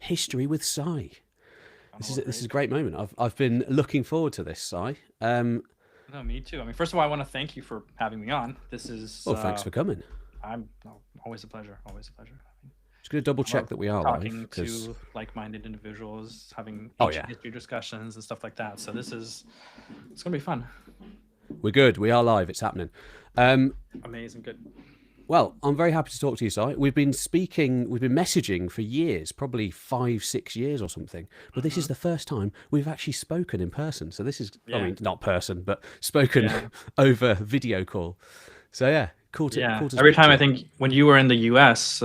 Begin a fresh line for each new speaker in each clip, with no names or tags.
History with Si. This is a
Great.
great moment. I've been looking forward to this, Si.
No, me too. I mean, first of all, I want to thank you for having me on. This is
Well, thanks for coming.
I'm no, always a pleasure. Always a pleasure.
Just going to double
I
check
love
that we are live.
talking to like-minded individuals, having
Oh,
ancient
yeah.
history discussions and stuff like that. So it's gonna be fun.
We're good. We are live. It's happening.
Amazing, good.
Well, I'm very happy to talk to you, Si. We've been messaging for years, probably 5-6 years or something. But this is the first time we've actually spoken in person. So this is, I mean, not person, but spoken over video call. So yeah, cool to
Every
speak
time
to
I
you.
think when you were in the U.S.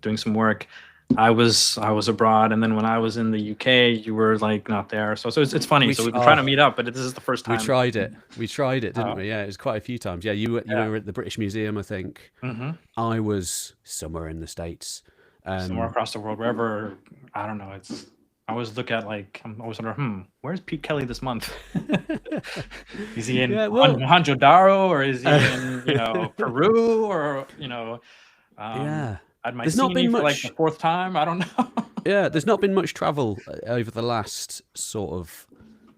Doing some work, I was abroad, and then when I was in the UK, you were like not there. So it's funny. So we've been trying to meet up, but this is the first time.
We tried it, didn't we? Yeah, it was quite a few times. Yeah, you were at the British Museum, I think. I was somewhere in the States.
Somewhere across the world, wherever. I don't know. I always look at I'm always wondering, where's Pete Kelly this month? Is he in Mohenjo-Daro, or is he in Peru, or at my
There's not been
for
much,
like the fourth time. I don't know.
Yeah, there's not been much travel over the last sort of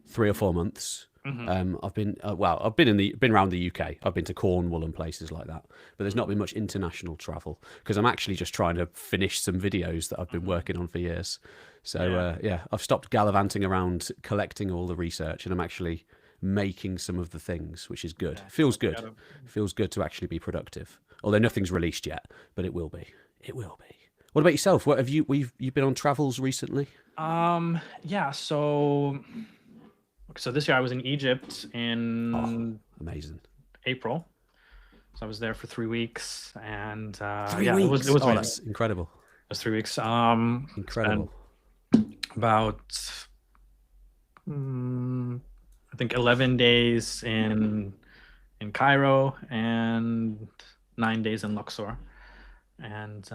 3 or 4 months. I've been been around the UK. I've been to Cornwall and places like that, but there's not been much international travel because I'm actually just trying to finish some videos that I've been working on for years. So I've stopped gallivanting around collecting all the research, and I'm actually making some of the things, which is good. Feels good. Feels good to actually be productive. Although nothing's released yet, but it will be. It will be. What about yourself? What have you've been on travels recently?
So this year I was in Egypt in
amazing
April. So I was there for 3 weeks, and
3 weeks.
It was amazing.
That's incredible.
It was 3 weeks.
Incredible.
About I think 11 days in Cairo and 9 days in Luxor, and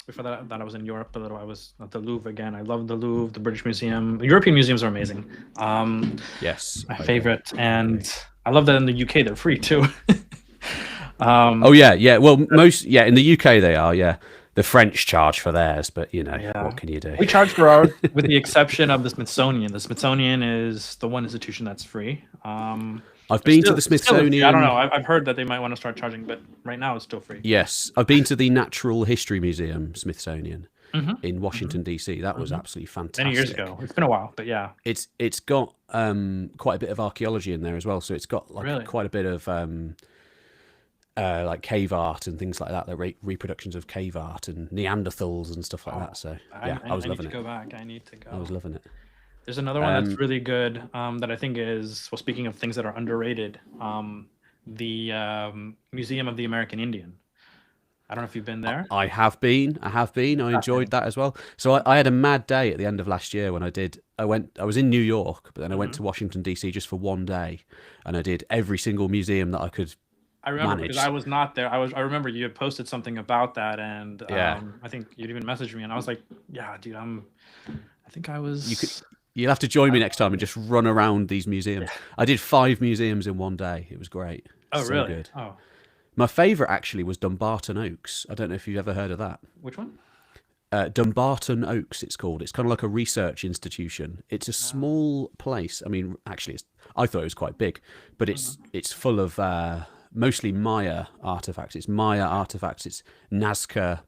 before that I was in Europe a little. I was at the Louvre again. I love the Louvre, the British Museum. The European museums are amazing.
Yes,
my favorite. And I love that in the UK they're free too.
Well, in the UK they are. Yeah, the French charge for theirs, but what can you do?
We charge for ours, with the exception of the Smithsonian. The Smithsonian is the one institution that's free.
I've been to the Smithsonian.
I don't know. I've heard that they might want to start charging, but right now it's still free.
Yes, I've been to the Natural History Museum, Smithsonian, in Washington D.C. That was absolutely fantastic.
Many years ago. It's been a while, but yeah.
It's got quite a bit of archaeology in there as well. So it's got quite a bit of like cave art and things like that. The reproductions of cave art and Neanderthals and stuff like that. So I was loving it.
I need to go.
I was loving it.
There's another one that's really good that I think is, well, speaking of things that are underrated, the Museum of the American Indian. I don't know if you've been there.
I have been. I enjoyed that as well. So I had a mad day at the end of last year when I was in New York, but then I went to Washington, D.C. just for one day, and I did every single museum that I could.
I remember because I was not there. I remember you had posted something about that, and I think you'd even messaged me, and I was like, yeah, dude, I think I was.
You'll have to join me next time and just run around these museums. I did 5 museums in one day. It was great.
Oh,
so
really?
Good.
Oh.
My favourite actually was Dumbarton Oaks. I don't know if you've ever heard of that.
Which one?
Dumbarton Oaks, it's called. It's kind of like a research institution. It's a small place. I mean, actually, I thought it was quite big, but it's full of mostly Maya artifacts. It's Maya artifacts. It's Nazca.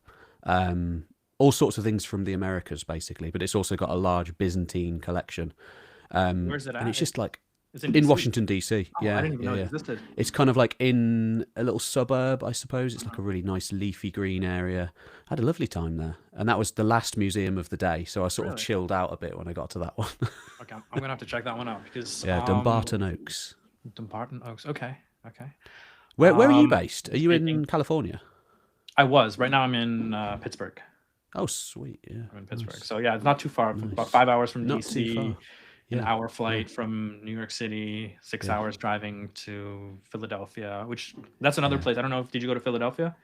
All sorts of things from the Americas, basically, but it's also got a large Byzantine collection.
Where's it at?
And it's just like
it's
in Washington D.C.
Oh, I didn't even know it existed.
It's kind of like in a little suburb, I suppose. It's like a really nice leafy green area. I had a lovely time there, and that was the last museum of the day. So I sort of chilled out a bit when I got to that one.
Okay, I'm gonna have to check that one out because
Dumbarton Oaks.
Dumbarton Oaks. Okay.
Where are you based? Are you in California?
I was. Right now I'm in Pittsburgh.
Oh, sweet. Yeah.
I'm in Pittsburgh. Nice. So yeah, it's not too far. Nice. About 5 hours from DC. An hour flight from New York City, 6 hours driving to Philadelphia, which that's another place. I don't know if, did you go to Philadelphia?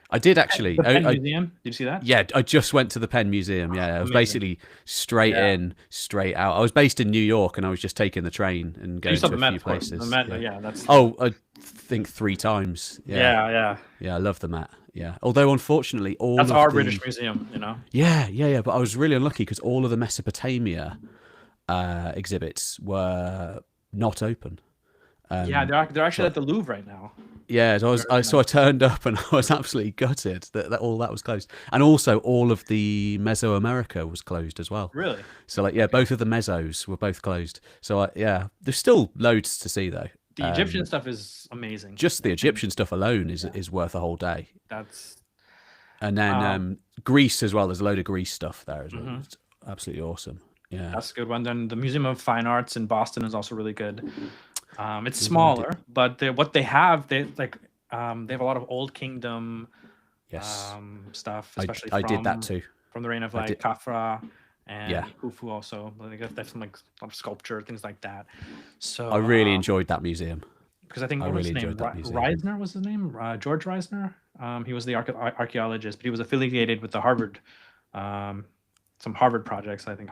I did actually.
The Penn Museum. Did you see that?
Yeah, I just went to the Penn Museum. Yeah, I was basically straight in, straight out. I was based in New York, and I was just taking the train and going to a few places.
The Met, that's.
Oh, I think 3 times.
Yeah.
I love the Met. Yeah. Although unfortunately, all
That's
of
our
the
British museum, you know.
yeah. But I was really unlucky because all of the Mesopotamia exhibits were not open.
Yeah, they're actually
So
at the Louvre right now.
yeah, so
Very
so I
nice.
turned up and I was absolutely gutted that all that was closed, and also all of the Mesoamerica was closed as well.
Really?
So like yeah, both of the Mesos were both closed. So yeah, there's still loads to see though.
The Egyptian stuff is amazing.
Just the
And
Egyptian stuff alone
yeah,
is worth a whole day.
that's
And then
um
Greece as well. There's a load of Greece stuff there as well.
mhm,
It's absolutely awesome. Yeah,
that's a good one. Then the Museum of Fine Arts in Boston is also really good. It's
yeah, I did.
smaller, but what they have, they have a lot of Old Kingdom
Yes,
stuff,
I
especially
I did that too.
from the reign of
I
like
did.
Khafra and
Yeah,
Khufu also. Like, they have some like a lot of sculpture, things like that.
I
So
really enjoyed that museum.
because I think
I
what was
really
his name?
enjoyed that museum.
Reisner was his name. George Reisner. He was the archaeologist, but he was affiliated with the Harvard, um, some Harvard projects. I think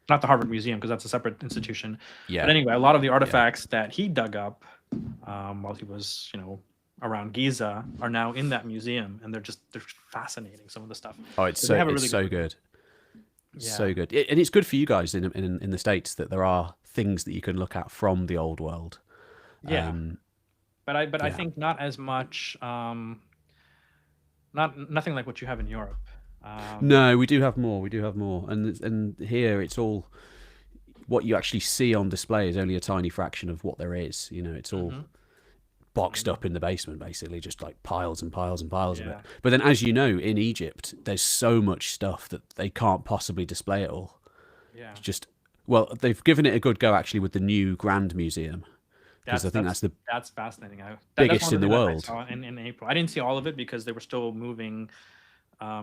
not the Harvard Museum because that's a separate institution.
Yeah,
But anyway, a lot of the
yeah.
artifacts that he dug up while he was, around Giza are now in that museum, and they're fascinating. Some of the stuff.
Oh, it's
So they
so
have a
it's
really
so
good.
good.
Yeah.
So good, and it's good for you guys in the States that there are things that you can look at from the old world.
Yeah. But I
Yeah,
think not as much. Nothing like what you have in Europe.
no, we do have more. We do have more, and here it's all what you actually see on display is only a tiny fraction of what there is. You know, it's all
Mhm.
boxed up in the basement, basically, just like piles and piles and piles of it.
Yeah.
But then, as you know, in Egypt, there's so much stuff that they can't possibly display it all.
Yeah.
It's just well, they've given it a good go actually with the new Grand Museum because I think that's the
That's fascinating. That's
biggest
one
in
of the
the
things I
world.
saw in April. I didn't see all of it because they were still moving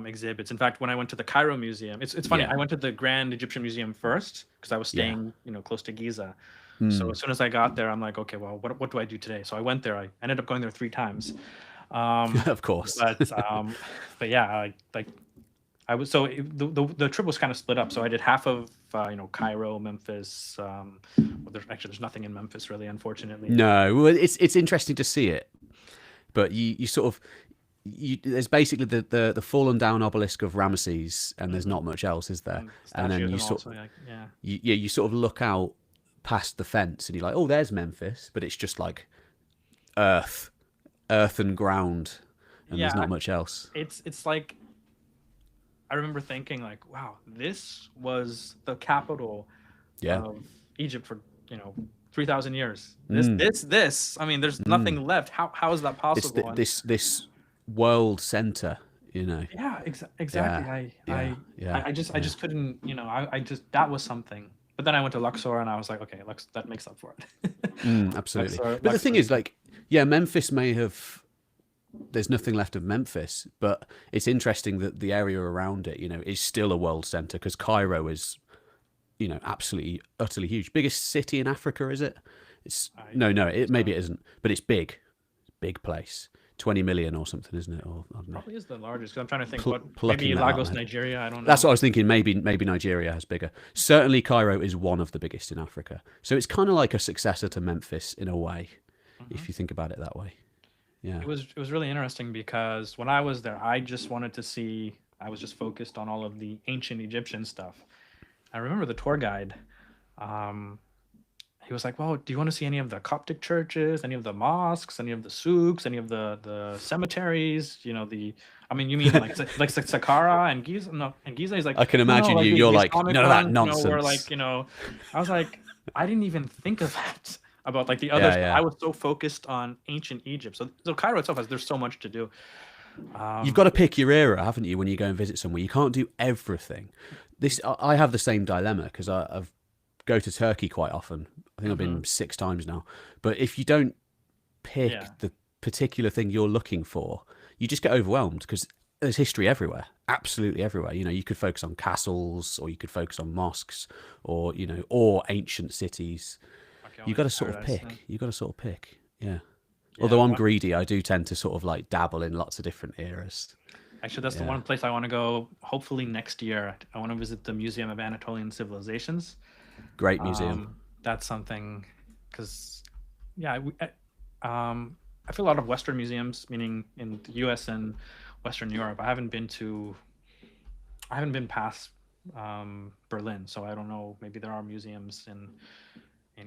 exhibits. In fact, when I went to the Cairo Museum, it's funny.
Yeah.
I went to the Grand Egyptian Museum first because I was
Yeah.
staying, close to Giza.
Hmm.
So as soon as I got there, I'm like, okay, well, what do I do today? So I went there. I ended up going there 3 times.
Of course.
But yeah, the trip was kind of split up. So I did half of Cairo, Memphis. Well, there's nothing in Memphis really, unfortunately.
No, well, it's interesting to see it, but you sort of there's basically the fallen down obelisk of Ramesses, and there's not much else, is there? And then
Statues
you
and
sort
also like yeah.
you sort of look out past the fence, and you're like, oh, there's Memphis, but it's just like earth and ground, and there's
Yeah,
not much else.
it's like I remember thinking like, wow, this was the capital
Yeah.
of Egypt for 3,000 years. This. I mean, there's nothing left. How is that
It's
possible?
this world center, you know.
Yeah, exactly.
Yeah.
I just couldn't. I just that was something. But then I went to Luxor and I was like, okay, that makes up for it.
Absolutely.
Luxor-
But the thing
Luxor-
is, like, yeah, Memphis may have. There's nothing left of Memphis, but it's interesting that the area around it, is still a world center because Cairo is, absolutely utterly huge. Biggest city in Africa, is it? It's no, maybe it isn't, but it's big, big place. 20 million or something, isn't it? Or I don't know.
Probably is the largest. Because I'm trying to think
Plucking
maybe
that out,
Lagos,
man.
Nigeria. I don't know.
That's what I was thinking. Maybe Nigeria has bigger. Certainly, Cairo is one of the biggest in Africa. So it's kind of like a successor to Memphis in a way, if you think about it that way. Yeah.
It was really interesting because when I was there, I just wanted to see. I was just focused on all of the ancient Egyptian stuff. I remember the tour guide. He was like, "Well, do you want to see any of the Coptic churches, any of the mosques, any of the souks, any of the cemeteries? You mean like Saqqara and Giza? No, and Giza is like.
I can
"No,
imagine
like
you're
the
like,
Islamic
none of that
ones,
nonsense.
Where like I was like, I didn't even think of that about like the other.
Yeah.
I was so focused on ancient Egypt. So Cairo itself there's so much to do.
You've got to pick your era, haven't you, when you go and visit somewhere? You can't do everything. I have the same dilemma because I've go to Turkey quite often. I think I've been 6 times now. But if you don't pick the particular thing you're looking for, you just get overwhelmed because there's history everywhere, absolutely everywhere. You could focus on castles, or you could focus on mosques, or or ancient cities. You've got to sort of pick. You've got to sort of pick. Yeah. Although I'm greedy, I do tend to sort of like dabble in lots of different eras.
Actually, that's the one place I want to go. Hopefully next year, I want to visit the Museum of Anatolian Civilizations.
Great museum.
That's something, because I feel a lot of Western museums, meaning in the U.S. and Western Europe. I haven't been past Berlin, so I don't know. Maybe there are museums in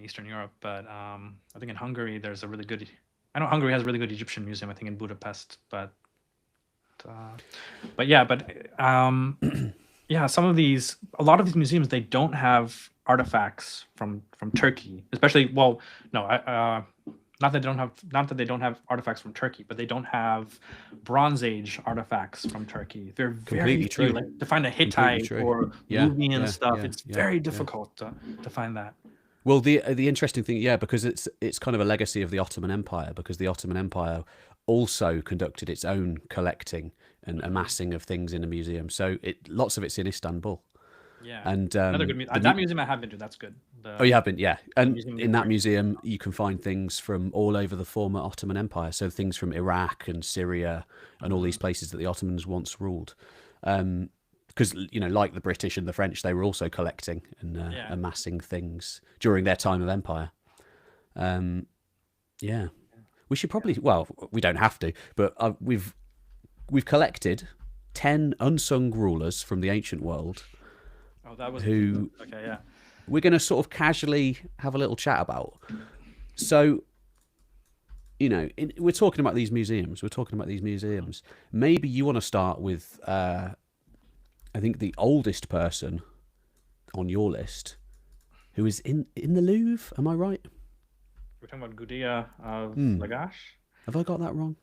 Eastern Europe, but I think in Hungary there's a really good. I know Hungary has a really good Egyptian museum. I think in Budapest, but yeah, yeah, a lot of these museums, they don't have artifacts from Turkey, especially. Well, no, not that they don't have artifacts from Turkey, but they don't have Bronze Age artifacts from Turkey. They're very
Completely true.
few. Like, to find a Hittite or Nubian stuff, it's very difficult to find that.
Well, the interesting thing, because it's kind of a legacy of the Ottoman Empire, because the Ottoman Empire also conducted its own collecting and amassing of things in a museum. So lots of it's in Istanbul.
Yeah,
and
another good museum. That museum I have been to. That's good.
You have been, yeah. And in that museum, you can find things from all over the former Ottoman Empire. So things from Iraq and Syria and all these places that the Ottomans once ruled. Because, like the British and the French, they were also collecting and amassing things during their time of empire. We should probably, well, we don't have to, but we've collected 10 unsung rulers from the ancient world.
Oh, that was
who
okay, yeah.
We're going to sort of casually have a little chat about. So, we're talking about these museums. Maybe you want to start with, I think, the oldest person on your list, who is in the Louvre. Am I right?
We're talking about Gudea of Lagash.
Have I got that wrong?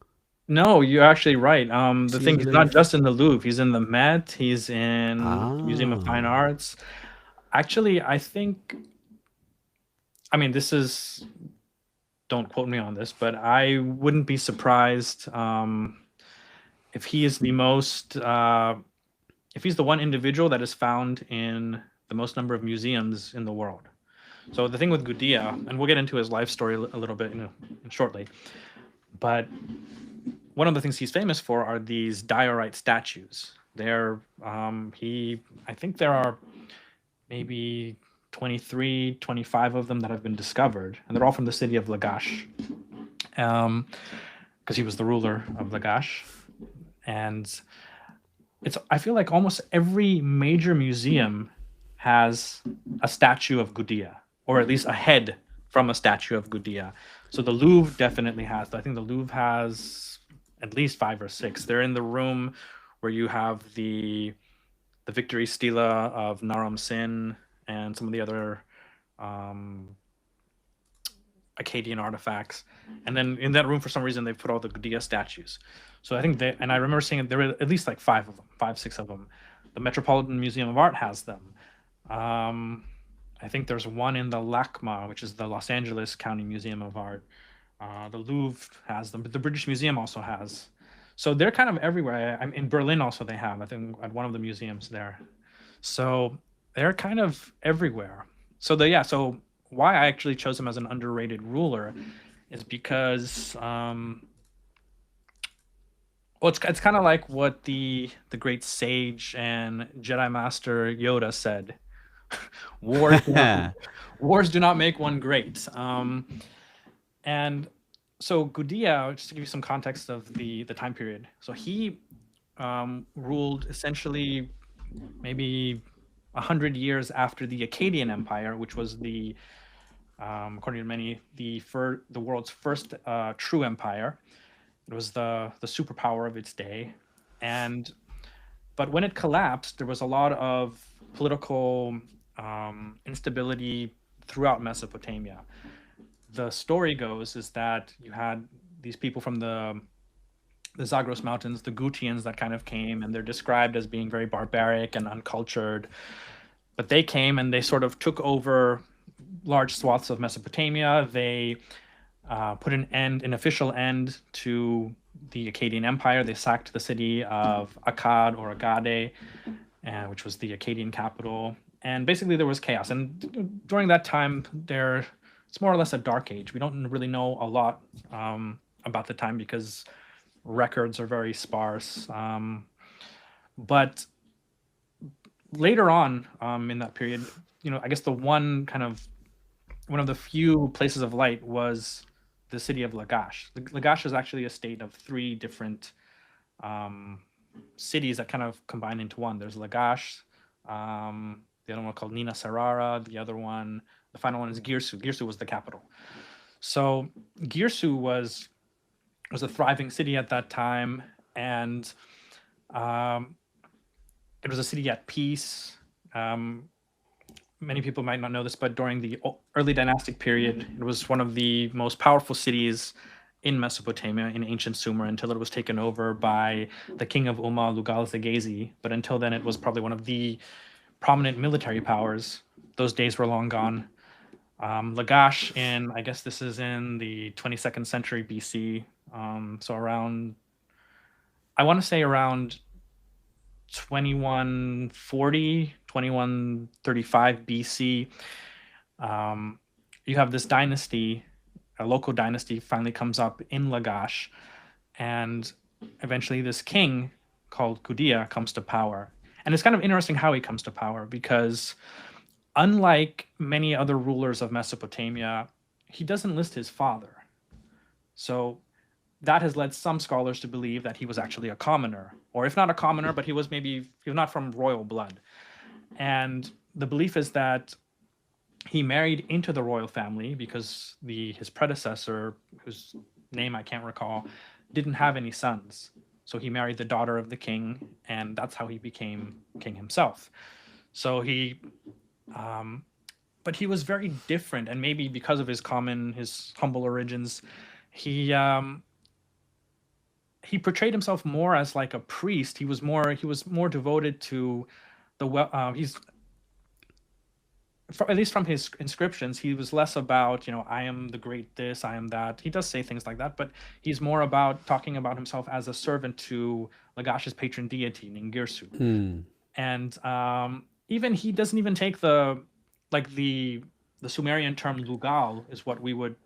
No, you're actually right. The thing is not just in the Louvre. He's in the Met. He's in Museum of Fine Arts. Actually, I think. I mean, don't quote me on this, but I wouldn't be surprised if he is if he's the one individual that is found in the most number of museums in the world. So the thing with Gudea, and we'll get into his life story a little bit shortly, but one of the things he's famous for are these diorite statues. I think there are maybe 23, 25 of them that have been discovered, and they're all from the city of Lagash, because he was the ruler of Lagash. And I feel like almost every major museum has a statue of Gudea, or at least a head from a statue of Gudea. So the Louvre definitely has. I think the Louvre has at least 5 or 6. They're in the room where you have the Victory Stela of Naram-Sin and some of the other Akkadian artifacts. And then in that room, for some reason, they put all the Gudea statues. So I think and I remember seeing there were at least like 5 of them, 5, 6 of them. The Metropolitan Museum of Art has them. I think there's one in the LACMA, which is the Los Angeles County Museum of Art. The Louvre has them, but the British Museum also has. So they're kind of everywhere. In Berlin also they have, I think, at one of the museums there. So they're kind of everywhere. So so why I actually chose him as an underrated ruler is because, it's kind of like what the great sage and Jedi Master Yoda said. Wars do not make one great. And so Gudea, just to give you some context of the time period, so he ruled essentially maybe 100 years after the Akkadian Empire, which was according to many, the world's first true empire. It was the superpower of its day, but when it collapsed, there was a lot of political instability throughout Mesopotamia. The story goes is that you had these people from the Zagros Mountains, the Gutians, that kind of came, and they're described as being very barbaric and uncultured. But they came and they sort of took over large swaths of Mesopotamia. They put an official end to the Akkadian Empire. They sacked the city of Akkad or Agade, which was the Akkadian capital. And basically there was chaos. And during that time, it's more or less a dark age. We don't really know a lot about the time because records are very sparse. But later on in that period, I guess one of the few places of light was the city of Lagash. Lagash is actually a state of 3 different cities that kind of combine into one. There's Lagash, the other one called Nina Sarara, the final one is Girsu. Girsu was the capital. So Girsu was a thriving city at that time, and it was a city at peace. Many people might not know this, but during the early dynastic period, it was one of the most powerful cities in Mesopotamia, in ancient Sumer, until it was taken over by the king of Umma, Lugal-Zegezi. But until then, it was probably one of the prominent military powers. Those days were long gone. Lagash, I guess this is in the 22nd century BC, so around, I want to say around 2140, 2135 BC. You have this dynasty, a local dynasty finally comes up in Lagash, and eventually this king called Gudea comes to power. And it's kind of interesting how he comes to power, because unlike many other rulers of Mesopotamia, he doesn't list his father. So that has led some scholars to believe that he was actually a commoner, or if not a commoner, but he was not from royal blood. And the belief is that he married into the royal family because his predecessor, whose name I can't recall, didn't have any sons. So he married the daughter of the king, and that's how he became king himself. So but he was very different, and maybe because of his humble origins, he portrayed himself more as like a priest. He was more devoted to at least from his inscriptions, he was less about, I am the great this, I am that. He does say things like that, but he's more about talking about himself as a servant to Lagash's patron deity, Ningirsu. And even he doesn't even take the Sumerian term Lugal is what we would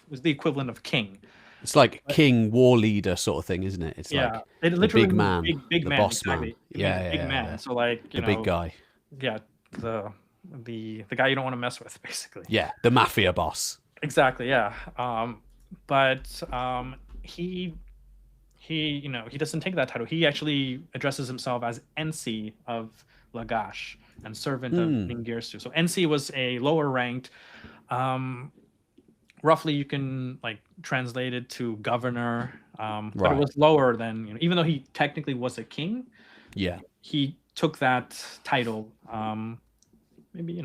was the equivalent of king.
It's like king, war leader sort of thing, isn't it? It's like
it literally
the big man,
big
the
man,
boss
exactly.
man.
Big man.
Yeah.
So like
the big guy.
Yeah, the guy you don't want to mess with, basically.
Yeah, the mafia boss.
Exactly. Yeah. But he doesn't take that title. He actually addresses himself as Ensi of Lagash and servant of Ningirsu. So Ensi was a lower ranked. Roughly, you can translate it to governor, but it was lower than, even though he technically was a king.
Yeah,
he took that title, maybe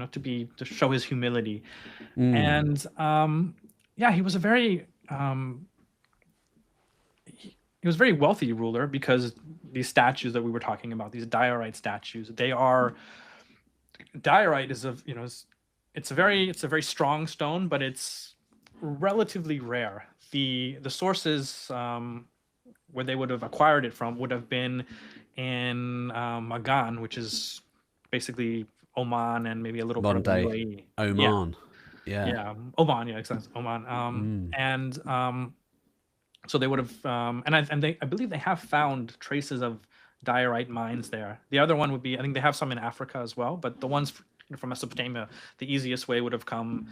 to show his humility, and he was a very he was a very wealthy ruler, because these statues that we were talking about, these diorite statues, diorite is it's a very strong stone, but it's relatively rare. The sources where they would have acquired it from would have been in Magan, which is basically Oman and maybe a little bit of UAE.
Oman.
Yeah, Oman. Yeah, exactly. Oman. And so they would have, I believe they have found traces of diorite mines there. The other one would be, I think they have some in Africa as well, but the ones from Mesopotamia, the easiest way would have come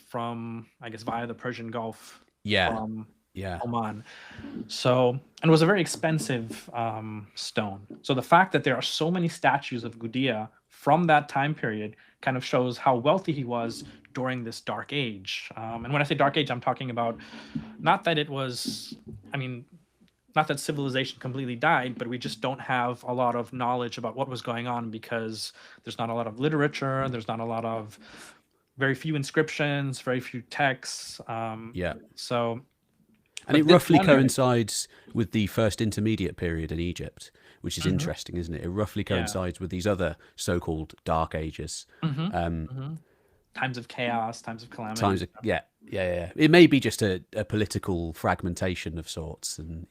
from, I guess, via the Persian Gulf. From Oman. So, and it was a very expensive stone. So the fact that there are so many statues of Gudea from that time period kind of shows how wealthy he was during this dark age. And when I say dark age, I'm talking about not that civilization completely died, but we just don't have a lot of knowledge about what was going on, because there's not a lot of literature, there's not a lot of, very few inscriptions, very few texts. So,
and it roughly coincides with the first intermediate period in Egypt, which is interesting, isn't it? It roughly coincides with these other so-called dark ages.
Times of chaos, times of calamity.
It may be just a political fragmentation of sorts, and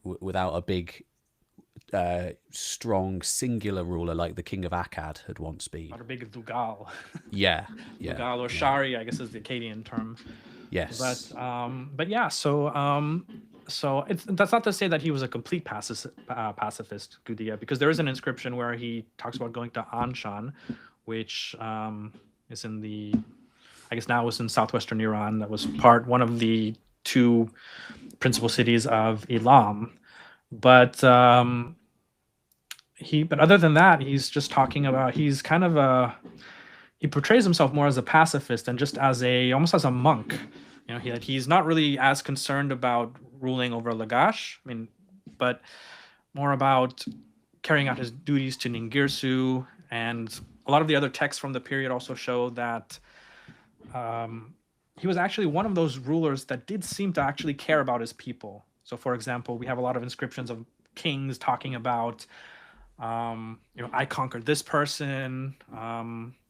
without a big, strong singular ruler like the king of Akkad had once been.
Or a big Lugal.
Lugal
or Shari, I guess, is the Akkadian term.
Yes.
But yeah, so that's not to say that he was a complete pacifist, Gudea, because there is an inscription where he talks about going to Anshan, which is in the, I guess now it was in southwestern Iran. That was one of the two principal cities of Elam. But but other than that, he's just talking about, he's kind of he portrays himself more as a pacifist and just as almost as a monk. He's not really as concerned about ruling over Lagash, but more about carrying out his duties to Ningirsu. And a lot of the other texts from the period also show that he was actually one of those rulers that did seem to actually care about his people. So, for example, we have a lot of inscriptions of kings talking about, I conquered this person,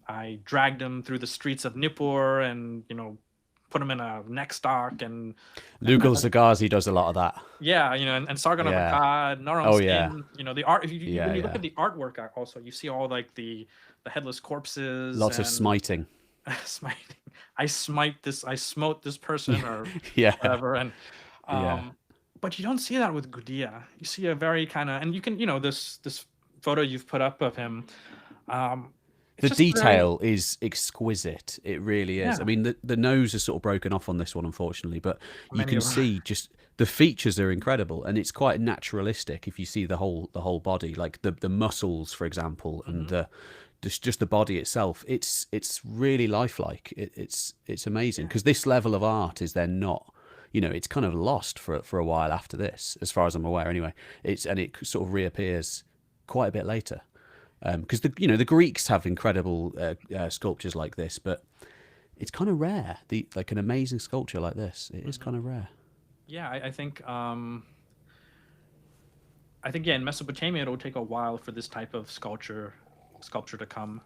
I dragged him through the streets of Nippur and, put him in a neck stock. And
Lugal Zagazi does a lot of that.
Yeah, and Sargon of Akkad, Naram-Sin, the art. When you look at the artwork, also you see all like the headless corpses.
Lots of smiting.
Smiting. I smote this person or whatever, and but you don't see that with Gudea. You see a very kind of, and you can, this photo you've put up of him.
The detail is exquisite. It really is. Yeah. I mean, the nose is sort of broken off on this one, unfortunately, but you can see just the features are incredible, and it's quite naturalistic if you see the whole body, like the muscles, for example, and just the body itself. It's really lifelike. It's amazing because this level of art is then not, it's kind of lost for a while after this, as far as I'm aware. Anyway, it sort of reappears quite a bit later. Because the Greeks have incredible sculptures like this, but it's kind of rare. Like an amazing sculpture like this, it is kind of rare.
Yeah, I think in Mesopotamia it'll take a while for this type of sculpture to come.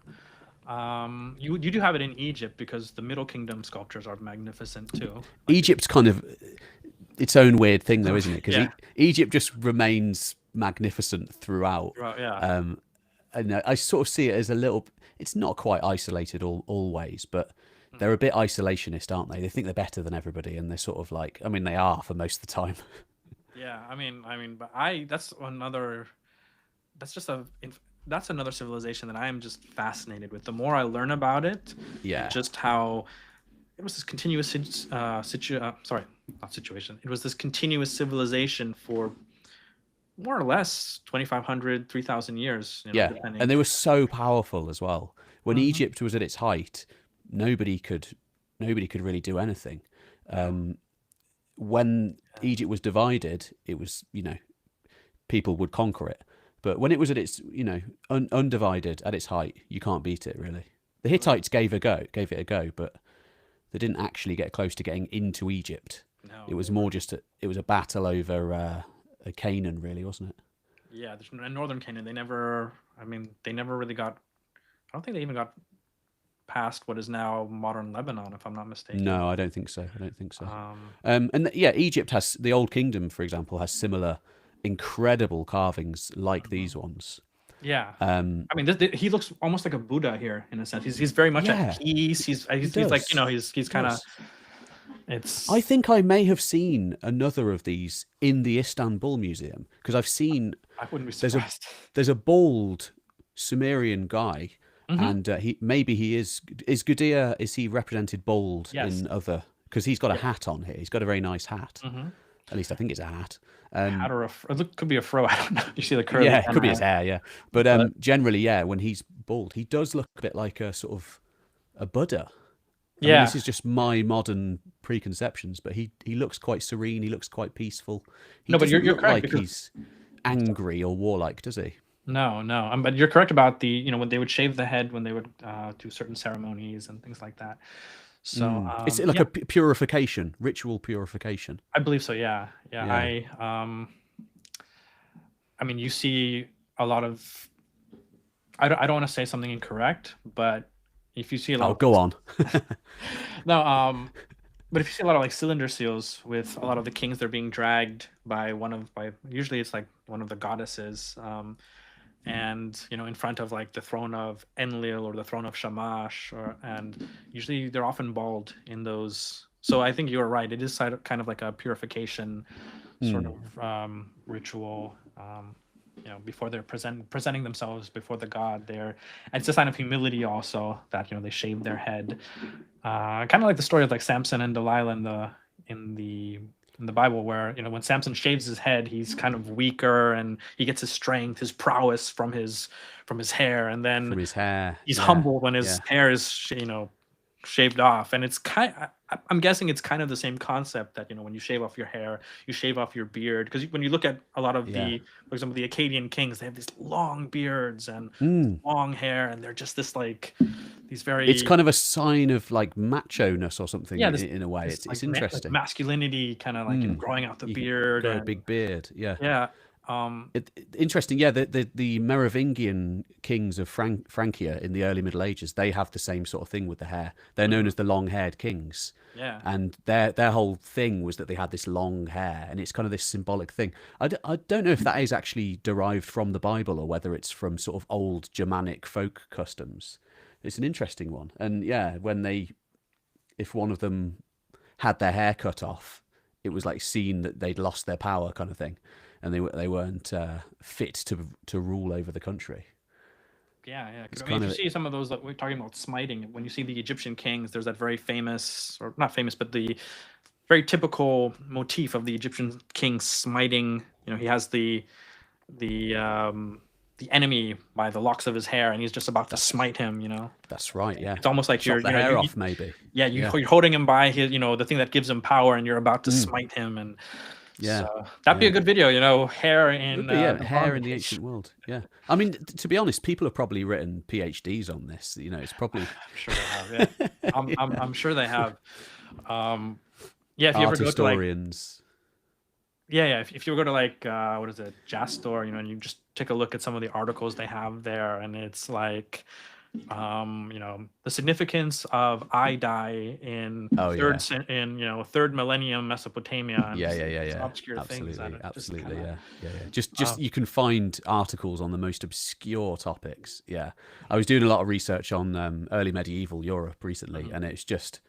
You do have it in Egypt because the Middle Kingdom sculptures are magnificent too.
Egypt's kind of its own weird thing, though, isn't it? Because Egypt just remains magnificent throughout.
Yeah.
And I sort of see it as a little, it's not quite isolated always, but they're a bit isolationist, aren't they? They think they're better than everybody, and they're sort of like, they are for most of the time.
Yeah, but that's another civilization that I am just fascinated with. The more I learn about it, just how it was this continuous It was this continuous civilization for more or less 2,500, 3,000 years.
Depending. And they were so powerful as well. When Egypt was at its height, nobody could really do anything. When Egypt was divided, it was, people would conquer it. But when it was at its, undivided at its height, you can't beat it really. The Hittites gave it a go, but they didn't actually get close to getting into Egypt. No, it was more just it was a battle over Canaan, really, wasn't it?
Yeah, in northern Canaan, they never really got. I don't think they even got past what is now modern Lebanon, if I'm not mistaken.
No, I don't think so. Egypt has, the Old Kingdom, for example, has similar incredible carvings like these ones.
Yeah. He looks almost like a Buddha here in a sense. He's very much at peace. He's like, he's kind of.
I think I may have seen another of these in the Istanbul Museum because I've seen.
I wouldn't be surprised.
There's a bald Sumerian guy, and he is Gudea. Is he represented bald in other? Because he's got a hat on here. He's got a very nice hat. At least I think it's a hat.
Hat or it could be a fro. I don't know. You see the curly.
Yeah, it could be his hair. Yeah, but generally, when he's bald, he does look a bit like a sort of a Buddha. I mean, this is just my modern preconceptions, but he looks quite serene. He looks quite peaceful.
But you're correct.
Like he's angry or warlike, does he?
No. But you're correct about when they would shave the head when they would do certain ceremonies and things like that. So
it's like a purification, ritual purification.
I believe so. Yeah. You see a lot of. I don't want to say something incorrect, but if you see a lot.
Go on.
No, but if you see a lot of like cylinder seals with a lot of the kings, they're being dragged by usually it's like one of the goddesses, and in front of like the throne of Enlil or the throne of Shamash, and usually they're often bald in those. So I think you're right. It is kind of like a purification sort of ritual. before they're presenting themselves before the god, and it's a sign of humility also that they shave their head, kind of like the story of like Samson and Delilah in the Bible, where when Samson shaves his head, he's kind of weaker and he gets his strength, his prowess from his hair, and then
From his hair,
he's humbled when his hair is shaved off. And I'm guessing it's kind of the same concept that when you shave off your hair, you shave off your beard, because when you look at a lot of for example, the Akkadian kings, they have these long beards and long hair, and they're just this like these very,
it's kind of a sign of like macho-ness or something. In a way, it's
like
interesting,
masculinity, kind of like growing out the beard,
got a big beard. Interesting. The Merovingian kings of Francia in the early Middle Ages, they have the same sort of thing with the hair. They're known as the long-haired kings. And their whole thing was that they had this long hair, and it's kind of this symbolic thing. I don't know if that is actually derived from the Bible or whether it's from sort of old Germanic folk customs. It's an interesting one. And if one of them had their hair cut off, it was like seen that they'd lost their power, kind of thing, and they weren't fit to rule over the country.
Because if you see some of those, like we're talking about smiting, when you see the Egyptian kings, there's that very famous, or not famous, but the very typical motif of the Egyptian king smiting. He has the enemy by the locks of his hair, and he's just about to smite him.
That's right. Yeah,
it's almost like
chop the hair off, maybe.
You're holding him by his, the thing that gives him power, and you're about to smite him. And so that'd be a good video. Hair in
hair in the ancient world. Yeah, I mean, to be honest, people have probably written PhDs on this. It's probably.
I'm sure they have. Yeah, I'm sure they have. If you ever go
historians.
to like, if you go to like what is it, JASTOR, and you just take a look at some of the articles they have there, and it's like the significance of dye in third millennium Mesopotamia, and obscure things.
Absolutely. Just you can find articles on the most obscure topics. I was doing a lot of research on early medieval Europe recently, and it's just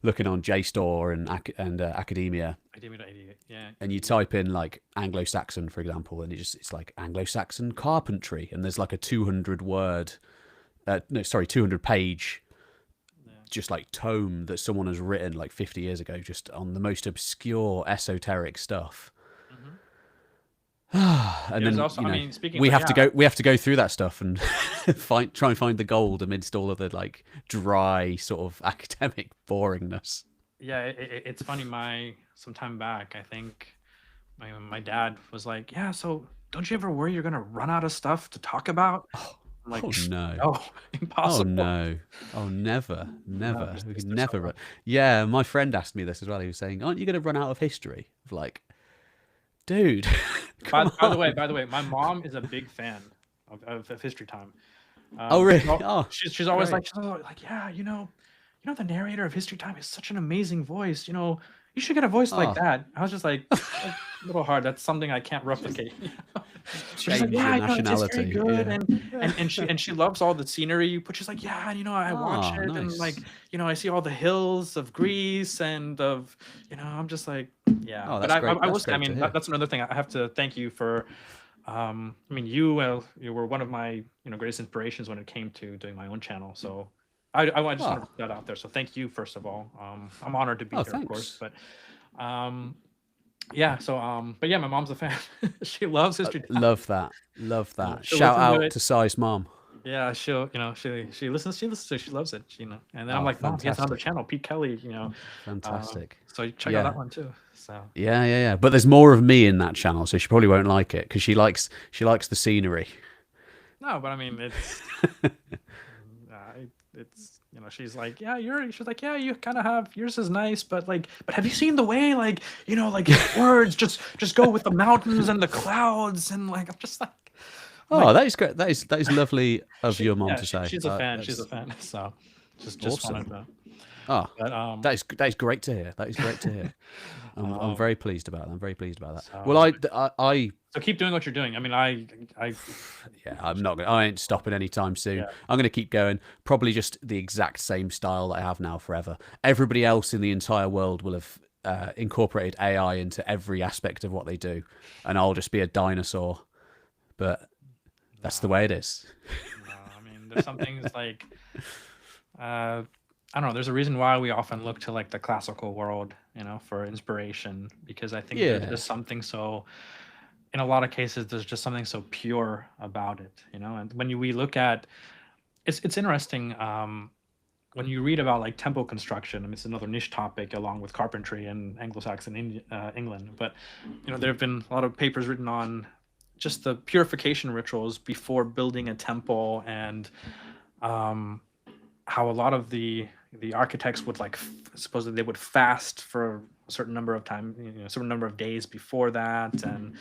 looking on JSTOR and Academia. And you type in like Anglo-Saxon, for example, and it's like Anglo-Saxon carpentry, and there's like a 200 page just like tome that someone has written like 50 years ago just on the most obscure esoteric stuff. And then
also,
we have to go through that stuff and try and find the gold amidst all of the like dry sort of academic boringness.
It's funny. Some time back, I think my dad was like, so don't you ever worry you're gonna run out of stuff to talk about? I'm like, no, impossible.
Oh, never. We could never. Yeah, my friend asked me this as well. He was saying, aren't you going to run out of history? Like, dude.
By the way, my mom is a big fan of History Time.
Oh, really?
She's always like, the narrator of History Time is such an amazing voice. You should get a voice like that. I was just like, a little hard. That's something I can't replicate. She's like, nationality. It's very good. And she loves all the scenery you put. She's like, I watch it, and like, I see all the hills of Greece and of, I'm just like, But that's another thing. I have to thank you for. You were one of my greatest inspirations when it came to doing my own channel. So. I just want to put that out there. So thank you, first of all. I'm honored to be here,
thanks.
Of course. But my mom's a fan. She loves History Time.
Love that. Shout out to Sai's mom.
Yeah, she listens to it, she loves it, and then I'm like, Mom, he has another channel, Pete Kelly,
Fantastic.
So check out that one too. So
yeah. But there's more of me in that channel, so she probably won't like it because she likes the scenery.
No, but I mean it's it's she's like, you kind of have, yours is nice, but have you seen the way words just go with the mountains and the clouds, and like I'm just like,
that is great. That is lovely of your mom to say.
She's a fan. She's a fan. So just
awesome.
wanted to.
But, that is great to hear. That is great to hear. I'm very pleased about that.
So,
well, I
so keep doing what you're doing. I mean,
I ain't stopping anytime soon.
Yeah.
I'm going to keep going. Probably just the exact same style that I have now forever. Everybody else in the entire world will have incorporated AI into every aspect of what they do, and I'll just be a dinosaur but that's the
No,
way it is.
no. I mean, there's some things like I don't know. There's a reason why we often look to like the classical world, for inspiration, because I think there's
Yeah.
just something so. In a lot of cases, there's just something so pure about it, And when we look at, it's interesting. When you read about like temple construction, I mean, it's another niche topic along with carpentry in Anglo-Saxon England. But there have been a lot of papers written on just the purification rituals before building a temple, and how a lot of the architects would like supposedly they would fast for a certain number of time, a certain number of days before that, and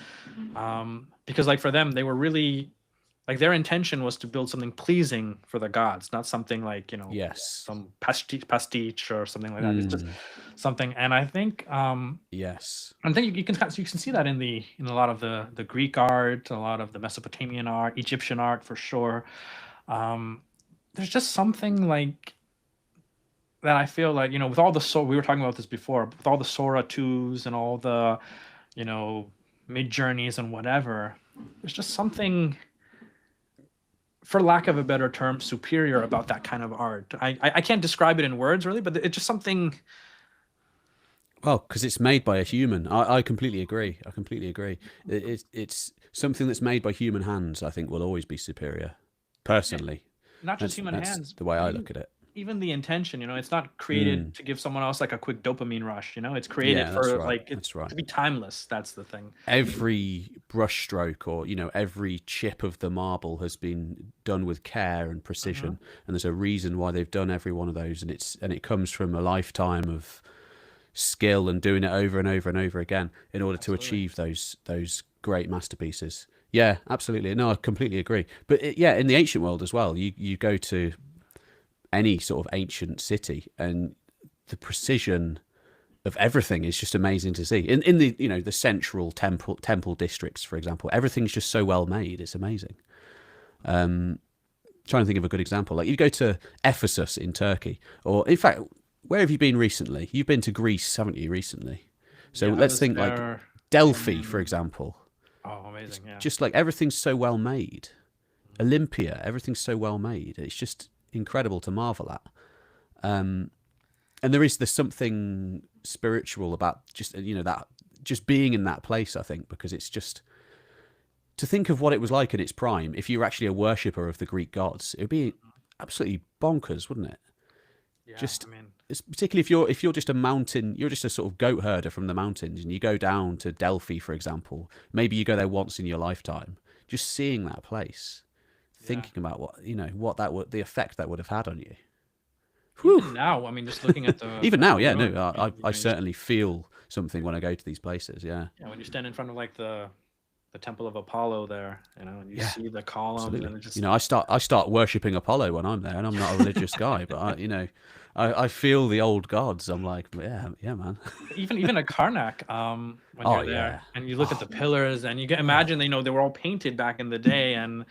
because like for them they were really like their intention was to build something pleasing for the gods, not something like
Yes.
some pastiche or something like that. It's just something, and I think
Yes.
I think you can see that in a lot of the Greek art, a lot of the Mesopotamian art, Egyptian art for sure. There's just something like that I feel like, with all the we were talking about this before, with all the Sora 2s and all the, mid journeys and whatever, there's just something, for lack of a better term, superior about that kind of art. I can't describe it in words really, but it's just something.
Well, because it's made by a human. I completely agree. I completely agree. It's something that's made by human hands, I think, will always be superior, personally.
Not just human
That's
hands.
the way I look at it.
Even the intention, it's not created to give someone else like a quick dopamine rush, it's created
Yeah, that's
for
right.
like
That's right.
to be timeless. That's the thing.
Every brush stroke or, every chip of the marble has been done with care and precision. And there's a reason why they've done every one of those. And it comes from a lifetime of skill and doing it over and over and over again in order to achieve those great masterpieces. Yeah, absolutely. No, I completely agree. But in the ancient world as well, you go to any sort of ancient city and the precision of everything is just amazing to see. In the the central temple districts, for example, everything's just so well made. It's amazing. Trying to think of a good example. Like you go to Ephesus in Turkey, or in fact, where have you been recently? You've been to Greece, haven't you, recently? So
Yeah,
let's think like Delphi, for example.
Oh, amazing! Yeah,
Just like everything's so well made. Olympia, everything's so well made. It's just incredible to marvel at. And there's something spiritual about just that just being in that place, I think, because it's just to think of what it was like in its prime. If you were actually a worshipper of the Greek gods, it would be absolutely bonkers, wouldn't it?
yeah.
Just
I mean,
it's particularly if you're just a mountain, you're just a sort of goat herder from the mountains, and you go down to Delphi, for example. Maybe you go there once in your lifetime. Just seeing that place, thinking about what the effect that would have had on you.
even now, I mean, just looking at the
Even now, yeah,
road,
no, I certainly feel something when I go to these places. Yeah,
when you stand in front of like the Temple of Apollo there, and you see the columns,
absolutely.
and it just
I start worshipping Apollo when I'm there, and I'm not a religious guy, but I feel the old gods. I'm like, yeah, man.
even a Karnak, when you're there, and you look at the pillars, and you can imagine, they were all painted back in the day, and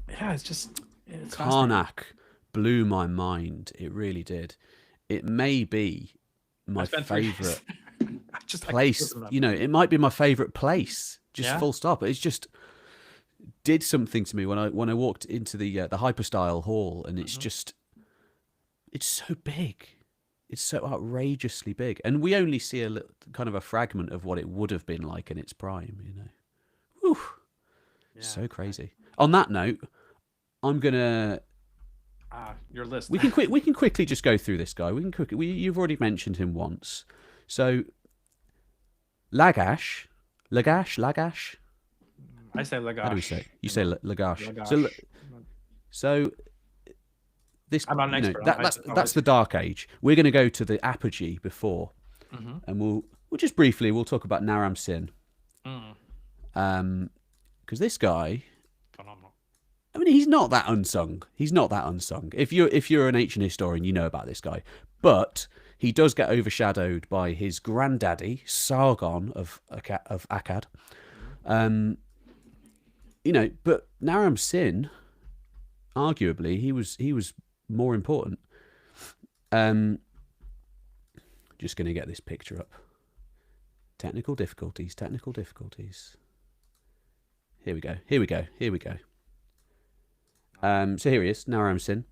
it's just it's
Karnak blew my mind. It really did. It may be my favorite place. It might be my favorite place. Just full stop. It's just did something to me when I walked into the hyperstyle hall, and it's just it's so big. It's so outrageously big, and we only see a little, kind of a fragment of what it would have been like in its prime. Whew. So crazy. On that note, I'm gonna.
Your list.
We can quickly just go through this guy. You've already mentioned him once. So Lagash.
I say Lagash.
How do we say it? You say Lagash. So this,
I'm not an expert.
That's the Dark Age. We're going to go to the apogee before, and we'll just briefly talk about Naram-Sin, because this guy,
phenomenal.
I mean, he's not that unsung. If you're an ancient historian, you know about this guy, but he does get overshadowed by his granddaddy Sargon of Akkad. But Naram-Sin, arguably, he was more important. Just going to get this picture up. Technical difficulties. Here we go. Here we go. Here we go. So here he is, Naram-Sin.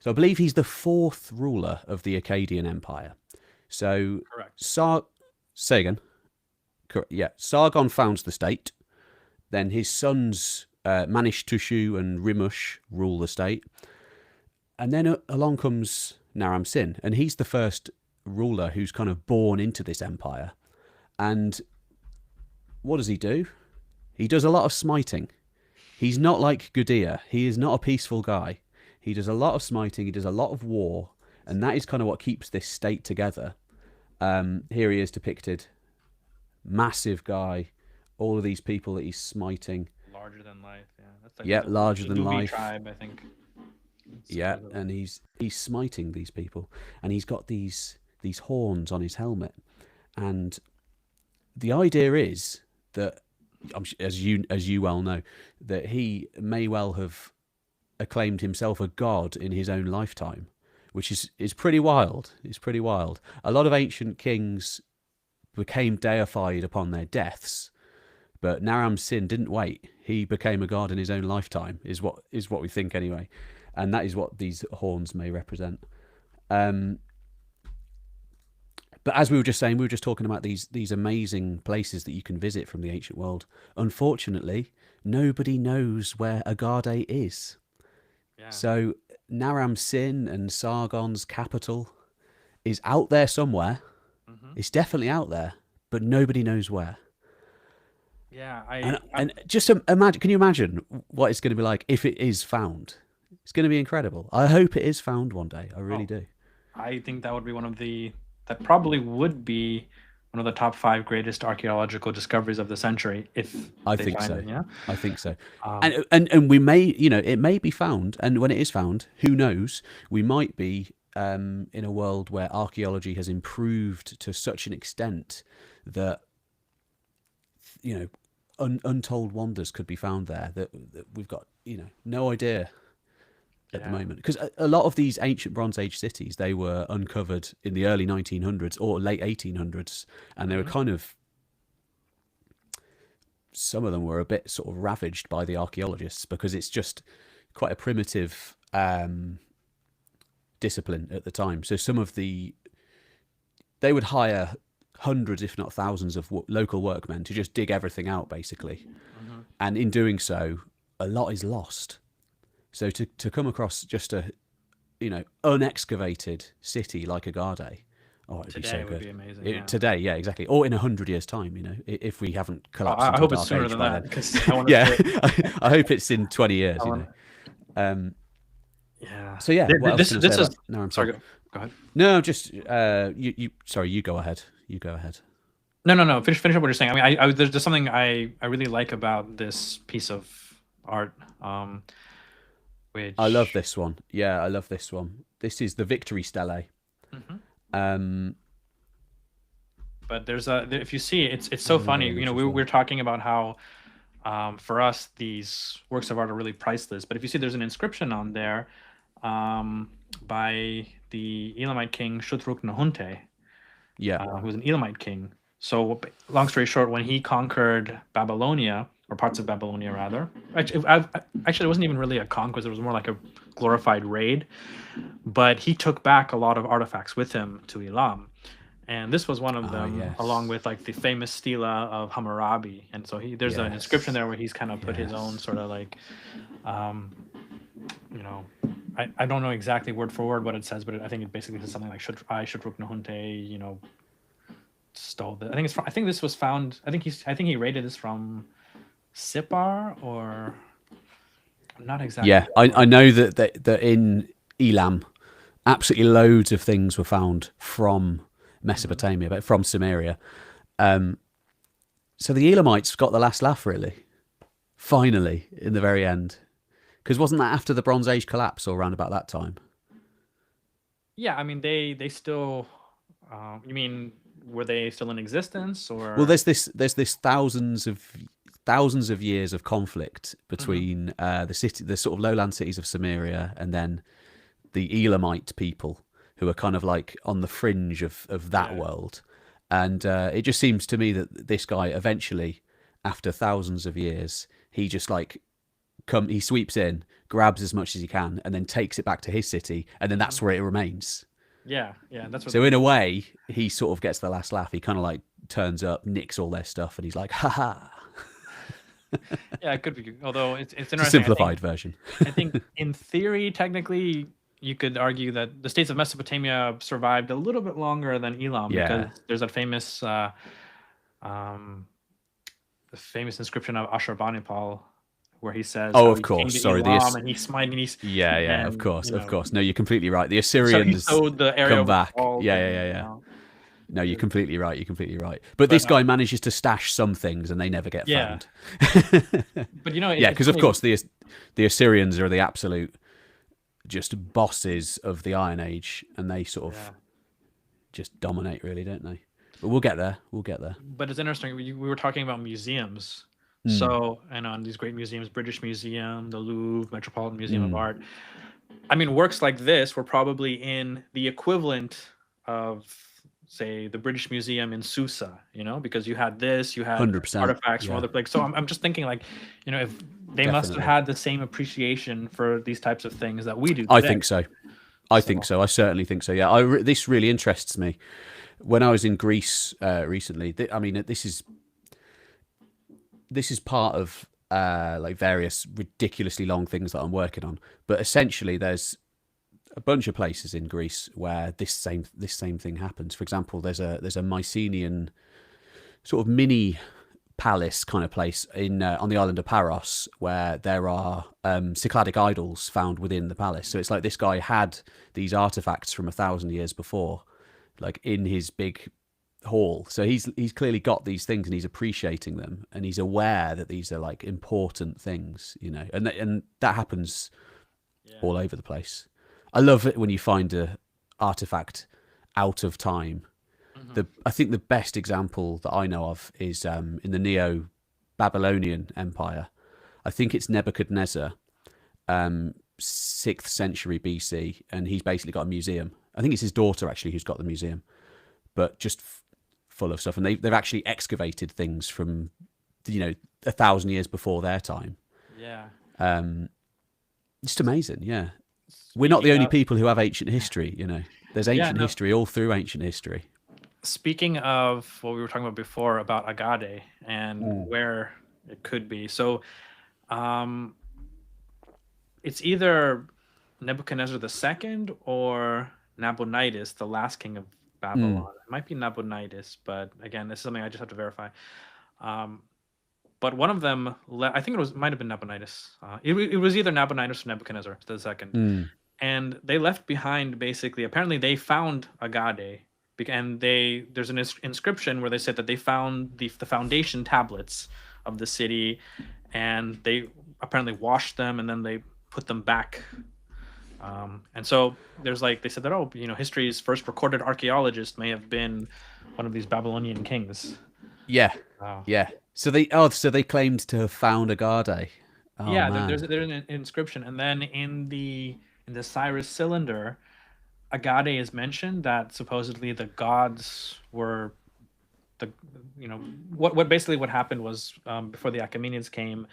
So I believe he's the fourth ruler of the Akkadian Empire. So
Correct.
Say again. Yeah, Sargon founds the state. Then his sons Manish-Tushu and Rimush rule the state. And then along comes Naram-Sin, and he's the first ruler who's kind of born into this empire. And what does he do? He does a lot of smiting. He's not like Gudea. He is not a peaceful guy. He does a lot of smiting. He does a lot of war. And that is kind of what keeps this state together. Here he is depicted. Massive guy. All of these people that he's smiting.
Larger than life, yeah. That's like
Yeah,
the
larger than
Nubi
life.
tribe, I think.
Yeah, and he's smiting these people. And he's got these horns on his helmet. And the idea is that, as you well know, that he may well have acclaimed himself a god in his own lifetime, which is pretty wild. It's pretty wild. A lot of ancient kings became deified upon their deaths, but Naram-Sin didn't wait. He became a god in his own lifetime, is what we think anyway, and that is what these horns may represent. But as we were just saying, we were just talking about these amazing places that you can visit from the ancient world. Unfortunately, nobody knows where Agade is.
Yeah.
So Naram-Sin and Sargon's capital is out there somewhere.
Mm-hmm.
It's definitely out there, but nobody knows where.
Yeah,
And just imagine, can you imagine what it's going to be like if it is found? It's going to be incredible. I hope it is found one day. I really do.
I think that would be that probably would be one of the top 5 greatest archaeological discoveries of the century if
I
they
think
find
so.
it, yeah.
I think so. And we may, it may be found, and when it is found, who knows? We might be in a world where archaeology has improved to such an extent that untold wonders could be found there that we've got no idea at the moment, because a lot of these ancient Bronze Age cities, they were uncovered in the early 1900s or late 1800s, and they were kind of, some of them were a bit sort of ravaged by the archaeologists because it's just quite a primitive discipline at the time. So they would hire hundreds, if not thousands, of local workmen to just dig everything out, basically. And in doing so, a lot is lost. So to come across just a, unexcavated city like Agade, it'd be so good.
Would be amazing.
Today, yeah, exactly. Or in 100 years' time, if we haven't collapsed.
I
into
hope
a
it's
dark
sooner
age
than
by
that.
then.
'Cause I want
I hope it's in 20 years.
Yeah.
So yeah,
this is.
No, I'm
sorry. Go ahead.
No, just you. Sorry, you go ahead. You go ahead.
No. Finish up what you're saying. I mean, there's just something I really like about this piece of art. Which
I love this one. Yeah, I love this one. This is the Victory Stele.
But there's if you see, it's so funny. We're talking about how for us these works of art are really priceless. But if you see, there's an inscription on there by the Elamite king Shutruk-Nahunte, who was an Elamite king. So long story short, when he conquered Babylonia, or parts of Babylonia rather, actually it wasn't even really a conquest, it was more like a glorified raid, but he took back a lot of artifacts with him to Elam, and this was one of them, along with like the famous stela of Hammurabi. And so there's an inscription there where he's kind of put his own sort of like I don't know exactly word for word what it says, but I think it basically says something like Shutruk-Nahunte, stole this. I think this was found. I think he raided this from Sippar, or I'm not exactly.
Yeah, I know that in Elam, absolutely loads of things were found from Mesopotamia, but from Sumeria. So the Elamites got the last laugh, really. Finally, in the very end, because wasn't that after the Bronze Age collapse, or around about that time?
Yeah, I mean they still. You mean, were they still in existence, or?
Well, there's this thousands of years of conflict between the sort of lowland cities of Sumeria, and then the Elamite people, who are kind of like on the fringe of that world. And it just seems to me that this guy eventually, after thousands of years, he just like he sweeps in, grabs as much as he can, and then takes it back to his city, and then that's where it remains.
Yeah, that's what.
So in a way, he sort of gets the last laugh. He kind of like turns up, nicks all their stuff, and he's like, "Ha ha."
Yeah, it could be. Although it's
It's a
interesting.
simplified version.
I think in theory, technically, you could argue that the states of Mesopotamia survived a little bit longer than Elam,
Yeah.
because there's that famous, the famous inscription of Ashurbanipal, where he says,
Oh,
how
of
he
course.
came to
Sorry,
Elam and he smited, and he's
yeah, of
and,
course,
you
of
know,
course. No, you're completely right. The
so he
Assyrians
sowed the area
come
over
back.
all
Yeah.
you know.
No, you're completely right. You're completely right. But this guy manages to stash some things, and they never get
Yeah.
found.
But you know,
Yeah,
it's
because of
funny-
course the Assyrians are the absolute just bosses of the Iron Age, and they sort of
Yeah.
just dominate, really, don't they? But we'll get there. We'll get there.
But it's interesting. We were talking about museums.
Hmm.
So, and on these great museums, British Museum, the Louvre, Metropolitan Museum
Hmm.
of Art. I mean, works like this were probably in the equivalent of, say, the British Museum in Susa, you know, because you had this, you had
100%,
artifacts from
yeah.
other places. So I'm just thinking, like, you know, if they must have
Definitely.
had the same appreciation for these types of things that we do today.
I think so. I think so. I certainly think so. Yeah, this really interests me. When I was in Greece recently, I mean, this is part of like various ridiculously long things that I'm working on. But essentially, there's a bunch of places in Greece where this same thing happens. For example, there's a Mycenaean sort of mini palace kind of place in on the island of Paros, where there are Cycladic idols found within the palace. So it's like this guy had these artifacts from 1,000 years before, like in his big hall. So he's clearly got these things, and he's appreciating them, and he's aware that these are like important things, you know. And that happens all over the place. I love it when you find a artifact out of time. I think the best example that I know of is in the Neo-Babylonian Empire. I think it's Nebuchadnezzar, 6th century BC, and he's basically got a museum. I think it's his daughter actually who's got the museum, but just full of stuff. And they've actually excavated things from, you know, 1,000 years before their time.
Yeah.
Just amazing, yeah. We're not the only people who have ancient history, you know. There's ancient history all through ancient history.
Speaking of what we were talking about before about Agade and where it could be. So it's either Nebuchadnezzar II or Nabonidus, the last king of Babylon. It might be Nabonidus, but again, this is something I just have to verify. But one of them, I think might have been Nabonidus. It was either Nabonidus or Nebuchadnezzar II. And they left behind, basically, apparently they found Agade, and there's an inscription where they said that they found the foundation tablets of the city, and they apparently washed them, and then they put them back. And so there's like, they said that, oh, you know, history's first recorded archaeologist may have been one of these Babylonian kings.
Yeah. Yeah. So they claimed to have found Agade. Oh,
yeah,
man.
there's an inscription, and then in the Cyrus cylinder, Agade is mentioned, that supposedly the gods were what basically what happened was, before the Achaemenids came,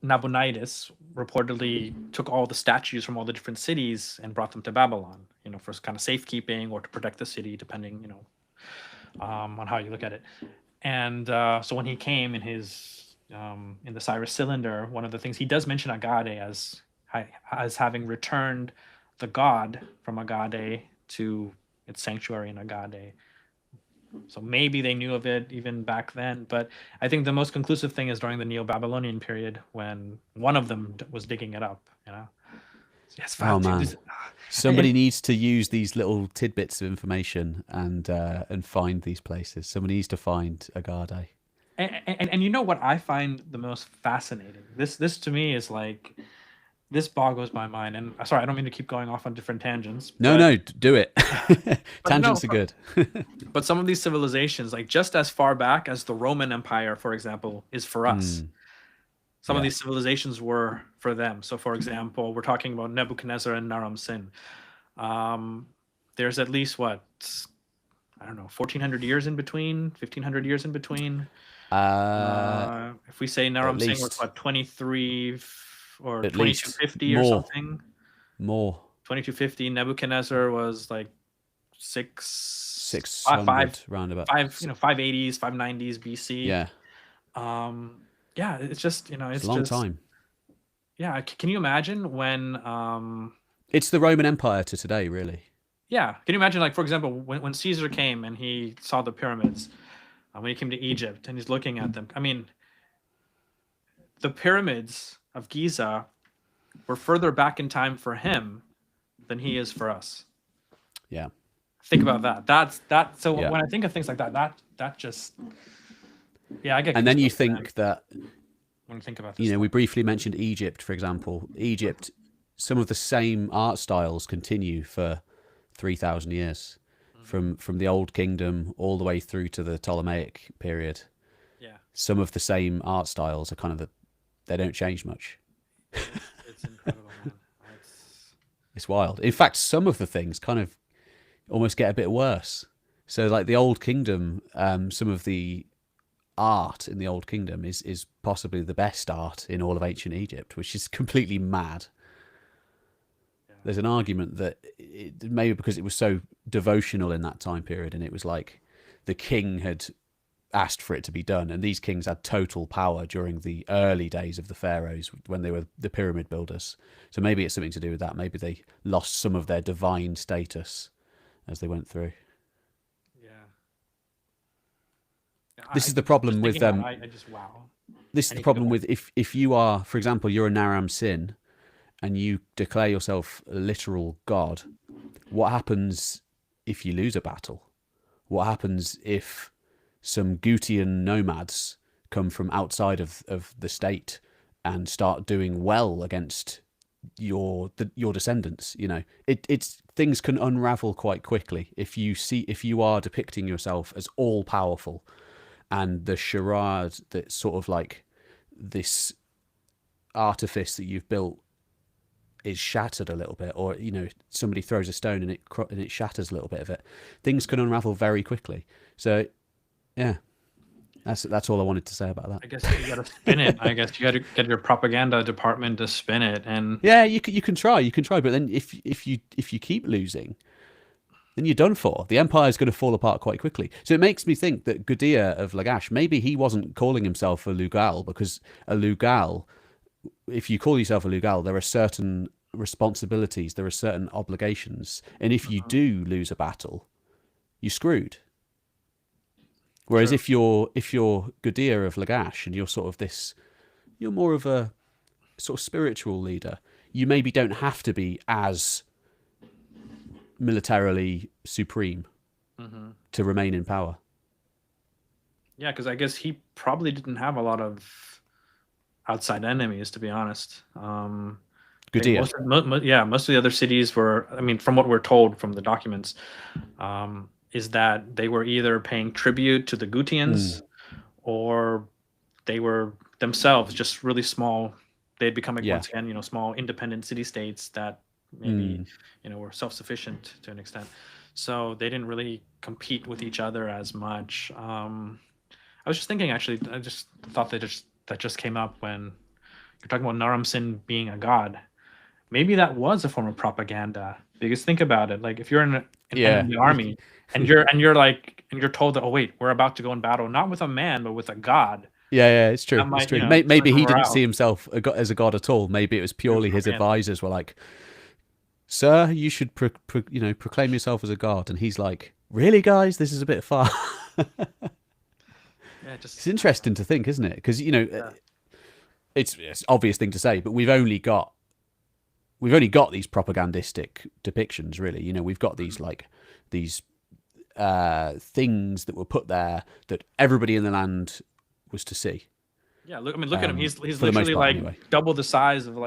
Nabonidus reportedly took all the statues from all the different cities and brought them to Babylon, you know, for kind of safekeeping or to protect the city, depending, you know, on how you look at it. And so when he came in his in the Cyrus cylinder, one of the things he does mention Agade as having returned the god from Agade to its sanctuary in Agade. So maybe they knew of it even back then, but I think the most conclusive thing is during the Neo-Babylonian period, when one of them was digging it up, you know. Yes,
oh man, somebody needs to use these little tidbits of information and find these places. Somebody needs to find Agade.
And you know what I find the most fascinating? This to me is like, this boggles my mind. And sorry, I don't mean to keep going off on different tangents.
No, do it. Tangents are good.
But some of these civilizations, like just as far back as the Roman Empire, for example, is for us. Some of these civilizations were for them. So, for example, we're talking about Nebuchadnezzar and Naram-Sin. There's at least I don't know, 1400 years in between, 1500 years in between. If we say Naram-Sin was what, 23 or
at
2250
least
or something.
More.
2250. Nebuchadnezzar was like
600 roundabout.
580s, 590s BC.
Yeah.
Yeah, it's just,
It's a long time.
Yeah, can you imagine when
it's the Roman Empire to today, really.
Yeah, can you imagine, like, for example, when Caesar came and he saw the pyramids, when he came to Egypt and he's looking at them. I mean, the pyramids of Giza were further back in time for him than he is for us.
Yeah.
Think about that. So when I think of things like that just, I get.
And then you think that
when you think about this,
we briefly mentioned Egypt, for example. Egypt, some of the same art styles continue for 3,000 years, from the Old Kingdom all the way through to the Ptolemaic period.
Yeah.
Some of the same art styles are kind of they don't change much.
It's incredible, man.
It's wild. In fact, some of the things kind of almost get a bit worse. So, like the Old Kingdom, some of the art in the Old Kingdom is possibly the best art in all of ancient Egypt, which is completely mad. There's an argument that maybe because it was so devotional in that time period, and it was like the king had asked for it to be done, and these kings had total power during the early days of the pharaohs when they were the pyramid builders. So maybe it's something to do with that. Maybe they lost some of their divine status as they went through. This is the problem with them. This is the problem with if you are, for example, you're a Naram-Sin, and you declare yourself a literal god, what happens if you lose a battle? What happens if some Gutean nomads come from outside of the state and start doing well against your descendants? It's things can unravel quite quickly if you are depicting yourself as all powerful, and the charade that's sort of like this artifice that you've built is shattered a little bit, or somebody throws a stone and it shatters a little bit of it. Things can unravel very quickly. So that's all I wanted to say about that.
I guess you got to spin it. I guess you got to get your propaganda department to spin it. And
you can try, but then if you keep losing, then you're done for. The empire is going to fall apart quite quickly. So it makes me think that Gudea of Lagash, maybe he wasn't calling himself a Lugal, because a Lugal, if you call yourself a Lugal, there are certain responsibilities, there are certain obligations, and if you do lose a battle, you're screwed. Whereas if you're Gudea of Lagash and you're more of a sort of spiritual leader, you maybe don't have to be as militarily supreme to remain in power.
Yeah, because I guess he probably didn't have a lot of outside enemies, to be honest.
Gudea.
Most of the other cities were, from what we're told from the documents, is that they were either paying tribute to the Guteans, or they were themselves just really small. They'd become once again, small independent city-states that maybe, were self-sufficient to an extent. So they didn't really compete with each other as much. I was just thinking, actually, I just thought that just came up when you're talking about Naram-Sin being a god. Maybe that was a form of propaganda, because think about it. Like, if you're in the army and you're told that, oh wait, we're about to go in battle, not with a man, but with a god.
Yeah, it's true. It's true. Maybe he didn't see himself as a god at all. Maybe it was purely his advisors were like, sir, you should proclaim yourself as a god. And he's like, really, guys? This is a bit far. It's interesting to think, isn't it? Because it's an obvious thing to say, but we've only got these propagandistic depictions, really. We've got these things that were put there that everybody in the land was to see.
Yeah, look at him. He's literally part, anyway. Double the size of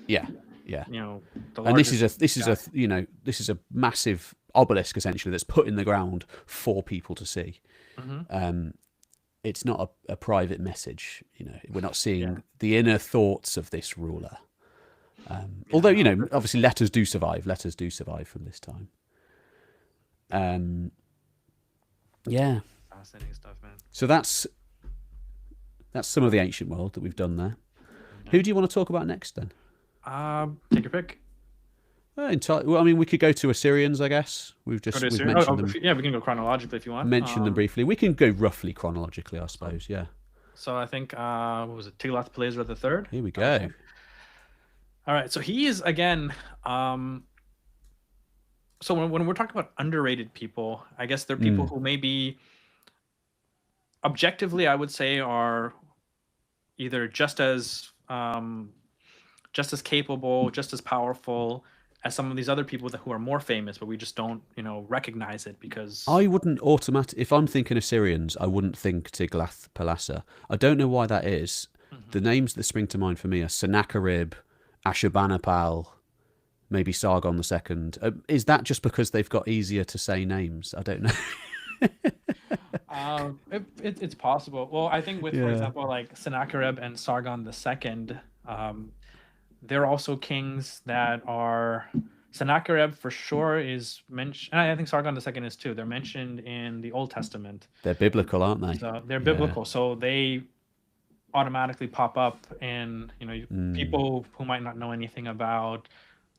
Yeah.
And
this is a massive obelisk essentially that's put in the ground for people to see. It's not a private message. We're not seeing the inner thoughts of this ruler. Although obviously letters do survive from this time. Yeah.
Fascinating stuff, man.
So that's some of the ancient world that we've done there. Who do you want to talk about next then?
Take your pick.
Well, I mean, we could go to Assyrians, I guess. We've mentioned them.
Yeah, we can go chronologically if you want.
Mentioned them briefly. We can go roughly chronologically, I suppose. Yeah.
So I think what was it? Tiglath-Pilaser the Third.
Here we go.
All right. So he is again. So when we're talking about underrated people, I guess they're people who maybe objectively, I would say, are either just as capable, just as powerful as some of these other people who are more famous, but we just don't, recognize it because
I wouldn't if I'm thinking Assyrians, I wouldn't think Tiglath-Pileser. I don't know why that is. The names that spring to mind for me are Sennacherib, Ashurbanipal, maybe Sargon II. Is that just because they've got easier to say names? I don't know.
It's possible. Well, I think with, for example, like Sennacherib and Sargon II, they're also kings that are. Sennacherib for sure is mentioned, and I think Sargon II is too. They're mentioned in the Old Testament.
They're biblical, aren't they?
So they're biblical, so they automatically pop up in people who might not know anything about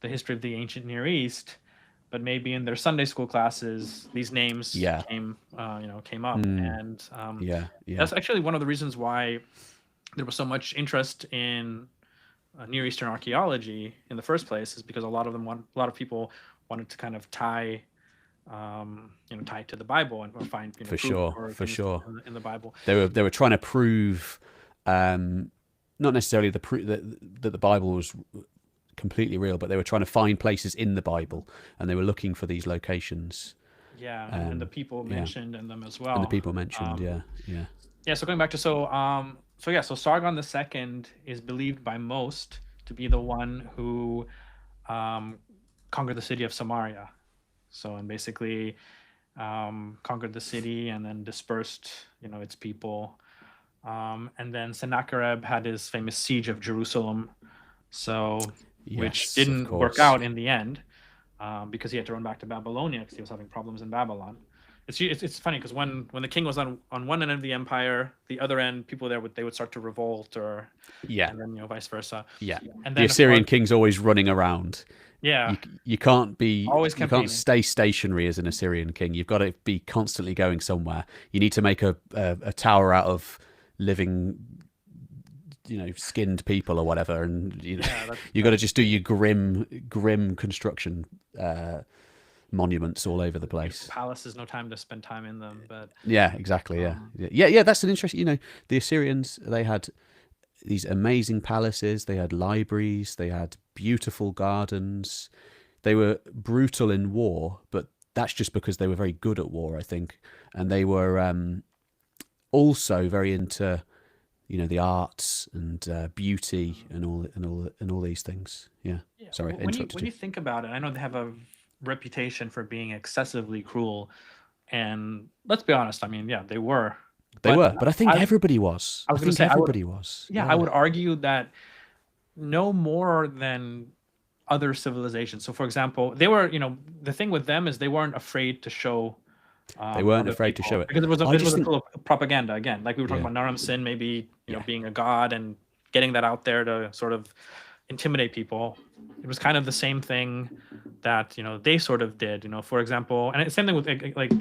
the history of the ancient Near East, but maybe in their Sunday school classes these names came up, and that's actually one of the reasons why there was so much interest in Near Eastern archaeology in the first place, is because a lot of people wanted to kind of tie it to the Bible and or find
for sure
in the Bible.
They were trying to prove not necessarily that the Bible was completely real, but they were trying to find places in the Bible, and they were looking for these locations.
Yeah, and the people mentioned in them as well.
And the people mentioned,
Yeah, so going back to so Sargon II is believed by most to be the one who conquered the city of Samaria. So and basically conquered the city and then dispersed, its people. And then Sennacherib had his famous siege of Jerusalem, which didn't work out in the end because he had to run back to Babylonia because he was having problems in Babylon. It's funny because when the king was on one end of the empire, the other end people there would start to revolt and then vice versa.
Yeah,
and
then, the Assyrian king's always running around.
Yeah,
you can't
campaigning.
Stay stationary as an Assyrian king. You've got to be constantly going somewhere. You need to make a tower out of living, skinned people or whatever, and you got to just do your grim construction monuments all over the place.
Palaces, no time to spend time in them, but
exactly. Yeah. That's an interesting. The Assyrians, they had these amazing palaces. They had libraries. They had beautiful gardens. They were brutal in war, but that's just because they were very good at war, I think, and they were also very into the arts and beauty and all these things. Sorry,
when you think about it, I know they have a reputation for being excessively cruel, and let's be honest, I mean, they were,
but I think everybody was. I think everybody was.
I would argue that no more than other civilizations. So for example, they were, the thing with them is they weren't afraid to show
they weren't afraid to show it
because it was full of propaganda again, like we were talking about Naram-Sin maybe being a god and getting that out there to sort of intimidate people. It was kind of the same thing that they sort of did, for example, and same thing with like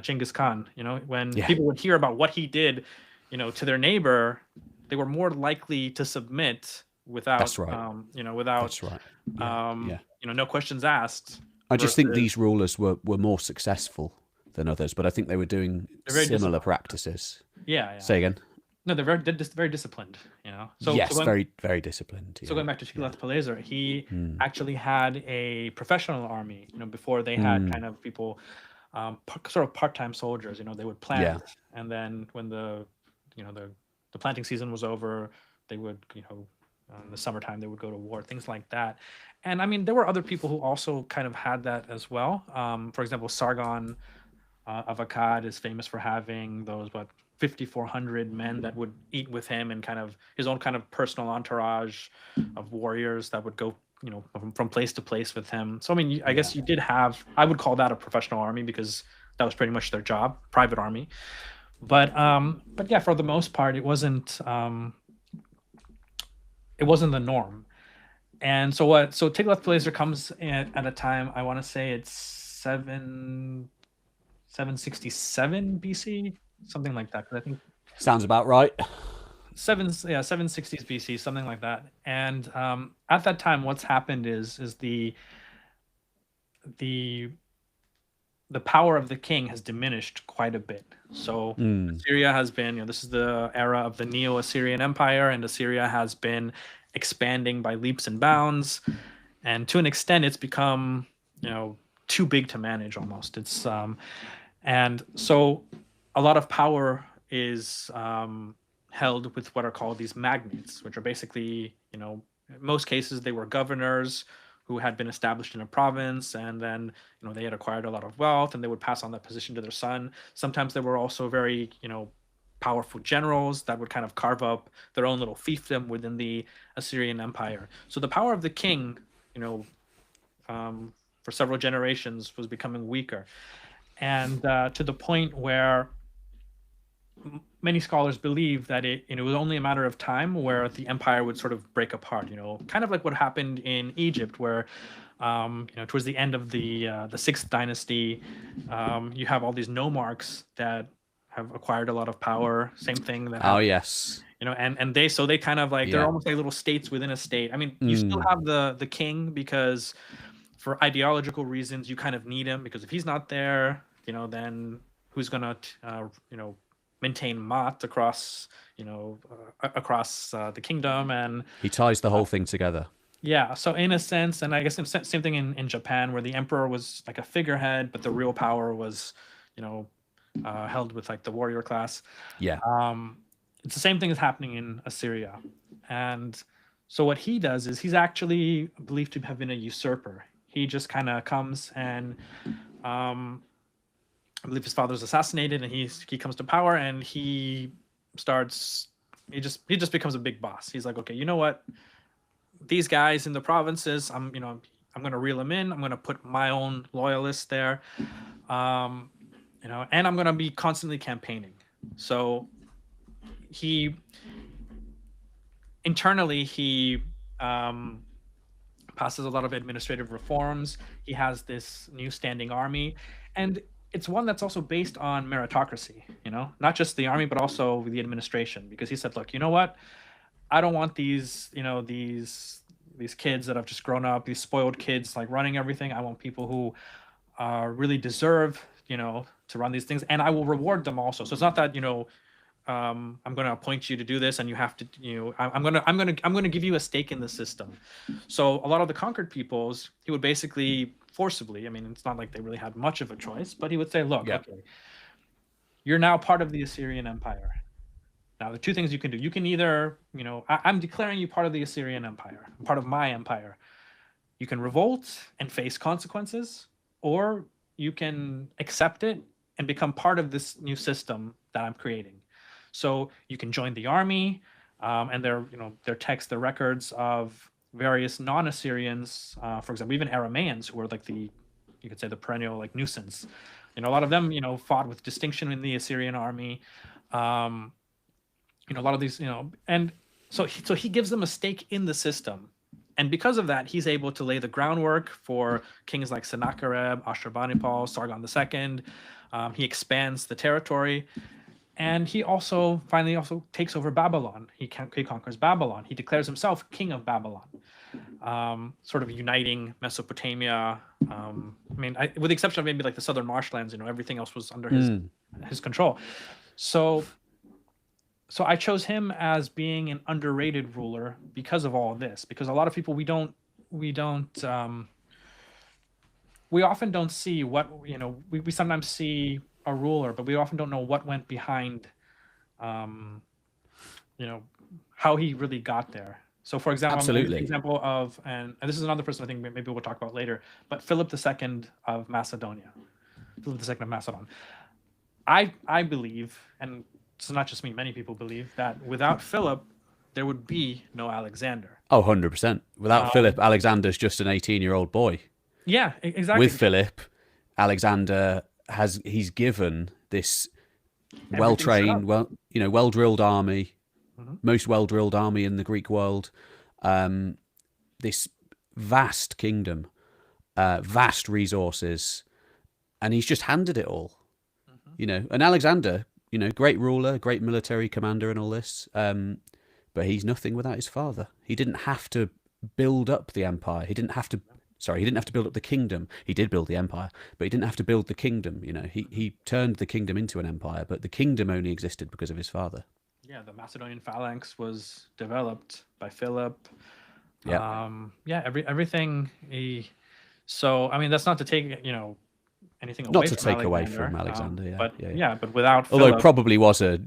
Genghis Khan. When people would hear about what he did to their neighbor, they were more likely to submit without
that's right.
That's right. No questions asked.
I just think these rulers were more successful than others, but I think they were doing similar practices. Say again.
No, they're very disciplined, So
very, very disciplined.
So going back to Tiglath-Pileser, he actually had a professional army, before they had kind of people, sort of part-time soldiers. They would plant, and then when the planting season was over, they would, in the summertime they would go to war, things like that. And I mean, there were other people who also kind of had that as well. For example, Sargon of Akkad is famous for having those 5,400 men that would eat with him, and kind of his own kind of personal entourage of warriors that would go, from place to place with him. So I mean, I guess you did have, I would call that a professional army because that was pretty much their job, private army. But yeah, for the most part, it wasn't the norm. And so Tiglath-Pilaser comes at a time, I want to say it's 767 BC, something like that. 'Cause I think
Sounds about right.
760s BC, something like that. And at that time, what's happened is the power of the king has diminished quite a bit. So Assyria has been, this is the era of the Neo-Assyrian Empire, and Assyria has been expanding by leaps and bounds. And to an extent, it's become, too big to manage almost. It's and so a lot of power is held with what are called these magnates, which are basically, in most cases, they were governors who had been established in a province, and then they had acquired a lot of wealth, and they would pass on that position to their son. Sometimes there were also very powerful generals that would kind of carve up their own little fiefdom within the Assyrian Empire. So the power of the king, for several generations was becoming weaker, and to the point where many scholars believe that it was only a matter of time where the empire would sort of break apart, kind of like what happened in Egypt, where towards the end of the 6th dynasty, you have all these nomarchs that have acquired a lot of power. Same thing that
Yes.
And they kind of like they're almost like little states within a state. I mean, you still have the king, because for ideological reasons you kind of need him, because if he's not there, then who's gonna maintain Mat across the kingdom? And
he ties the whole thing together.
Yeah, so in a sense, and I guess same thing in Japan, where the emperor was like a figurehead, but the real power was held with like the warrior class.
Yeah.
It's the same thing is happening in Assyria. And so what he does is he's actually believed to have been a usurper. He just kind of comes and I believe his father's assassinated, and he comes to power, and he just becomes a big boss. He's like, okay, you know what? These guys in the provinces, I'm going to reel them in. I'm going to put my own loyalists there, and I'm going to be constantly campaigning. So he passes a lot of administrative reforms. He has this new standing army, and it's one that's also based on meritocracy, not just the army, but also the administration, because he said, look, you know what? I don't want these kids that have just grown up, these spoiled kids, like running everything. I want people who really deserve, to run these things, and I will reward them also. So it's not that, I'm going to appoint you to do this and you have to, I'm going to give you a stake in the system. So a lot of the conquered peoples, he would basically forcibly, I mean, it's not like they really had much of a choice, but he would say, look, okay, you're now part of the Assyrian Empire. Now, the two things you can do, you can either, I'm declaring you part of the Assyrian Empire, part of my empire. You can revolt and face consequences, or you can accept it and become part of this new system that I'm creating. So you can join the army, and their texts, their records of various non-Assyrians, for example, even Aramaeans, who were like you could say the perennial like nuisance. A lot of them, fought with distinction in the Assyrian army. A lot of these, and so he gives them a stake in the system. And because of that, he's able to lay the groundwork for kings like Sennacherib, Ashurbanipal, Sargon II. He expands the territory. And he finally takes over Babylon. He conquers Babylon. He declares himself king of Babylon, sort of uniting Mesopotamia. With the exception of maybe like the southern marshlands, everything else was under his control. So I chose him as being an underrated ruler because of all of this. Because a lot of people we often don't see what we sometimes see a ruler, but we often don't know what went behind, how he really got there. So, for example,
absolutely,
an example of, and this is another person I think maybe we'll talk about later, but Philip II of Macedonia. Philip II of Macedon. I believe, and it's not just me, many people believe, that without Philip, there would be no Alexander.
Oh, 100%. Without Philip, Alexander's just an 18-year-old boy.
Yeah, exactly.
With Philip, Alexander he's given this
Everything's
well-trained,
set up.
well-drilled army,
Mhm.
most well-drilled army in the Greek world, this vast kingdom, vast resources, and he's just handed it all. And Alexander, great ruler, great military commander, and all this. But he's nothing without his father. He didn't have to build up the empire. He didn't have to. Sorry, he didn't have to build up the kingdom. He did build the empire, but he didn't have to build the kingdom. He turned the kingdom into an empire, but the kingdom only existed because of his father.
Yeah, the Macedonian phalanx was developed by Philip.
Yeah.
Everything. So I mean, that's not to take anything
Not
away
to
from
take
Alexander,
away from Alexander, yeah.
But
Yeah.
but without
Although
Philip,
probably was a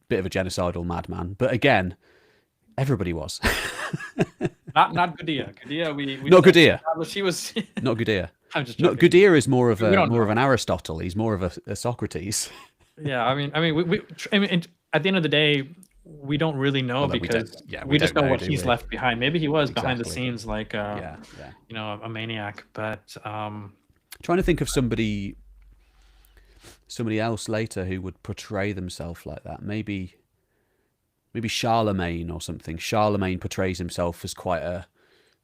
bit of a genocidal madman, but again, everybody was.
not Gudea. Gudea, we
Not Gudea.
She was.
Not Gudea.
I'm just
No,
joking.
Gudea is more of
We don't
an Aristotle. He's more of a Socrates.
Yeah, I mean, at the end of the day, we don't really know
Well, then
because
we
we just
don't
know
know,
what
do
he's
we?
left behind. Maybe he was behind the
Exactly.
scenes like
Yeah.
a maniac, but
Trying to think of somebody else later who would portray themselves like that. Maybe Charlemagne or something. Charlemagne portrays himself as quite a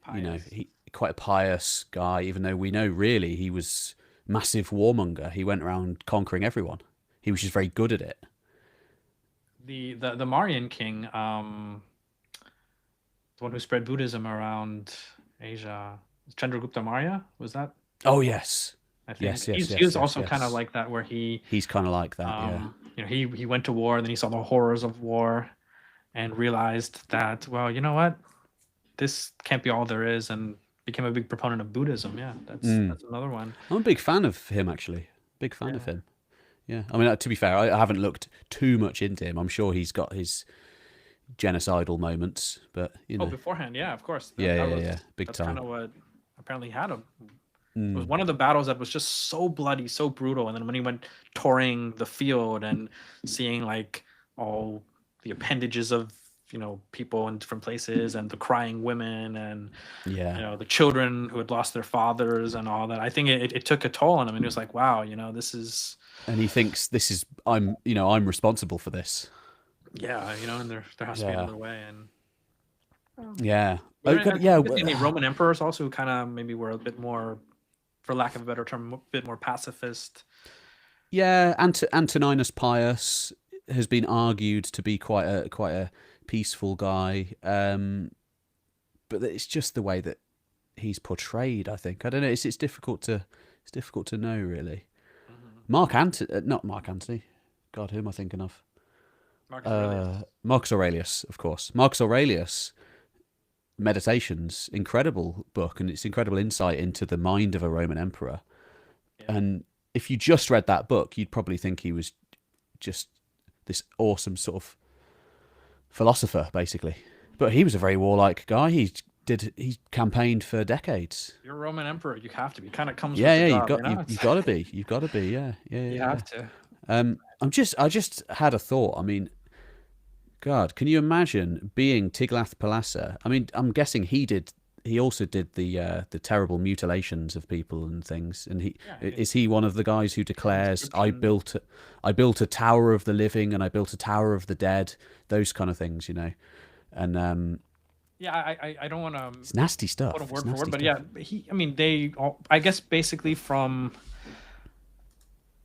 pious.
quite a pious guy, even though we know really he was massive warmonger. He went around conquering everyone. He was just very good at it.
The Mauryan king, the one who spread Buddhism around Asia, Chandragupta Maurya, was that?
Oh yes,
I think
yes.
he was also
yes.
kind of like that, where
he's kind of like that. Yeah.
He went to war, and then he saw the horrors of war, and realized that, well, you know what, this can't be all there is, and became a big proponent of Buddhism. Yeah, that's another one.
I'm a big fan of him, actually. Big fan of him. Yeah, I mean, to be fair, I haven't looked too much into him. I'm sure he's got his genocidal moments, but
Beforehand, yeah, of course.
Yeah, big
that's
time.
kind of what apparently had him. It was one of the battles that was just so bloody, so brutal, and then when he went touring the field and seeing like all the appendages of people in different places, and the crying women, and the children who had lost their fathers and all that, I think it took a toll on him, and he was like, wow, this is.
And he thinks I'm responsible for this.
Yeah, and there has to be another way, and
yeah.
The Roman emperors also kind of maybe were a bit more, for lack of a better term, a bit more pacifist.
Yeah, Antoninus Pius has been argued to be quite a peaceful guy, but it's just the way that he's portrayed. I think I don't know. It's difficult to know really. Not Mark Antony. God, who am I thinking of? Marcus Aurelius, of course. Marcus Aurelius, Meditations, incredible book, and it's incredible insight into the mind of a Roman emperor. Yeah. And if you just read that book, you'd probably think he was just this awesome sort of philosopher, basically. But he was a very warlike guy. He campaigned for decades.
You're a Roman emperor. You have to be. Kind of comes.
Yeah,
with the
you've
job,
got to be. You've got to be. Yeah.
You have to.
I just had a thought. I mean, God, can you imagine being Tiglath-Pilaser? I mean, I'm guessing he also did the terrible mutilations of people and things. And is he one of the guys who declares, I built a tower of the living and I built a tower of the dead, those kind of things, and
I don't want to.
It's nasty stuff.
Put a word for word, but yeah, they all, I guess, basically from.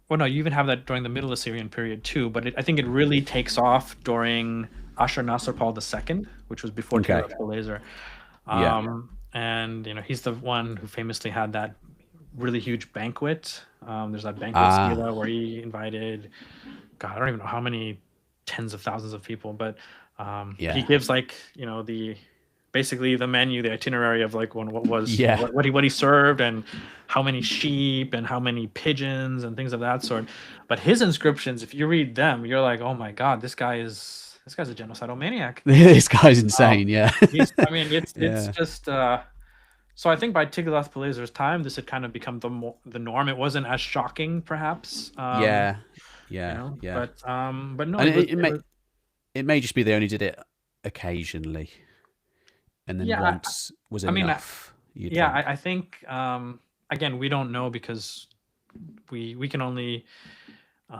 Well, no, you even have that during the Middle Assyrian period too, but I think it really takes off during Ashur-Nasir-Pal II, which was before Tiglath-Pilaser. And he's the one who famously had that really huge banquet. There's that banquet stela where he invited, God, I don't even know how many tens of thousands of people, but he gives basically the menu, the itinerary of what he served, and how many sheep and how many pigeons and things of that sort. But his inscriptions, if you read them, you're like, oh my God, this guy's a genocidal maniac.
This guy's insane.
It's just. So I think by Tiglath-Pileser's time, this had kind of become the norm. It wasn't as shocking, perhaps.
But
no.
It may just be they only did it occasionally. And then once was enough.
I think again, we don't know because we can only we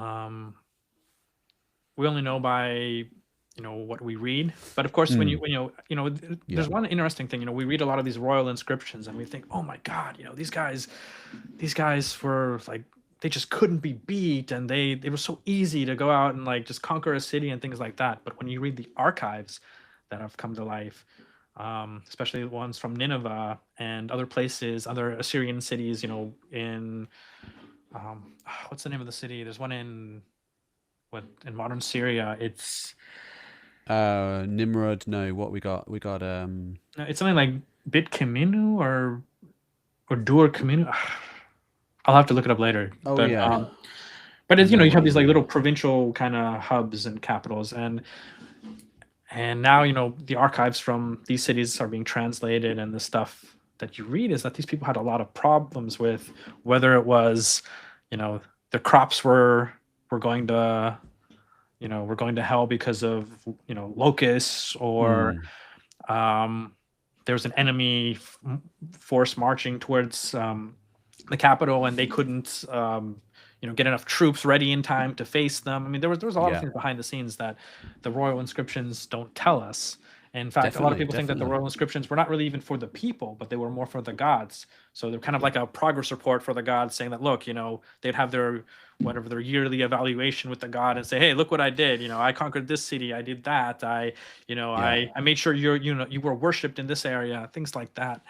only know by what we read. But of course, when there's one interesting thing. We read a lot of these royal inscriptions, and we think, oh my God, these guys were like, they just couldn't be beat, and they were so easy to go out and like just conquer a city and things like that. But when you read the archives that have come to life, especially the ones from Nineveh and other places, other Assyrian cities, in what's the name of the city? There's one in modern Syria. It's
Nimrod. No, what we got?
it's something like Bit Kaminu or Dur Kaminu. I'll have to look it up later.
Oh,
but,
yeah.
But it's, you have these like little provincial kind of hubs and capitals, and now the archives from these cities are being translated, and the stuff that you read is that these people had a lot of problems with whether it was, the crops were going to hell because of locusts, or there was an enemy force marching towards the capital, and they couldn't get enough troops ready in time to face them. I mean, there was a lot of things behind the scenes that the royal inscriptions don't tell us. In fact, a lot of people think that the royal inscriptions were not really even for the people, but they were more for the gods. So they're kind of like a progress report for the gods, saying that, look, they'd have their yearly evaluation with the god and say, hey, look what I did. I conquered this city. I did that. I made sure you were worshipped in this area. Things like that.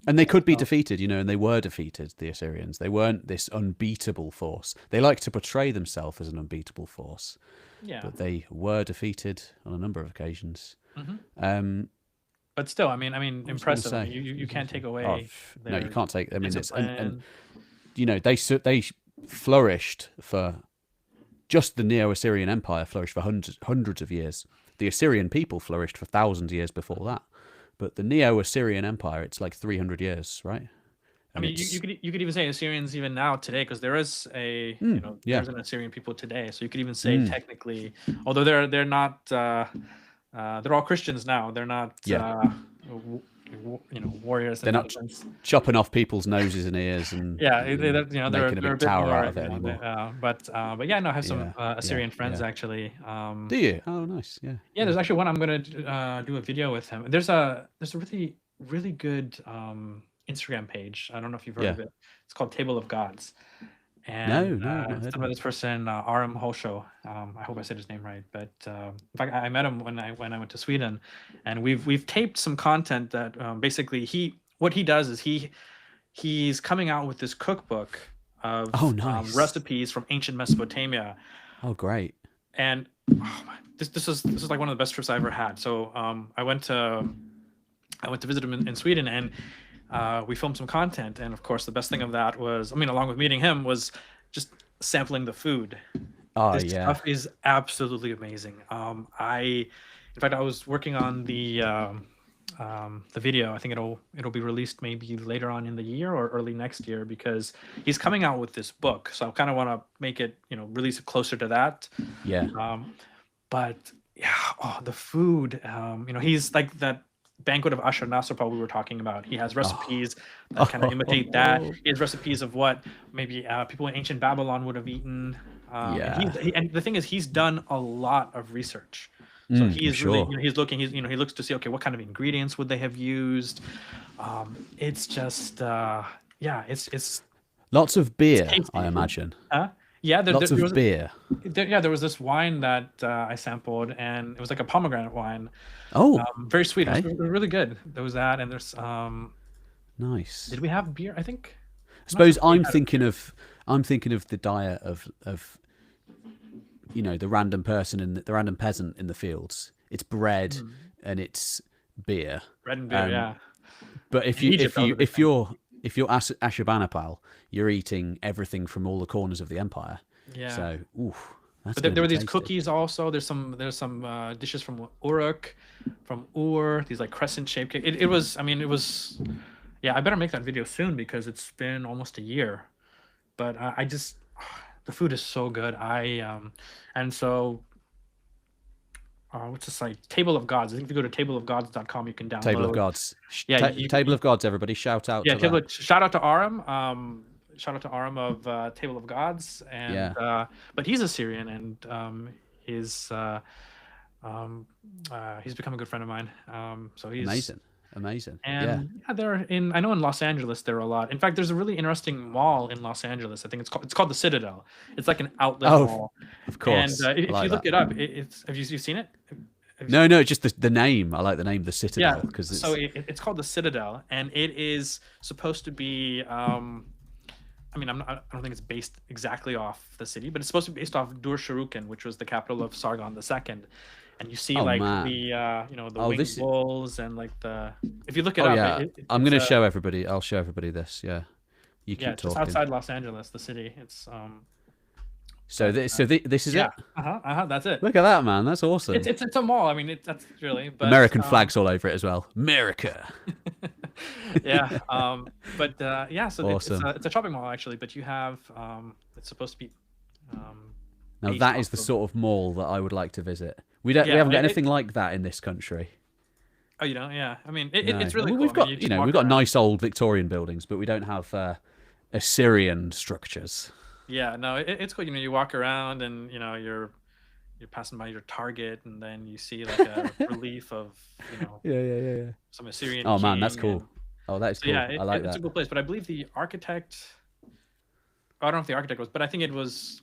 And they could be defeated, and they were defeated, the Assyrians. They weren't this unbeatable force. They like to portray themselves as an unbeatable force.
Yeah.
But they were defeated on a number of occasions.
But still, I mean, impressive. You can't take away.
No, you can't take. I mean, it's and they flourished for just the Neo-Assyrian Empire flourished for hundreds of years. The Assyrian people flourished for thousands of years before that. But the Neo-Assyrian Empire, it's like 300 years, right?
And I mean, you could even say Assyrians even now today, because there is a there's an Assyrian people today. So you could even say technically, although they're not they're all Christians now. They're not warriors.
They're not chopping off people's noses and ears and
they're
making a big tower out of it anymore.
But I have some Assyrian friends actually.
Do you? Oh, nice. Yeah.
Yeah, there's actually one I'm gonna do a video with him. There's a really really good Instagram page. I don't know if you've heard of it. It's called Table of Gods. And it's done by this person, Aram Hosho. I hope I said his name right. But in fact, I met him when I went to Sweden, and we've taped some content that basically what he does is he's coming out with this cookbook of recipes from ancient Mesopotamia.
Oh, great!
And this is like one of the best trips I ever had. So I went to visit him in Sweden, and we filmed some content, and of course the best thing of that was, along with meeting him, was just sampling the food. This stuff is absolutely amazing. In fact, I was working on the video. I think it'll be released maybe later on in the year or early next year, because he's coming out with this book. So I kind of want to make it, release it closer to that. But the food. He's like that Banquet of Ashur-Nasr we were talking about. He has recipes that kind of imitate that. He has recipes of what maybe people in ancient Babylon would have eaten. And the thing is, he's done a lot of research. So he's really, he's looking. He looks to see, okay, what kind of ingredients would they have used? It's just, it's
lots of beer, I imagine.
Yeah,
lots of beer.
There was this wine that I sampled, and it was like a pomegranate wine.
Oh,
very sweet. Okay. It was really good. There was that, and there's
nice.
Did we have beer? I think.
I suppose I'm thinking of the diet of the random person and the random peasant in the fields. It's bread and it's beer.
Bread and beer, yeah.
But if you're Ashurbanipal, you're eating everything from all the corners of the empire.
Yeah.
So,
but there were these cookies also. There's some dishes from Uruk, from Ur. These like crescent shaped cake. It was. Yeah, I better make that video soon, because it's been almost a year. But the food is so good. What's the site? Table of Gods. I think if you go to tableofgods.com, you can download.
Table of Gods. Yeah, Table of Gods. Everybody, shout out.
Yeah, shout out to Aram. shout out to Aram of Table of Gods, and
Yeah.
but he's Assyrian, and he's become a good friend of mine. So he's
Amazing.
and they're in. I know in Los Angeles there are a lot. In fact, there's a really interesting mall in Los Angeles. I think it's called the Citadel. It's like an outlet mall.
Of course.
And if you look it up, it's have you seen it?
No, just the name. I like the name, the Citadel, because it's...
So it's called the Citadel, and it is supposed to be. I mean, I don't think it's based exactly off the city, but it's supposed to be based off Dur-Shuruken, which was the capital of Sargon II. And you see the winged bulls and like the. If you look it up,
yeah. I'm gonna show everybody. I'll show everybody this. Yeah, you keep talking.
Just outside Los Angeles, the city. It's
So this is it.
That's it.
Look at that, man. That's awesome.
It's a mall. I mean, that's really. But,
American flags all over it as well. America.
Yeah. So
awesome.
it's a shopping mall actually, but you have it's supposed to be.
Now that is the sort of mall that I would like to visit. We haven't got anything like that in this country.
Oh, you don't? Yeah. I mean, it's really cool.
We've got we've got nice old Victorian buildings, but we don't have Assyrian structures.
Yeah, no, it's cool. You walk around and you're passing by your Target, and then you see like a relief of some Assyrian.
Oh man,
king,
that's cool. That is cool.
Yeah,
I like that.
It's a cool place. But I believe the architect. I don't know if the architect was, but I think it was.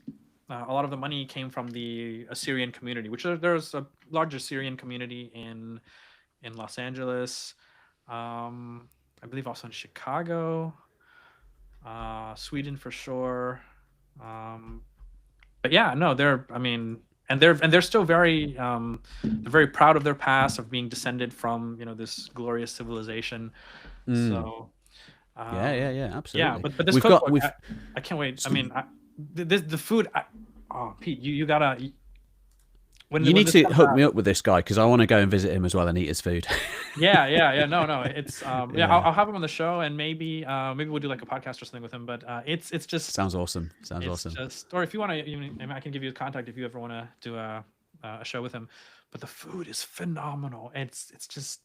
A lot of the money came from the Assyrian community, which there's a large Assyrian community in Los Angeles. I believe also in Chicago, Sweden for sure. But yeah, no, they're still very proud of their past, of being descended from this glorious civilization. So
absolutely.
Yeah, but this cookbook, I can't wait. I mean, the food. Pete, you gotta.
You need to hook me up with this guy, because I want to go and visit him as well and eat his food.
Yeah. No. It's I'll have him on the show, and maybe we'll do like a podcast or something with him. But it's just
sounds awesome.
Or if you want to, I can give you his contact if you ever want to do a show with him. But the food is phenomenal. It's just.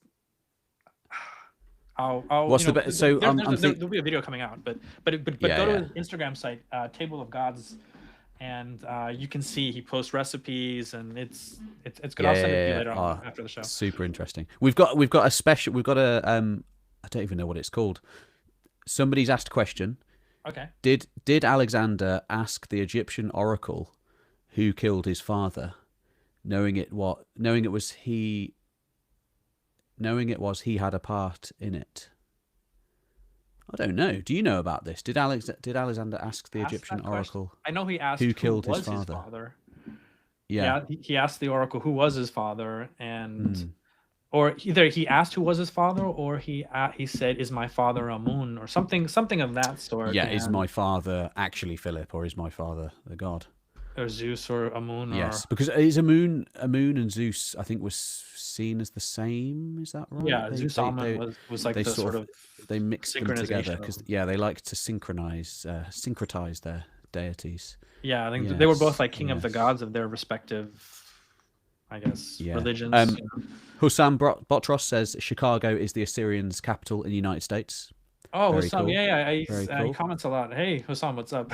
What's the best? So
there'll be a video coming out, but go to his Instagram site, Table of Gods. And you can see he posts recipes, and it's good. I'll send it to you later on after the show.
Super interesting. We've got a I don't even know what it's called. Somebody's asked a question.
Okay.
Did Alexander ask the Egyptian oracle who killed his father, knowing it was he had a part in it? I don't know. Do you know about this? Did Alexander ask the Egyptian oracle?
I know he asked
who killed his father.
Yeah, he asked the oracle who was his father, and or either he asked who was his father, or he said, "Is my father Amun?" or something of that sort.
Yeah, is my father actually Philip, or is my father the god?
Or Zeus or Amun?
Yes, because is Amun and Zeus, I think, was seen as the same. Is that right?
Yeah, Zeus Amun was like the sort of
they mixed them together because they like to syncretize their deities.
Yeah, I think they were both like king of the gods of their respective, I guess, religions.
Hussam Botros says Chicago is the Assyrians' capital in the United States.
Oh, Hussam, cool. He comments a lot. Hey, Hussam, what's up?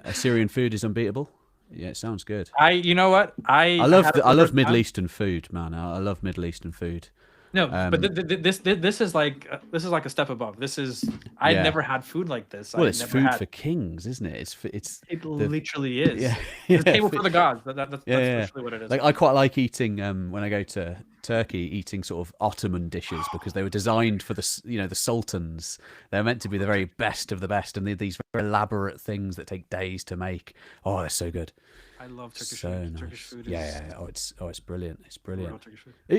Assyrian food is unbeatable. Yeah, it sounds good.
You know what? I
love Middle Eastern food, man. I love Middle Eastern food.
No, but this is like a step above. I've never had food like this.
Well, it's food for kings, isn't it? It
literally is. Yeah, it's a table for the gods. That's literally what it is.
Like I quite like eating when I go to Turkey, eating sort of Ottoman dishes because they were designed for the sultans. They're meant to be the very best of the best, and they're these very elaborate things that take days to make. Oh, they're so good.
I love Turkish food.
Nice.
Turkish food is...
Yeah. Oh, it's brilliant. It's brilliant.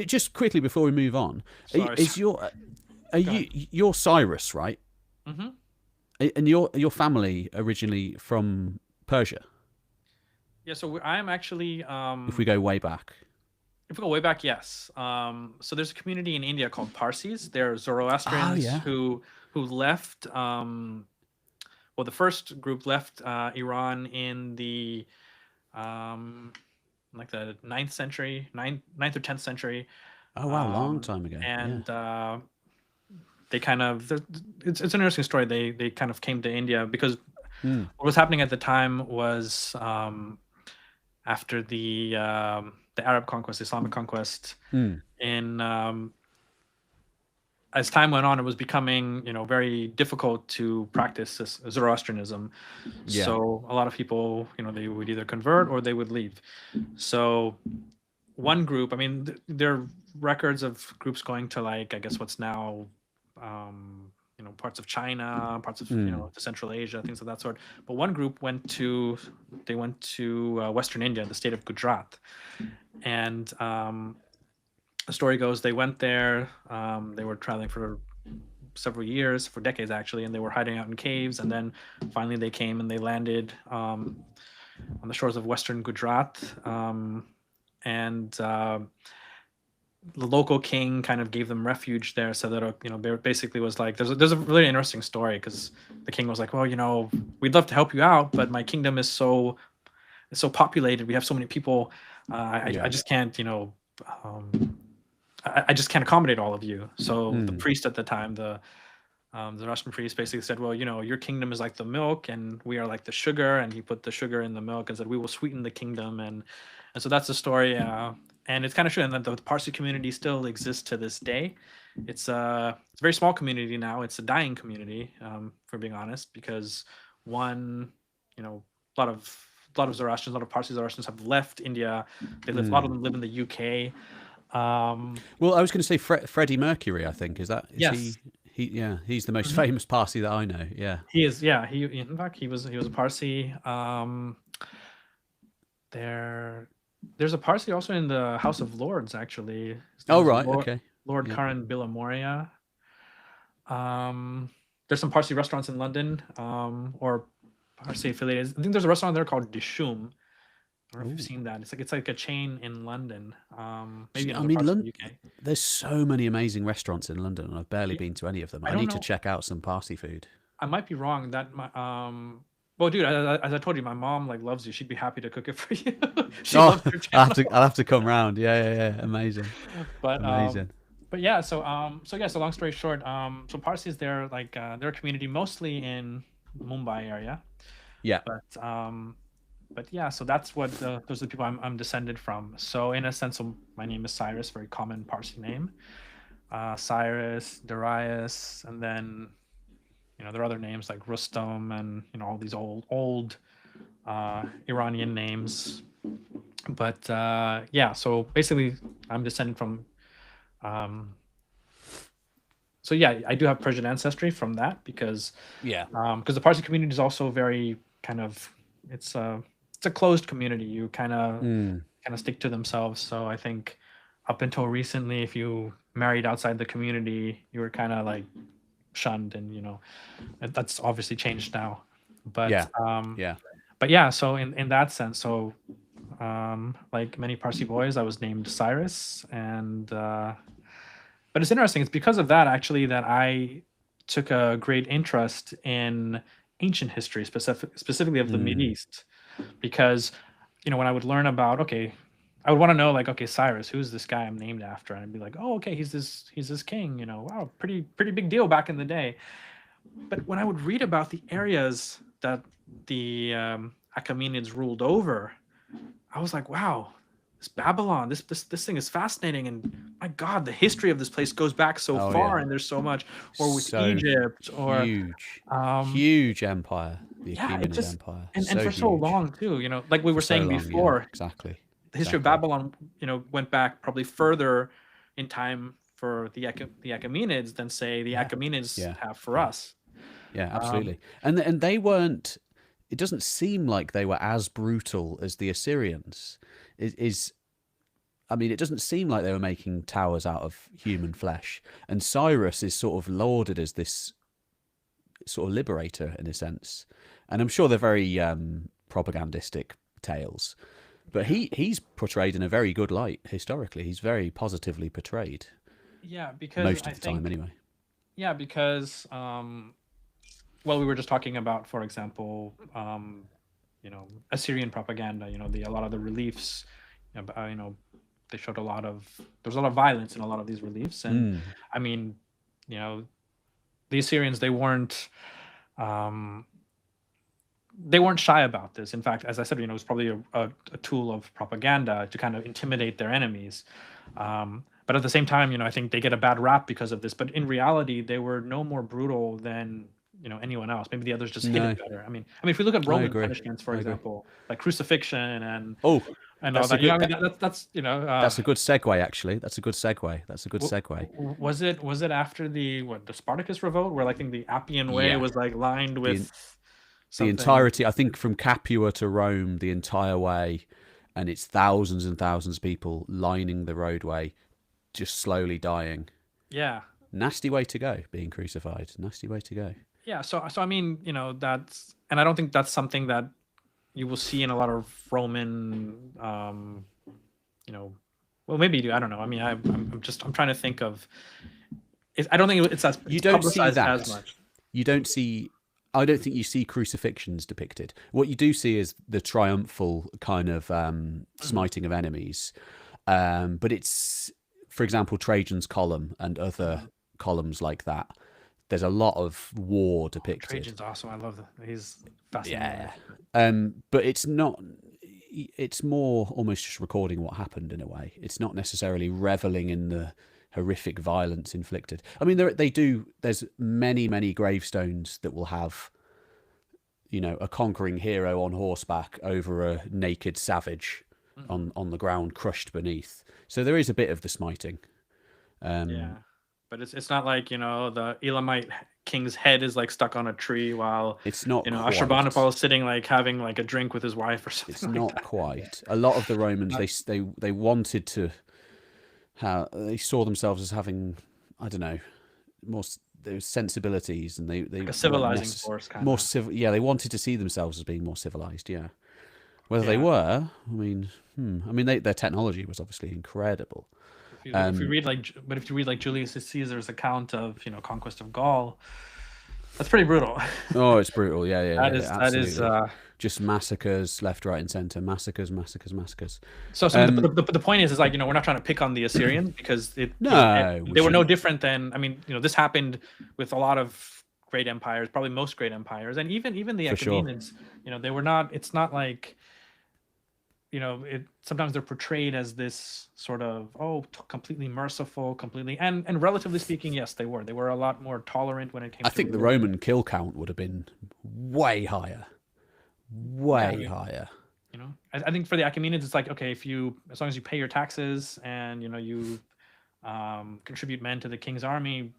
Just quickly before we move on, you're Cyrus, right?
Mm-hmm.
And your family originally from Persia?
Yeah. So I'm actually.
If we go way back.
If we go way back, yes. So there's a community in India called Parsis. They're Zoroastrians who left. The first group left Iran in the like the 9th or 10th century.
Oh wow, long time ago.
And they kind of it's an interesting story. They kind of came to India because What was happening at the time was after the Arab conquest, Islamic conquest, in as time went on, it was becoming, very difficult to practice Zoroastrianism.
Yeah.
So a lot of people, they would either convert or they would leave. So one group, I mean, there are records of groups going to, like, I guess what's now, parts of China, parts of, to Central Asia, things of that sort. But one group went to Western India, the state of Gujarat. And the story goes they went there, they were traveling for several years, for decades actually, and they were hiding out in caves, and then finally they came and they landed on the shores of Western Gujarat, and the local king kind of gave them refuge there, so that basically was like, there's a really interesting story, because the king was like, well, we'd love to help you out, but my kingdom is so populated, we have so many people, I just can't, I just can't accommodate all of you. So the priest at the time, the Russian priest, basically said, well, your kingdom is like the milk and we are like the sugar, and he put the sugar in the milk and said, we will sweeten the kingdom. And so that's the story, and it's kind of true. And the Parsi community still exists to this day. It's a very small community now. It's a dying community, for being honest, because a lot of Zoroastrians, a lot of Parsi Zoroastrians have left India. They live, a lot of them live in the UK.
Well, I was going to say Freddie Mercury, I think. Is
Yes.
He's the most famous Parsi that I know. Yeah.
He is, yeah. He, in fact, he was a Parsi. There's a Parsi also in the House of Lords, actually. His name
Oh,
is
right.
Lord,
Okay.
Lord
Yeah.
Karan Bilamoria. There's some Parsi restaurants in London, or Parsi affiliated. I think there's a restaurant there called Dishum. I don't know if you've seen that. It's like a chain in London. Maybe in other parts of the UK.
There's so many amazing restaurants in London, and I've barely been to any of them. I need to check out some Parsi food.
I might be wrong. Well, dude, as I told you, my mom loves you. She'd be happy to cook it for you. She loves your channel.
I'll have to come round. Yeah. Amazing.
But
amazing.
But yeah, so long story short, so Parsis, they're they're a community mostly in Mumbai area.
Yeah.
But yeah, so that's what those are the people I'm descended from. So in a sense, my name is Cyrus, very common Parsi name. Cyrus, Darius, and then there are other names like Rustam, and all these old Iranian names. But yeah, so basically I'm descended from so yeah, I do have Persian ancestry from that, because the Parsi community is also very kind of, it's a closed community. You kind of stick to themselves. So I think up until recently, if you married outside the community, you were kind of like shunned, and that's obviously changed now. But but yeah, so in that sense, so like many Parsi boys, I was named Cyrus, and but it's interesting. It's because of that actually that I took a great interest in ancient history, specifically of the Mideast, because when I would learn about, I would want to know Cyrus, who's this guy I'm named after, and I'd be like, oh, okay, he's this king, wow, pretty big deal back in the day. But when I would read about the areas that the Achaemenids ruled over, I was like, wow, this Babylon, this thing is fascinating, and my God, the history of this place goes back so far, and there's so much. Or with Egypt, or
huge empire, the Achaemenid Empire,
and for so long too. Like we were saying before,
exactly.
The history of Babylon, went back probably further in time for the Achaemenids than say the Achaemenids have for us.
Yeah, absolutely. And they weren't. It doesn't seem like they were as brutal as the Assyrians. I mean, it doesn't seem like they were making towers out of human flesh. And Cyrus is sort of lauded as this sort of liberator in a sense. And I'm sure they're very propagandistic tales. But he's portrayed in a very good light historically. He's very positively portrayed.
Yeah, because
most of the time anyway.
Yeah, because well, we were just talking about, for example, Assyrian propaganda. A lot of the reliefs, they showed there's a lot of violence in a lot of these reliefs, and I mean, the Assyrians, they weren't they weren't shy about this. In fact, as I said, it was probably a tool of propaganda to kind of intimidate their enemies. But at the same time, I think they get a bad rap because of this. But in reality, they were no more brutal than anyone else. Maybe the others just hid it better. I mean, if we look at Roman punishments, for example, like crucifixion and all that. That's
that's a good segue. Actually, that's a good segue.
Was it after the Spartacus revolt, where I think the Appian Way was like lined with
the entirety? I think from Capua to Rome, the entire way, and it's thousands and thousands of people lining the roadway, just slowly dying.
Yeah.
Nasty way to go, being crucified. Nasty way to go.
Yeah. So I mean, that's, and I don't think that's something that you will see in a lot of Roman, well, maybe you do. I don't know. I mean, I'm trying to think of. I don't think it's as
you don't see that
as much.
You don't see. I don't think you see crucifixions depicted. What you do see is the triumphal kind of smiting of enemies, but it's, for example, Trajan's column and other columns like that. There's a lot of war depicted.
Trajan's awesome. I love that. He's fascinating.
Yeah. But it's not. It's more almost just recording what happened in a way. It's not necessarily reveling in the horrific violence inflicted. I mean, there's many gravestones that will have, a conquering hero on horseback over a naked savage on the ground, crushed beneath. So there is a bit of the smiting.
But it's not like, the Elamite king's head is like stuck on a tree while
it's not
Ashurbanipal is sitting like having like a drink with his wife or something.
It's not quite. A lot of the Romans they wanted to they saw themselves as having, I don't know, more those sensibilities, and they
like a civilizing force kind
more civil. Yeah, they wanted to see themselves as being more civilized. Yeah, whether they were, I mean, their technology was obviously incredible.
If you read like Julius Caesar's account of conquest of Gaul, that's pretty brutal.
Oh, it's brutal. Yeah.
That is
just massacres left, right, and center. Massacres.
So the point is like, we're not trying to pick on the Assyrians because they were no different than, this happened with a lot of great empires, probably most great empires, and even the Achaemenids. They were not. It's not like. Sometimes they're portrayed as this sort of completely merciful, and relatively speaking, yes, they were. They were a lot more tolerant when it came.
I think the Roman kill count would have been way higher, higher.
I think for the Achaemenids, it's like, okay, as long as you pay your taxes and you contribute men to the king's army,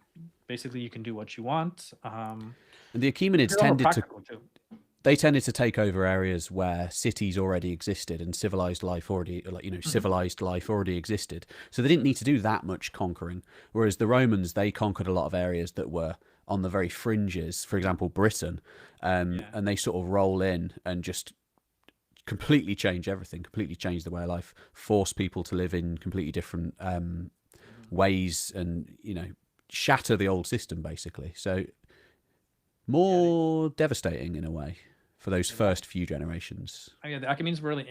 basically you can do what you want. And
the Achaemenids tended to take over areas where cities already existed and civilized life already existed. So they didn't need to do that much conquering. Whereas the Romans, they conquered a lot of areas that were on the very fringes, for example, Britain, and they sort of roll in and just completely change everything, completely change the way of life, force people to live in completely different ways, and shatter the old system basically. So more devastating in a way for those first few generations.
The Achaemenids were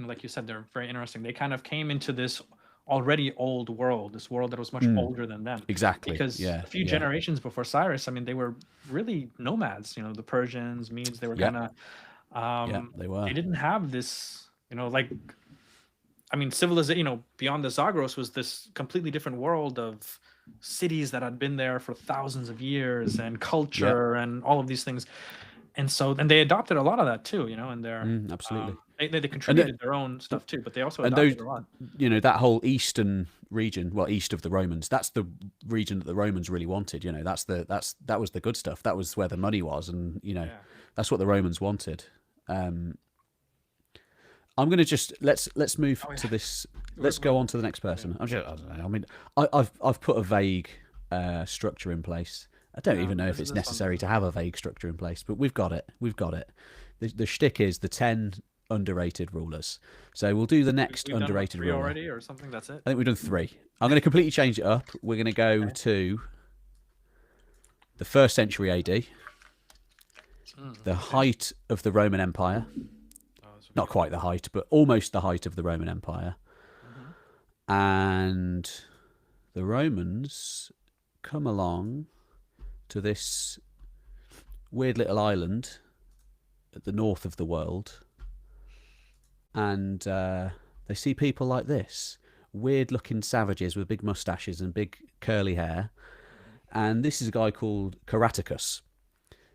like you said, they're very interesting. They kind of came into this already old world, this world that was much older than them.
Exactly.
Because a few generations before Cyrus, they were really nomads. The Persians, Medes, they were kind of
they were.
They didn't have this, civilization, beyond the Zagros was this completely different world of cities that had been there for thousands of years, and culture and all of these things. And they adopted a lot of that too, in their
absolutely.
They contributed their own stuff too, but they also adopted a lot.
That whole eastern region, east of the Romans, that's the region that the Romans really wanted. That was the good stuff. That was where the money was, and that's what the Romans wanted. I'm going to just let's move to this. Let's go on to the next person. I don't know. I've put a vague structure in place. I don't even know if it's necessary to have a vague structure in place, but we've got it. The shtick is the 10 underrated rulers. So we'll do the next underrated ruler
already, or something. That's it.
I think we've done 3. I'm going to completely change it up. We're going to go to the 1st century AD, the height of the Roman Empire. Not quite the height, but almost the height of the Roman Empire. And the Romans come along to this weird little island at the north of the world, and they see people like this, weird-looking savages with big mustaches and big curly hair. And this is a guy called Caracatus.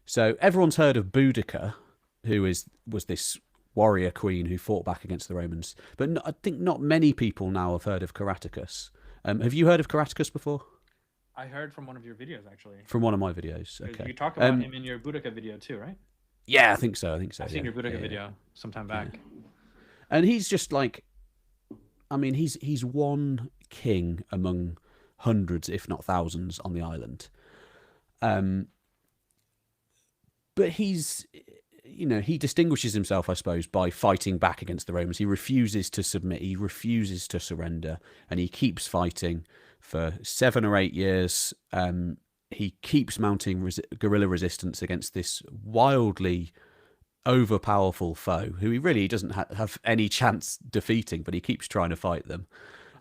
So everyone's heard of Boudica, who was this warrior queen who fought back against the Romans. But I think not many people now have heard of Caracatus. Have you heard of Caracatus before?
I heard from one of your videos, actually.
From one of my videos, okay.
You talk about him in your Boudica video too, right?
Yeah, I think so.
I've seen your Boudica video sometime back.
Yeah. And he's just like, I mean, he's one king among hundreds, if not thousands, on the island. But he's, he distinguishes himself, I suppose, by fighting back against the Romans. He refuses to submit. He refuses to surrender. And he keeps fighting for 7 or 8 years. He keeps mounting guerrilla resistance against this wildly overpowerful foe who he really doesn't have any chance defeating, but he keeps trying to fight them.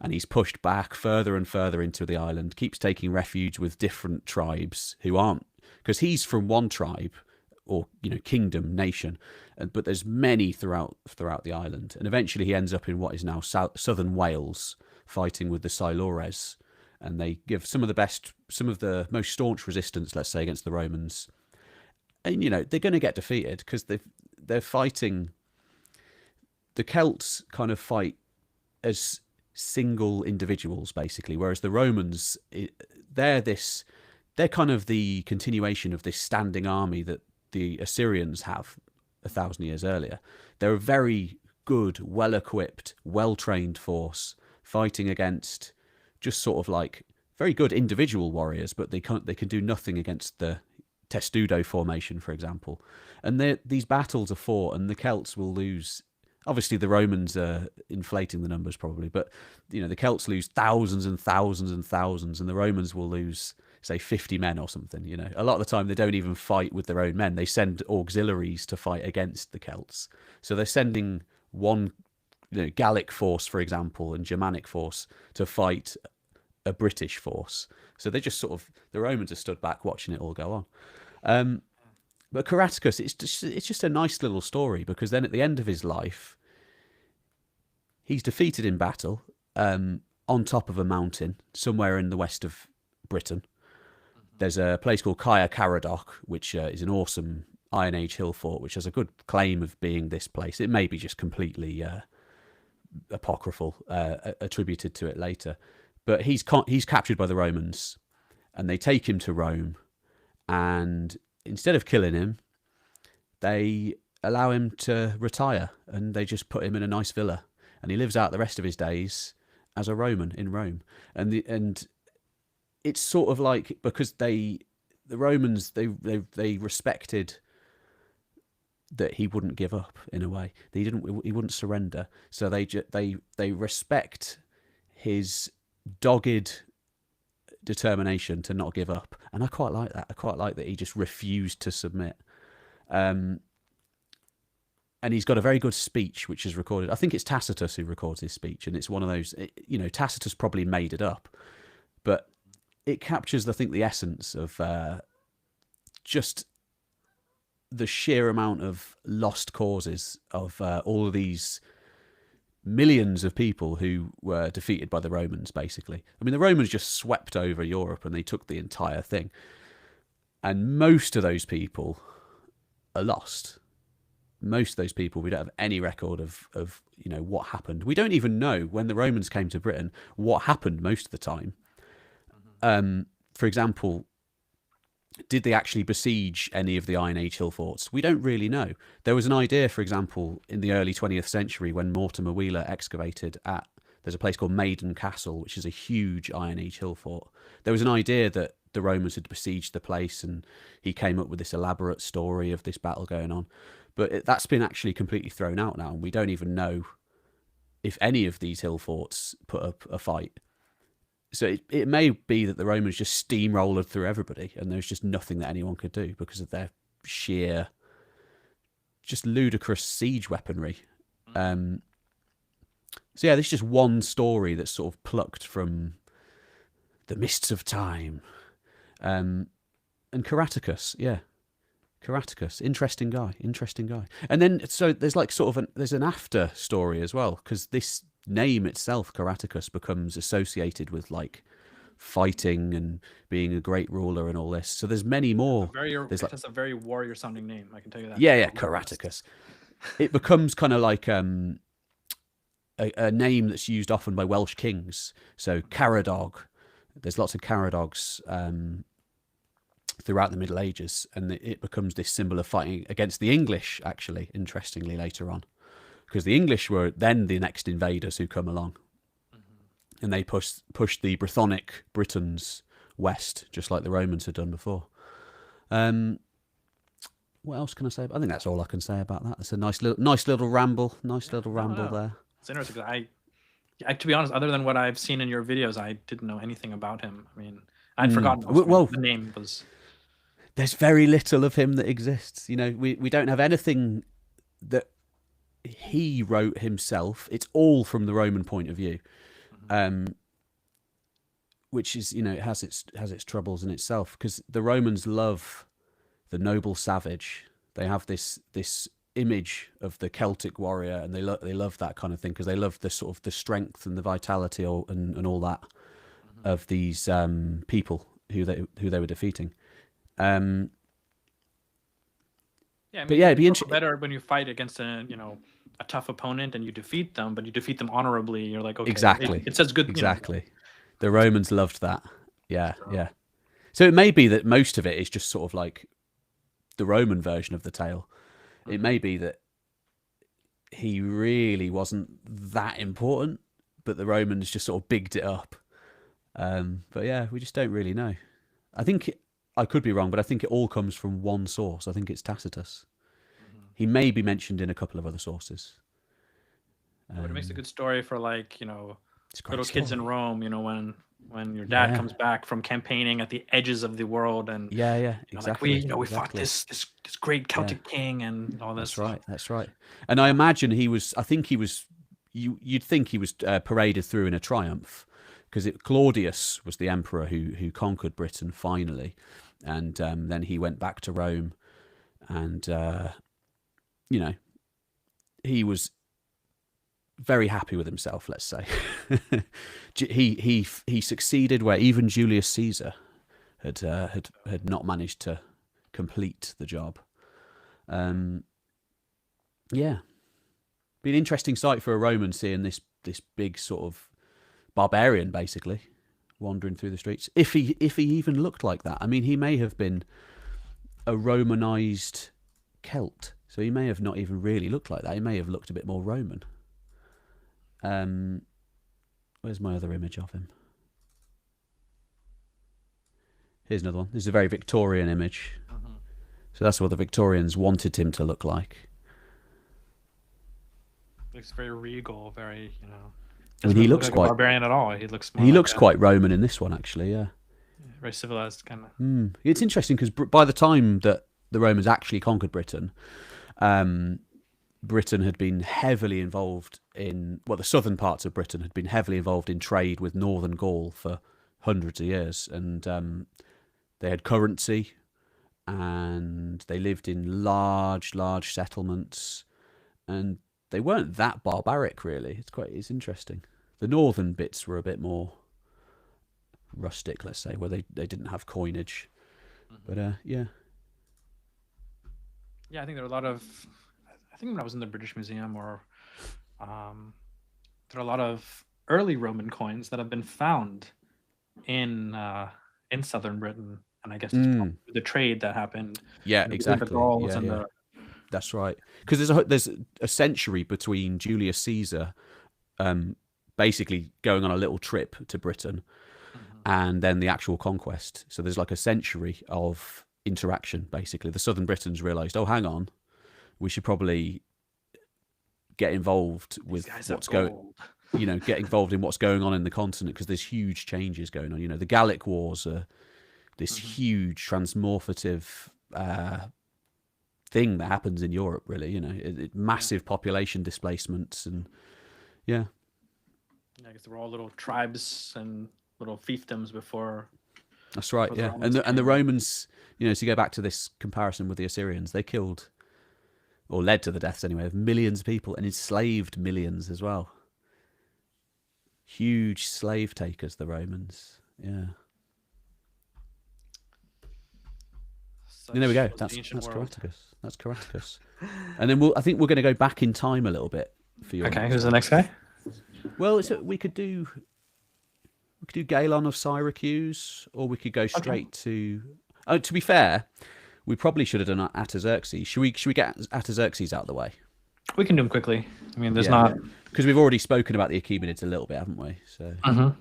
And he's pushed back further and further into the island, keeps taking refuge with different tribes who aren't, because he's from one tribe or kingdom, nation, but there's many throughout the island. And eventually he ends up in what is now southern Wales, fighting with the Silures, and they give some of the most staunch resistance, let's say, against the Romans. And they're going to get defeated because they're fighting. The Celts kind of fight as single individuals, basically, whereas the Romans, they're kind of the continuation of this standing army that the Assyrians have 1,000 years earlier. They're a very good, well-equipped, well-trained force fighting against just sort of like very good individual warriors, but they can do nothing against the Testudo formation, for example. And these battles are fought, and the Celts will lose. Obviously, the Romans are inflating the numbers probably, but the Celts lose thousands and thousands and thousands, and the Romans will lose, say, 50 men or something. A lot of the time they don't even fight with their own men. They send auxiliaries to fight against the Celts. So they're sending one, Gallic force, for example, and Germanic force to fight a British force. So they just the Romans are stood back watching it all go on. But Caracatus, it's just a nice little story, because then at the end of his life, he's defeated in battle on top of a mountain somewhere in the west of Britain. There's a place called Caer Caradoc, which is an awesome Iron Age hill fort, which has a good claim of being this place. It may be just completely apocryphal, attributed to it later. But he's captured by the Romans, and they take him to Rome, and instead of killing him, they allow him to retire, and they just put him in a nice villa, and he lives out the rest of his days as a Roman in Rome. And it's sort of like, because the Romans they respected that he wouldn't give up in a way. He wouldn't surrender. So they respect his dogged determination to not give up, and I quite like that. I quite like that he just refused to submit. And he's got a very good speech which is recorded. I think it's Tacitus who records his speech, and it's one of those, Tacitus probably made it up, but it captures, I think, the essence of just the sheer amount of lost causes of all of these millions of people who were defeated by the Romans, basically. I mean, the Romans just swept over Europe and they took the entire thing. And most of those people are lost. Most of those people, we don't have any record of what happened. We don't even know, when the Romans came to Britain, what happened most of the time. For example, did they actually besiege any of the Iron Age hill forts? We don't really know. There was an idea, for example, in the early 20th century when Mortimer Wheeler excavated there's a place called Maiden Castle, which is a huge Iron Age hill fort. There was an idea that the Romans had besieged the place, and he came up with this elaborate story of this battle going on. But that's been actually completely thrown out now, and we don't even know if any of these hill forts put up a fight. So it may be that the Romans just steamrolled through everybody, and there's just nothing that anyone could do because of their sheer, just ludicrous siege weaponry. So yeah, this is just one story that's sort of plucked from the mists of time. And Caracatus, yeah. Caracatus, interesting guy. And then so there's like sort of there's an after story as well, because this name itself, Caracatus, becomes associated with like fighting and being a great ruler and all this. So there's many more.
That's a very warrior sounding name, I can tell you that.
Yeah, Caracatus. It becomes kind of like a name that's used often by Welsh kings. So Caradog, there's lots of Caradogs throughout the Middle Ages, and it becomes this symbol of fighting against the English, actually, interestingly, later on. Because the English were then the next invaders who come along. And they pushed the Brythonic Britons west, just like the Romans had done before. What else can I say? I think that's all I can say about that. It's a nice little ramble. There.
It's interesting. I, to be honest, other than what I've seen in your videos, I didn't know anything about him. I mean, I'd forgotten. Well, the name was.
There's very little of him that exists. You know, we don't have anything that he wrote himself. It's all from the Roman point of view, which is, you know, it has its troubles in itself, because the Romans love the noble savage. They have this image of the Celtic warrior, and they love that kind of thing, because they love the sort of the strength and the vitality and all that of these people who they were defeating.
Yeah, I mean,
but yeah, it'd be interesting.
Better when you fight against a tough opponent and you defeat them, but you defeat them honorably. You're like, okay,
exactly.
It says good.
Exactly.
You know.
The Romans loved that. Yeah, yeah. So it may be that most of it is just sort of like the Roman version of the tale. It may be that he really wasn't that important, but the Romans just sort of bigged it up. But yeah, we just don't really know. I think I could be wrong, but I think it all comes from one source. I think it's Tacitus. He may be mentioned in a couple of other sources.
But it makes a good story for, like, you know, little kids in Rome. You know, when your dad comes back from campaigning at the edges of the world, and
exactly.
Like we fought this great Celtic king and all this.
That's right. And I imagine I think he was. You'd think he was paraded through in a triumph, because Claudius was the emperor who conquered Britain finally, and then he went back to Rome, and you know, he was very happy with himself, let's say. he succeeded where even Julius Caesar had not managed to complete the job. Yeah, be an interesting sight for a Roman, seeing this big sort of barbarian basically wandering through the streets. If he even looked like that. I mean, he may have been a Romanized Celt, so he may have not even really looked like that. He may have looked a bit more Roman. Where's my other image of him? Here's another one. This is a very Victorian image. So that's what the Victorians wanted him to look like.
Looks very regal, very, you know.
I mean, he looks
like
quite
a barbarian at all. He looks.
He looks quite Roman in this one, actually. Yeah.
Very civilized, kind of.
It's interesting because by the time that the Romans actually conquered Britain, Britain had been heavily involved in, well, the southern parts of Britain had been heavily involved in trade with northern Gaul for hundreds of years, and they had currency, and they lived in large settlements, and they weren't that barbaric, really. It's interesting. The northern bits were a bit more rustic, let's say, where they didn't have coinage. But yeah.
Yeah, I think there are a lot of. I think when I was in the British Museum, or there are a lot of early Roman coins that have been found in southern Britain, and I guess it's probably the trade that happened.
Yeah, exactly.
The Gauls and
that's right. Because there's a century between Julius Caesar, basically going on a little trip to Britain, and then the actual conquest. So there's like a century of interaction. Basically, the southern Britons realised, oh, hang on, we should probably get involved with what's going. You know, get involved in what's going on in the continent, because there's huge changes going on. You know, the Gallic Wars are this huge transmorphative thing that happens in Europe. Really, you know, massive population displacements, and yeah.
I guess there were all little tribes and little fiefdoms before
That's right.
for the
Yeah,
Romans.
and the Romans, to go back to this comparison with the Assyrians, they killed or led to the deaths anyway of millions of people and enslaved millions as well. Huge slave takers, the Romans. Yeah.
Such
And there we go.
was the
That's
ancient world.
Caracatus. That's Caracatus. And then I think we're going to go back in time a little bit for your.
Okay, who's the next guy?
Well, we could do Gelon of Syracuse, or we could go straight to. Oh, to be fair, we probably should have done Ataxerxes. Should we get Ataxerxes out of the way?
We can do them quickly. I mean, there's not
because we've already spoken about the Achaemenids a little bit, haven't we? So.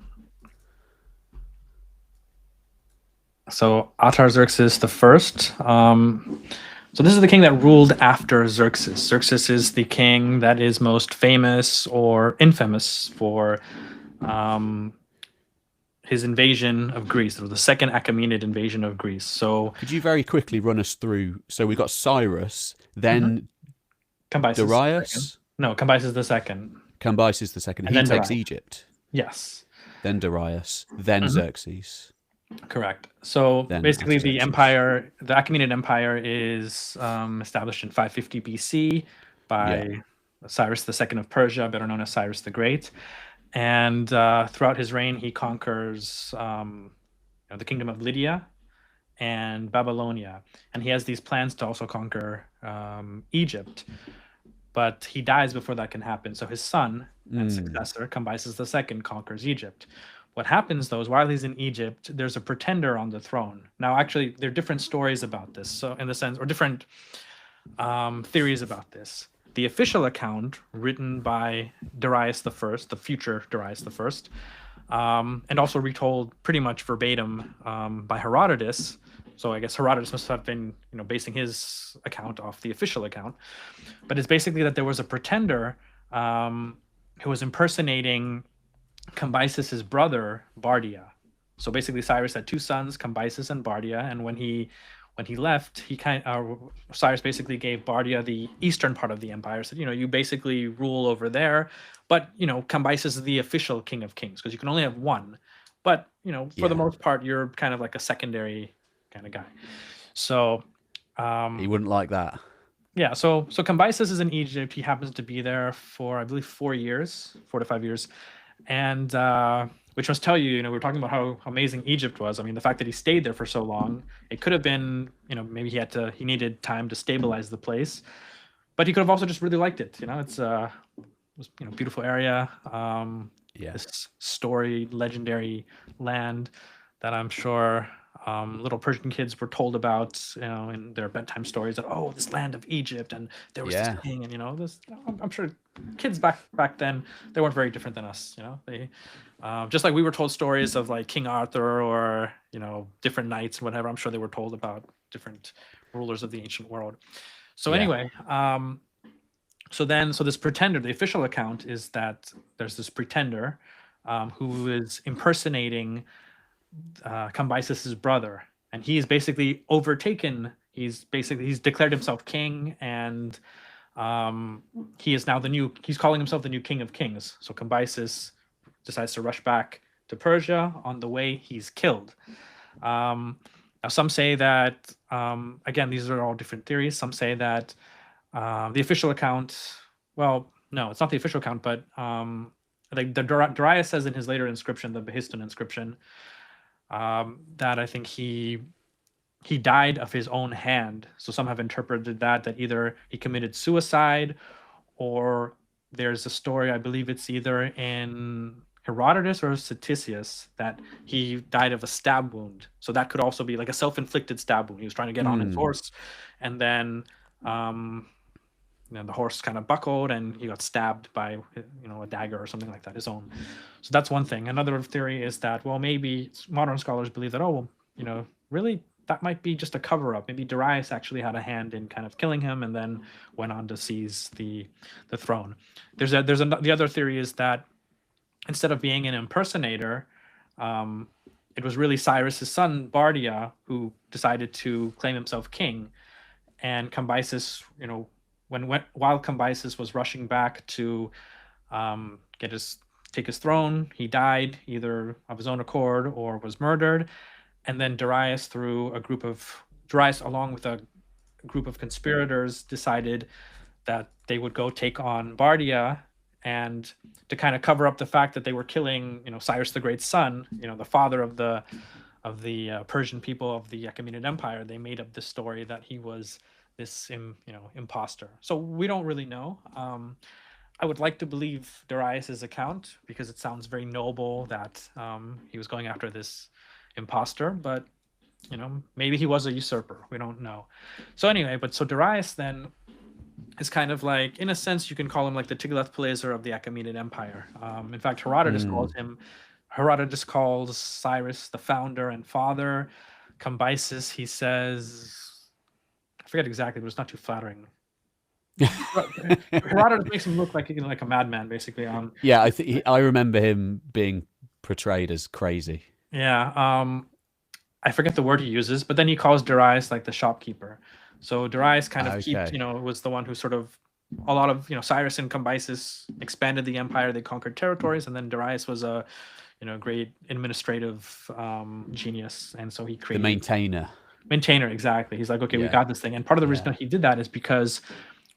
So Ataxerxes the First. So this is the king that ruled after Xerxes. Xerxes is the king that is most famous or infamous for his invasion of Greece. It was the second Achaemenid invasion of Greece. So
could you very quickly run us through? So we got Cyrus, then
Cambyses.
Darius.
No, Cambyses the second.
Cambyses the second.
And
He
then
takes
Darius.
Egypt.
Yes.
Then Darius. Then Xerxes.
Correct. So
Then
basically, the
Ataxerxes.
Achaemenid Empire is established in 550 BC by Cyrus II of Persia, better known as Cyrus the Great. And throughout his reign, he conquers the kingdom of Lydia and Babylonia. And he has these plans to also conquer Egypt. But he dies before that can happen. So his son and successor, Cambyses II, conquers Egypt. What happens, though, is while he's in Egypt, there's a pretender on the throne. Now, actually, there are different stories about this, so in the sense, or different theories about this. The official account, written by Darius I, the future Darius I, and also retold pretty much verbatim by Herodotus. So I guess Herodotus must have been, basing his account off the official account. But it's basically that there was a pretender who was impersonating Cambyses' brother Bardia. So basically, Cyrus had two sons, Cambyses and Bardia, and when he left, Cyrus basically gave Bardia the eastern part of the empire. Said, you basically rule over there, but Cambyses is the official king of kings because you can only have one. But for the most part, you're kind of like a secondary kind of guy. So
he wouldn't like that.
Yeah. So Cambyses is in Egypt. He happens to be there for, I believe, 4 to 5 years. And which must tell you, we're talking about how amazing Egypt was. I mean, the fact that he stayed there for so long, it could have been, maybe he needed time to stabilize the place, but he could have also just really liked it. It was beautiful area. This storied, legendary land that I'm sure little Persian kids were told about, in their bedtime stories that, this land of Egypt, and there was this king, and this. I'm sure kids back then, they weren't very different than us. They just like we were told stories of like King Arthur or different knights and whatever. I'm sure they were told about different rulers of the ancient world. So anyway, so this pretender, the official account is that there's this pretender who is impersonating Cambyses' brother, and he's basically overtaken. He's declared himself king, and he is now he's calling himself the new king of kings. So Cambyses decides to rush back to Persia. On the way, he's killed. Now some say that, again, these are all different theories. Some say that the official account, well, no, it's not the official account, but like Darius says in his later inscription, the Behistun inscription, that I think he died of his own hand. So some have interpreted that either he committed suicide, or there's a story, I believe it's either in Herodotus or Ctesias, that he died of a stab wound. So that could also be like a self-inflicted stab wound. He was trying to get on his horse, and then the horse kind of buckled and he got stabbed by a dagger or something like that, his own. So that's one thing. Another theory is that, well, maybe modern scholars believe that, really that might be just a cover-up. Maybe Darius actually had a hand in kind of killing him and then went on to seize the throne. The other theory is that instead of being an impersonator, it was really Cyrus's son Bardia who decided to claim himself king, and Cambyses, while Cambyses was rushing back to take his throne, he died either of his own accord or was murdered. and then Darius, along with a group of conspirators, decided that they would go take on Bardia, and to kind of cover up the fact that they were killing, Cyrus the Great's son, the father of the Persian people of the Achaemenid Empire. They made up this story that he was this imposter. So we don't really know. I would like to believe Darius's account because it sounds very noble that he was going after this imposter, but maybe he was a usurper. We don't know. So anyway, so Darius then is kind of like, in a sense, you can call him like the Tiglath-Pilaser of the Achaemenid Empire. In fact, Herodotus calls Cyrus the founder and father. Cambyses, he says, I forget exactly, but it's not too flattering. Herodotus makes him look like a madman, basically.
Yeah, I remember him being portrayed as crazy.
Yeah, I forget the word he uses, but then he calls Darius like the shopkeeper. So Darius kind of was the one who sort of, a lot of, Cyrus and Cambyses expanded the empire, they conquered territories, and then Darius was a, great administrative genius, and so he created
the
maintainer, exactly. He's like, okay, we got this thing. And part of the reason he did that is because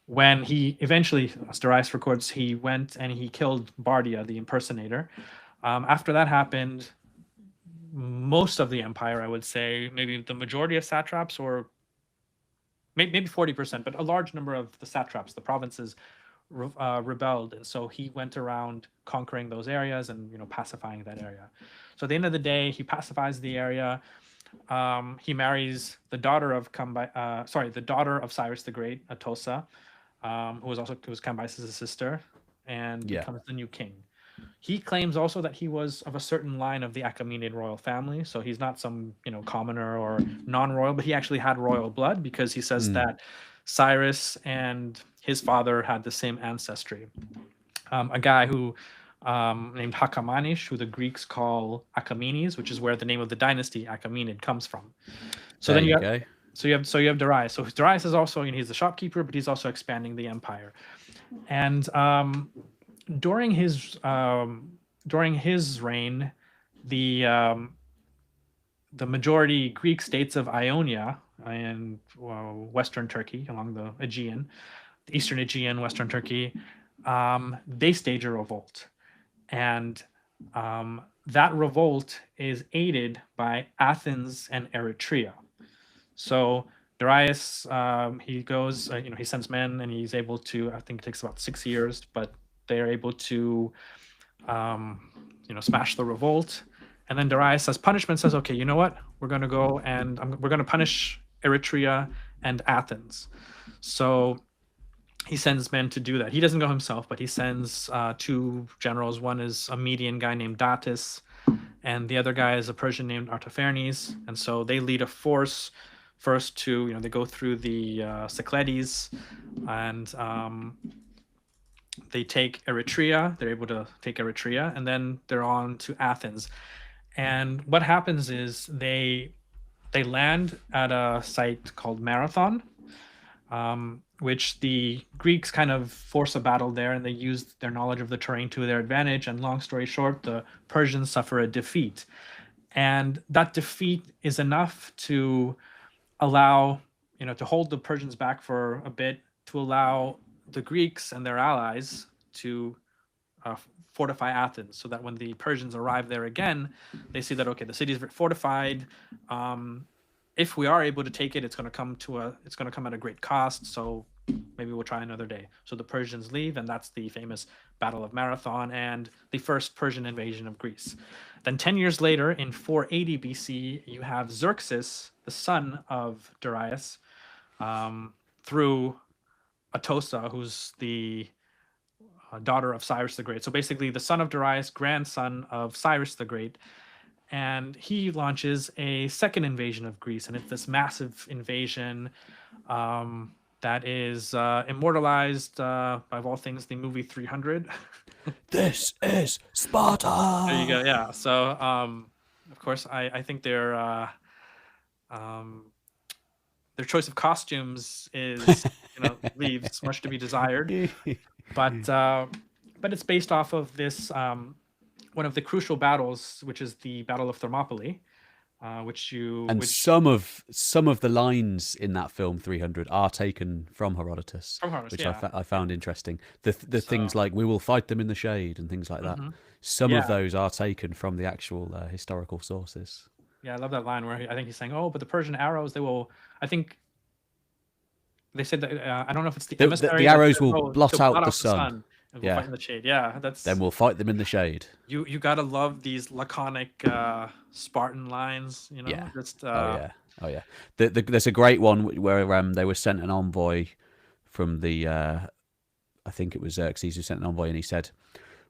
when he eventually, as Darius records, he went and he killed Bardia, the impersonator. After that happened, most of the empire, I would say, maybe the majority of satraps, or maybe 40%, but a large number of the satraps, the provinces, rebelled. And so he went around conquering those areas and pacifying that area. So at the end of the day, he pacifies the area. He marries the daughter of Cyrus the Great, Atossa, who was Cambyses' sister, and becomes the new king. He claims also that he was of a certain line of the Achaemenid royal family, so he's not some commoner or non-royal, but he actually had royal blood, because he says that Cyrus and his father had the same ancestry. A guy who named Hakamanish, who the Greeks call Achaemenes, which is where the name of the dynasty Achaemenid comes from. So then you have Darius. So Darius is also, he's the shopkeeper, but he's also expanding the empire. And during his reign, the majority Greek states of Ionia and Western Turkey, along the Aegean, the Eastern Aegean, Western Turkey, they stage a revolt. And that revolt is aided by Athens and Eretria. So Darius, he goes, he sends men, and he's able to, I think it takes about 6 years, but they're able to, smash the revolt. And then Darius, as punishment, says, okay, you know what? We're going to go and we're going to punish Eretria and Athens. So he sends men to do that. He doesn't go himself, but he sends 2 generals. One is a Median guy named Datis, and the other guy is a Persian named Artaphernes. And so they lead a force first to, they go through the Cyclades, and they take Eretria. They're able to take Eretria, and then they're on to Athens. And what happens is they land at a site called Marathon, which the Greeks kind of force a battle there, and they use their knowledge of the terrain to their advantage. And long story short, the Persians suffer a defeat. And that defeat is enough to allow, to hold the Persians back for a bit, to allow the Greeks and their allies to fortify Athens, so that when the Persians arrive there again, they see that, okay, the city is fortified. If we are able to take it, it's going to come at a great cost. So maybe we'll try another day. So the Persians leave, and that's the famous Battle of Marathon and the first Persian invasion of Greece. Then 10 years later, in 480 BC, you have Xerxes, the son of Darius, through Atossa, who's the daughter of Cyrus the Great. So basically the son of Darius, grandson of Cyrus the Great. And he launches a second invasion of Greece. And it's this massive invasion that is immortalized by, of all things, the movie 300.
This is Sparta!
There you go, yeah. So, of course, I think their choice of costumes is, leaves much to be desired. But it's based off of this one of the crucial battles, which is the Battle of Thermopylae,
And some of the lines in that film 300 are taken from Herodotus, which I found interesting. The things like "we will fight them in the shade" and things like that. Some of those are taken from the actual historical sources.
Yeah, I love that line where I think he's saying, "Oh, but the Persian arrows, they will." I think they said that. I don't know if it's the emissary.
The arrows will blot out the sun.
And we'll fight in the shade. Yeah,
Then we'll fight them in the shade.
You gotta love these laconic Spartan lines. You know.
Yeah.
Just,
oh yeah. There's a great one where they were sent an envoy from the. I think it was Xerxes who sent an envoy, and he said,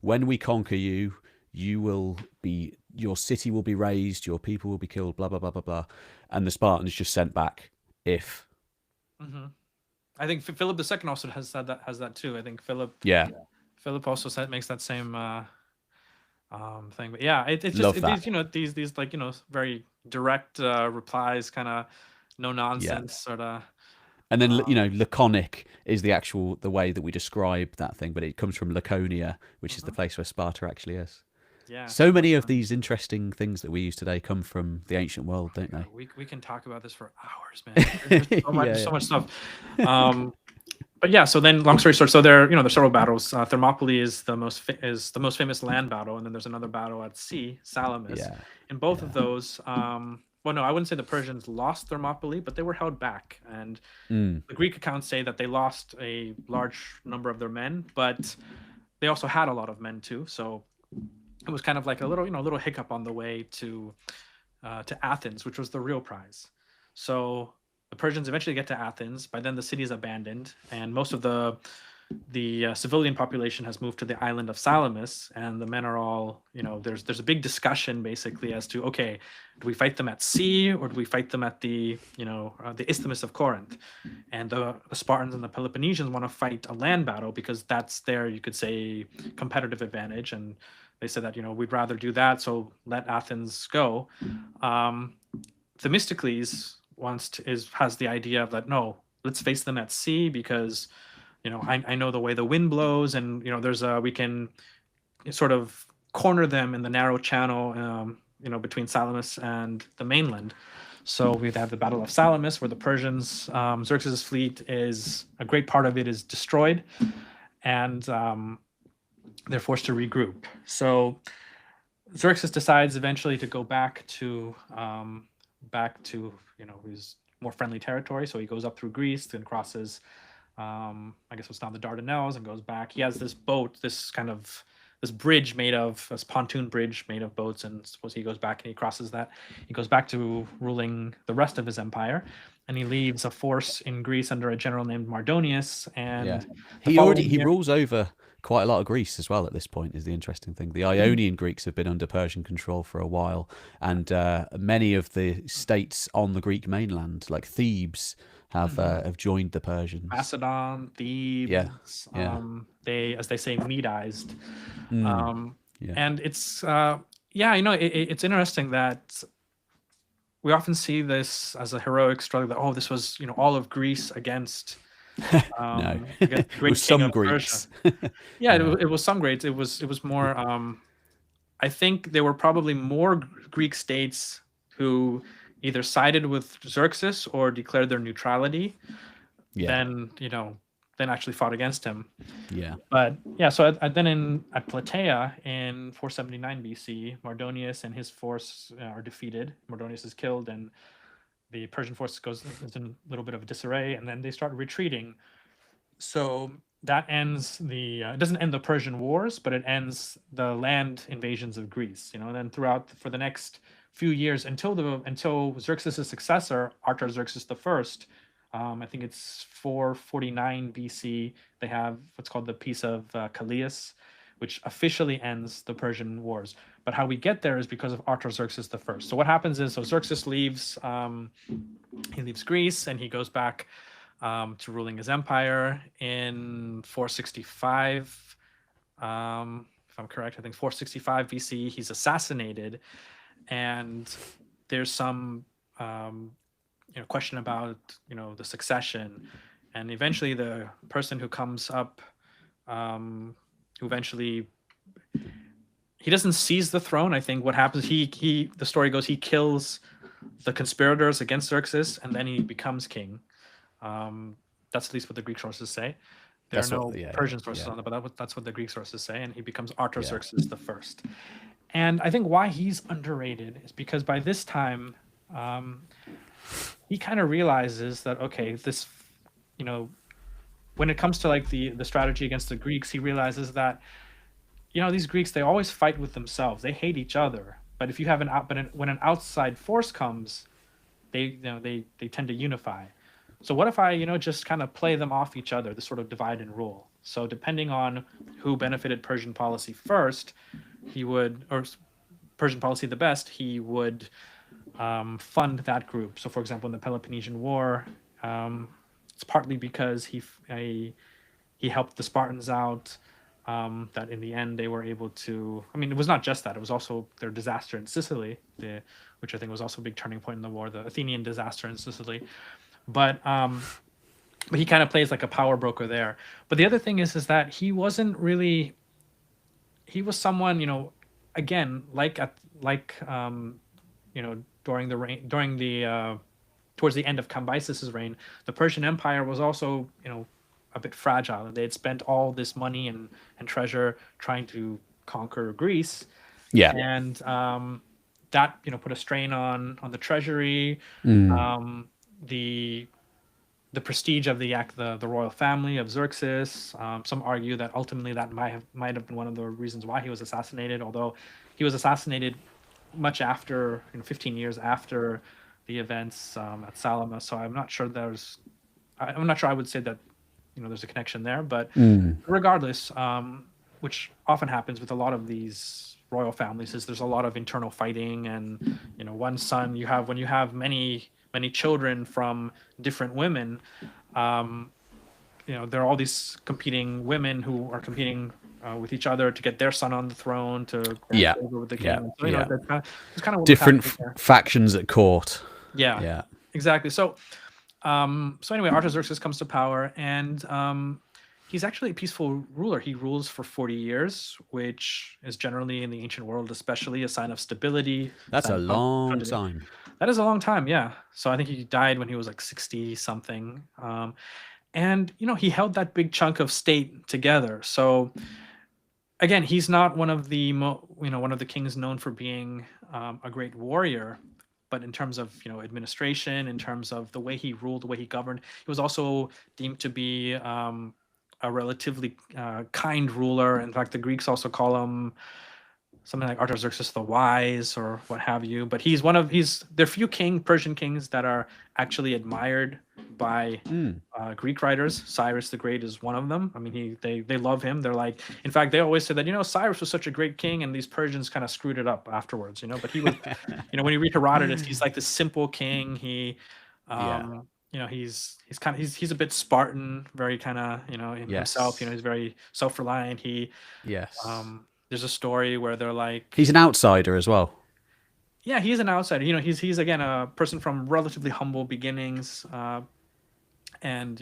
"When we conquer you, your city will be razed, your people will be killed, blah blah blah blah blah," and the Spartans just sent back, "if."
I think Philip II also has that too. I think Philip.
Yeah.
Philip also makes that same thing, but yeah, it's just these like very direct replies, kind of no nonsense sort of.
And then laconic is the way that we describe that thing, but it comes from Laconia, which is the place where Sparta actually is.
Yeah.
So many of these interesting things that we use today come from the ancient world, don't they?
We can talk about this for hours, man. There's so much stuff. But yeah, so then long story short, so there's several battles. Thermopylae is the most famous land battle, and then there's another battle at sea, Salamis.
Yeah.
In both of those, well, no, I wouldn't say the Persians lost Thermopylae, but they were held back. And the Greek accounts say that they lost a large number of their men, but they also had a lot of men too. So it was kind of like a little hiccup on the way to Athens, which was the real prize. So the Persians eventually get to Athens. By then, the city is abandoned, and most of the civilian population has moved to the island of Salamis, and the men are all, there's a big discussion basically as to, okay, do we fight them at sea or do we fight them at the Isthmus of Corinth? And the Spartans and the Peloponnesians want to fight a land battle because that's their, you could say, competitive advantage, and they said that we'd rather do that, so let Athens go. Themistocles has the idea of that, no, let's face them at sea because I know the way the wind blows, and we can sort of corner them in the narrow channel between Salamis and the mainland. So we'd have the Battle of Salamis, where the Persians, Xerxes' fleet is a great part of it is destroyed, and they're forced to regroup. So Xerxes decides eventually to go back to his more friendly territory. So he goes up through Greece, then crosses, I guess what's now the Dardanelles, and goes back. He has this boat, this pontoon bridge made of boats, and suppose he goes back and he crosses that. He goes back to ruling the rest of his empire, and he leaves a force in Greece under a general named Mardonius. And
he rules over quite a lot of Greece as well at this point, is the interesting thing. The Ionian Greeks have been under Persian control for a while, and many of the states on the Greek mainland, like Thebes, have joined the Persians.
Macedon, Thebes, they, as they say, Medized. And it's it's interesting that we often see this as a heroic struggle, that this was all of Greece against
no, it was some Greeks.
It was some Greeks. It was more. I think there were probably more Greek states who either sided with Xerxes or declared their neutrality than actually fought against him. Yeah. But so then at Plataea in 479 BC, Mardonius and his force are defeated. Mardonius is killed, and the Persian force is in a little bit of a disarray, and then they start retreating. So that ends it doesn't end the Persian wars, but it ends the land invasions of Greece. And then throughout for the next few years until Xerxes' successor, Artaxerxes I, I think it's 449 BC, they have what's called the Peace of Calais, which officially ends the Persian wars. But how we get there is because of Artaxerxes I. So what happens is, Xerxes leaves Greece, and he goes back to ruling his empire in 465. If I'm correct, I think 465 BC, he's assassinated, and there's some question about the succession, and eventually the person who comes up, who eventually, he doesn't seize the throne. I think what happens, the story goes, he kills the conspirators against Xerxes, and then he becomes king. That's at least what the Greek sources say. There are no Persian sources on it, but that's what the Greek sources say, and he becomes Artaxerxes the First. And I think why he's underrated is because by this time, he kind of realizes that, okay, this, when it comes to like the strategy against the Greeks, he realizes that, these Greeks, they always fight with themselves. They hate each other. But if you have when an outside force comes, they tend to unify. So what if I, just kind of play them off each other, this sort of divide and rule? So depending on who benefited Persian policy first, or Persian policy the best, he would fund that group. So for example, in the Peloponnesian War, it's partly because he helped the Spartans out, that in the end they were able to, it was not just that, it was also their disaster in Sicily, which I think was also a big turning point in the war, the Athenian disaster in Sicily. But he kind of plays like a power broker there. But the other thing is that he wasn't really, he was someone, again, during the reign, towards the end of Cambyses' reign, the Persian Empire was also, a bit fragile. They had spent all this money and treasure trying to conquer Greece.
Yeah.
And that, put a strain on the treasury, the prestige of the royal family of Xerxes. Some argue that ultimately that might have been one of the reasons why he was assassinated, although he was assassinated much after, 15 years after the events at Salamis. So I'm not sure I would say that, there's a connection there, but regardless, which often happens with a lot of these royal families, is there's a lot of internal fighting, and one son when you have many children from different women, there are all these competing women who are competing with each other to get their son on the throne to over with the king. So, it's kind of
different factions at court.
Yeah, exactly. So anyway, Artaxerxes comes to power, and he's actually a peaceful ruler. He rules for 40 years, which is generally in the ancient world, especially, a sign of stability.
That's a long time.
That is a long time, yeah. So I think he died when he was like 60 something. And, he held that big chunk of state together. So again, he's not one of the, one of the kings known for being a great warrior. But in terms of administration, in terms of the way he ruled, the way he governed, he was also deemed to be a relatively kind ruler. In fact, the Greeks also call him something like Artaxerxes the Wise or what have you. But there are few Persian kings that are actually admired by Greek writers. Cyrus the Great is one of them. They love him. They're like, in fact, they always say that, Cyrus was such a great king, and these Persians kind of screwed it up afterwards, but he was, when you read Herodotus, he's like this simple king. He, he's a bit Spartan, very kind of, in himself, he's very self-reliant. There's a story where they're like,
he's an outsider as well.
Yeah, he's an outsider. He's again a person from relatively humble beginnings, and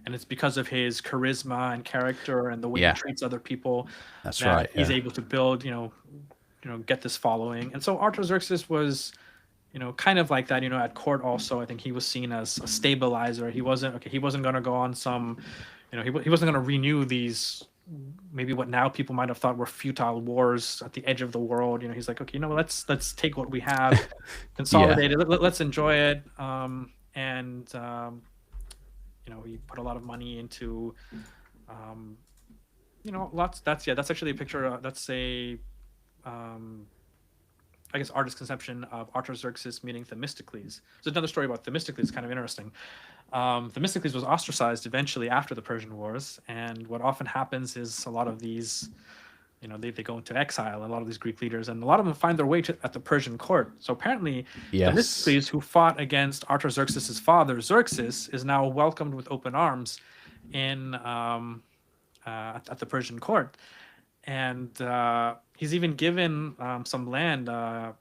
it's because of his charisma and character and the way he treats other people that he's able to build, get this following. And so Artaxerxes was, kind of like that, at court also. I think he was seen as a stabilizer. He wasn't going to go on some, he wasn't going to renew these, maybe what now people might have thought were futile wars at the edge of the world. He's like, okay, let's take what we have, consolidate it, let's enjoy it. He put a lot of money into, that's actually a picture. That's a, I guess, artist's conception of Artaxerxes meeting Themistocles. There's another story about Themistocles, kind of interesting. Themistocles was ostracized eventually after the Persian Wars, and what often happens is a lot of these, they go into exile, a lot of these Greek leaders, and a lot of them find their way at the Persian court. So apparently, Themistocles, who fought against Artaxerxes' father, Xerxes, is now welcomed with open arms in at the Persian court. And he's even given some land, to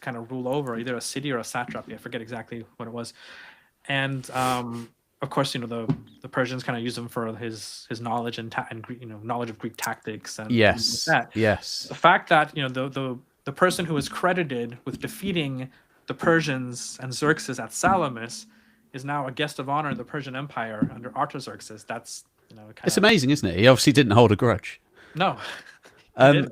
kind of rule over, either a city or a satrapy. I forget exactly what it was. And of course, the Persians kind of use him for his knowledge and knowledge of Greek tactics and things like that.
Yes.
The fact that the person who is credited with defeating the Persians and Xerxes at Salamis is now a guest of honor in the Persian Empire under Artaxerxes. That's
it's amazing, isn't it? He obviously didn't hold a grudge.
No.
And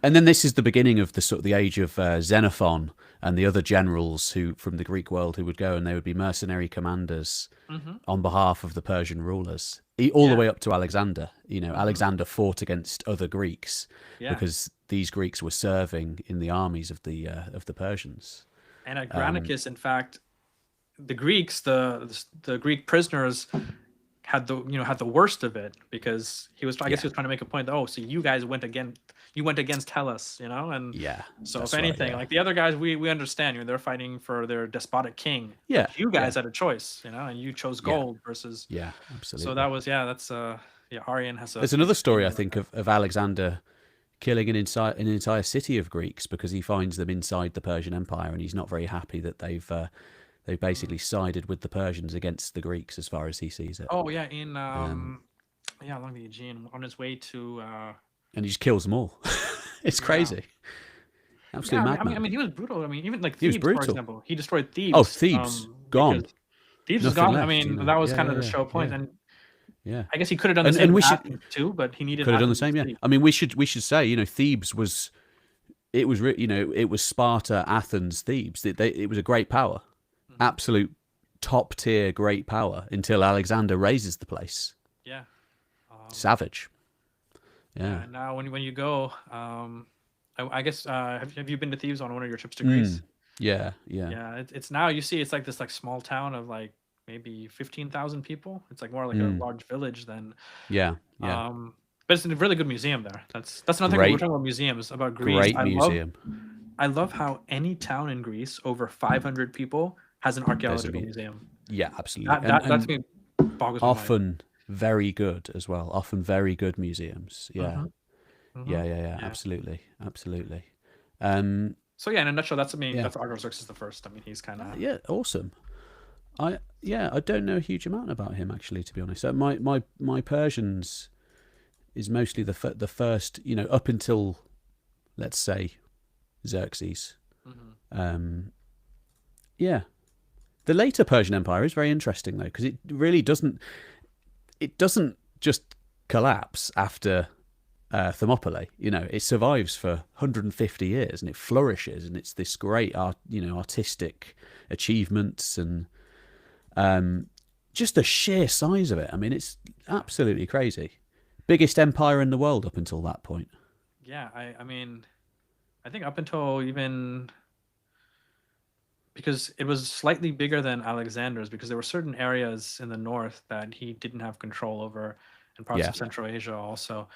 then this is the beginning of the age of Xenophon and the other generals who from the Greek world who would go and they would be mercenary commanders on behalf of the Persian rulers, all the way up to Alexander. Alexander fought against other Greeks because these Greeks were serving in the armies of the Persians.
And at Granicus, in fact, the Greeks, the Greek prisoners had the worst of it, because he was trying to make a point that, so you guys went against Hellas, and so if anything, like the other guys, we understand, they're fighting for their despotic king. But you guys had a choice, and you chose gold versus
absolutely.
So that was that's Arian has
there's another story I think of Alexander killing an entire city of Greeks because he finds them inside the Persian Empire and he's not very happy that they've basically sided with the Persians against the Greeks as far as he sees it.
Oh yeah, along the Aegean on his way to.
And he just kills them all. It's crazy. Absolutely madman.
I mean, he was brutal. I mean, even like Thebes, for example, he destroyed Thebes.
Oh, Thebes gone.
Thebes is gone. Left, I mean, that was kind of the show point, and I guess he could have done the same too, but he needed.
Could have done the same. Yeah, I mean, we should say, Thebes was. It was Sparta, Athens, Thebes. It was a great power. Absolute top tier great power until Alexander raises the place.
Yeah.
Savage. Yeah.
And now when you go, I guess have you been to Thebes on one of your trips to Greece?
Yeah.
It's now you see it's like this small town of like maybe 15,000 people. It's like more like a large village than.
Yeah.
But it's a really good museum there. That's another thing we're talking about museums about Greece.
Great museum.
I love how any town in Greece over 500 people has an archaeological museum.
Yeah, absolutely.
That to me boggles my mind.
Often very good as well. Often very good museums. Yeah. Yeah. Absolutely.
So in a nutshell, that's Artaxerxes the First. I mean, he's kind of
awesome. I don't know a huge amount about him actually, to be honest. So my Persians is mostly the first, up until, let's say, Xerxes. The later Persian Empire is very interesting though, because it really doesn't just collapse after Thermopylae. It survives for 150 years and it flourishes, and it's this great artistic achievements and just the sheer size of it. I mean, it's absolutely crazy. Biggest empire in the world up until that point.
Yeah, I mean, I think up until even, because it was slightly bigger than Alexander's, because there were certain areas in the north that he didn't have control over, and parts of Central Asia also.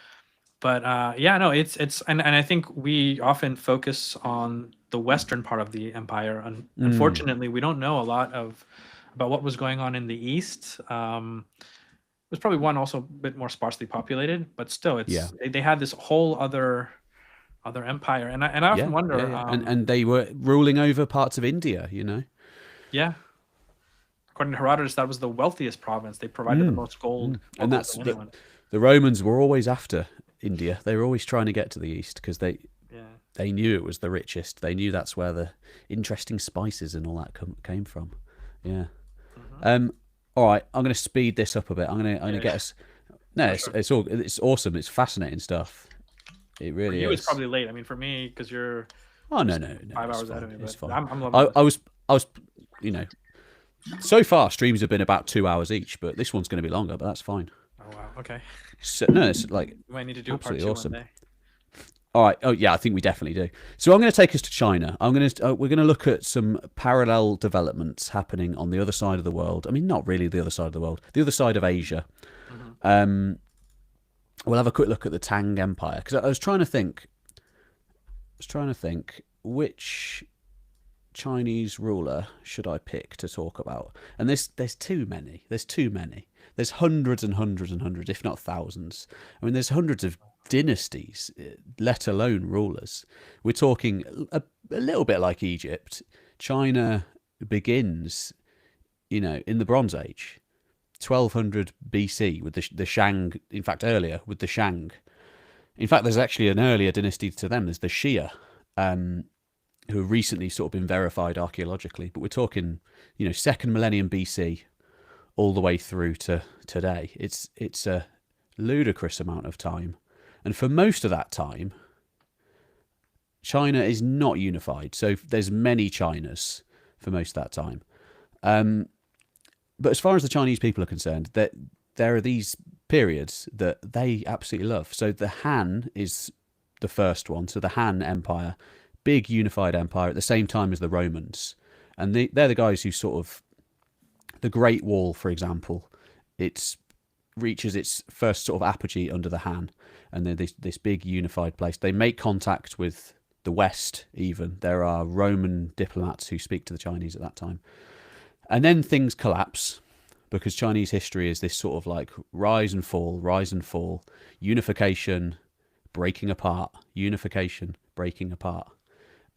But it's and I think we often focus on the western part of the empire. Unfortunately, we don't know a lot about what was going on in the east. It was probably one also a bit more sparsely populated, but still, they had this whole other empire, and I often wonder.
And they were ruling over parts of India,
Yeah. According to Herodotus, that was the wealthiest province. They provided the most gold.
And that's the Romans were always after India. They were always trying to get to the east because they knew it was the richest. They knew that's where the interesting spices and all that came from. Yeah. All right, I'm going to speed this up a bit. I'm going to get us. No, it's awesome. It's fascinating stuff. It really is.
For you, it's probably late. I mean, for me, because you're.
Oh no,
5 hours ahead of me.
It's
but
fine.
I'm loving it.
I was, so far streams have been about 2 hours each, but this one's going to be longer. But that's fine.
Oh wow. Okay.
So, no, it's like.
We might need to do a part 2
awesome.
one day.
All right. Oh yeah, I think we definitely do. So I'm going to take us to China. We're going to look at some parallel developments happening on the other side of the world. I mean, not really the other side of the world, the other side of Asia. We'll have a quick look at the Tang Empire, because I was trying to think which Chinese ruler should I pick to talk about, and there's too many. There's hundreds and hundreds and hundreds, if not thousands. I mean, there's hundreds of dynasties, let alone rulers. We're talking a little bit like Egypt. China begins, in the Bronze Age, 1200 BC with the Shang. In fact, earlier with the Shang. In fact, there's actually an earlier dynasty to them. There's the Xia, who have recently sort of been verified archaeologically. But we're talking, second millennium BC all the way through to today. It's a ludicrous amount of time. And for most of that time, China is not unified. So there's many Chinas for most of that time. But as far as the Chinese people are concerned, there are these periods that they absolutely love. So the Han is the first one. So the Han Empire, big unified empire at the same time as the Romans. And they're the guys who sort of, the Great Wall, for example, it reaches its first sort of apogee under the Han. And they're this big unified place. They make contact with the West even. There are Roman diplomats who speak to the Chinese at that time. And then things collapse because Chinese history is this sort of like rise and fall, unification, breaking apart, unification, breaking apart.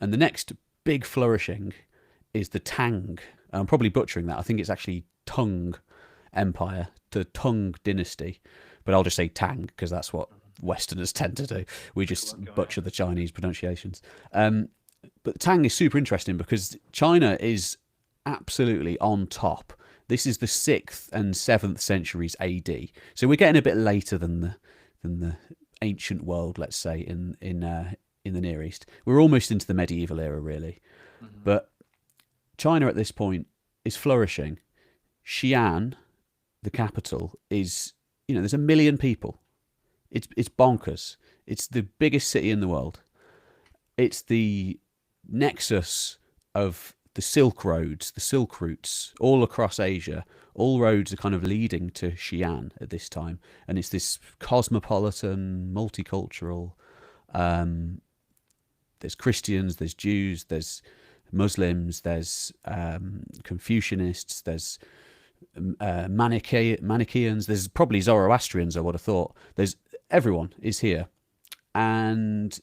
And the next big flourishing is the Tang. I'm probably butchering that. I think it's actually Tang Empire, the Tang dynasty. But I'll just say Tang because that's what Westerners tend to do. We just butcher the Chinese pronunciations. But Tang is super interesting because China is absolutely on top. This is the 6th and 7th centuries AD. So we're getting a bit later than the ancient world, let's say, in the Near East. We're almost into the medieval era, really. Mm-hmm. But China at this point is flourishing. Xi'an, the capital, is, there's 1 million people. It's bonkers. It's the biggest city in the world. It's the nexus of the Silk Roads, the Silk routes, all across Asia. All roads are kind of leading to Xi'an at this time. And it's this cosmopolitan, multicultural, there's Christians, there's Jews, there's Muslims, there's Confucianists, there's Manichaeans, there's probably Zoroastrians, I would have thought. Everyone is here. And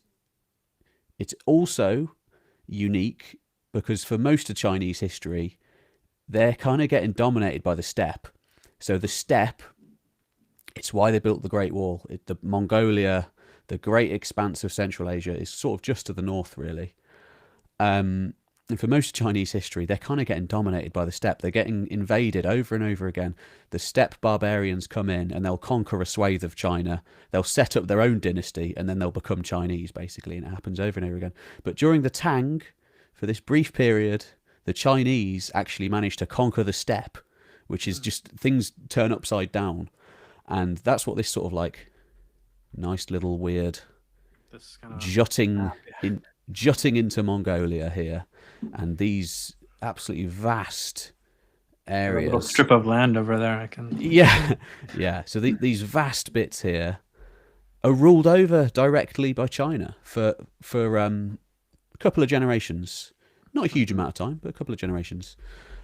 it's also unique because for most of Chinese history, they're kind of getting dominated by the steppe. So the steppe, it's why they built the Great Wall. The Mongolia, the great expanse of Central Asia, is sort of just to the north, really. And for most of Chinese history, they're kind of getting dominated by the steppe. They're getting invaded over and over again. The steppe barbarians come in and they'll conquer a swathe of China. They'll set up their own dynasty and then they'll become Chinese, basically. And it happens over and over again. But during the Tang, for this brief period, the Chinese actually managed to conquer the steppe, which is just things turn upside down. And that's what this sort of like nice little weird
this kind of
jutting into Mongolia here. And these absolutely vast areas.
A little strip of land over there. I can.
Yeah. So these vast bits here are ruled over directly by China for a couple of generations. Not a huge amount of time, but a couple of generations.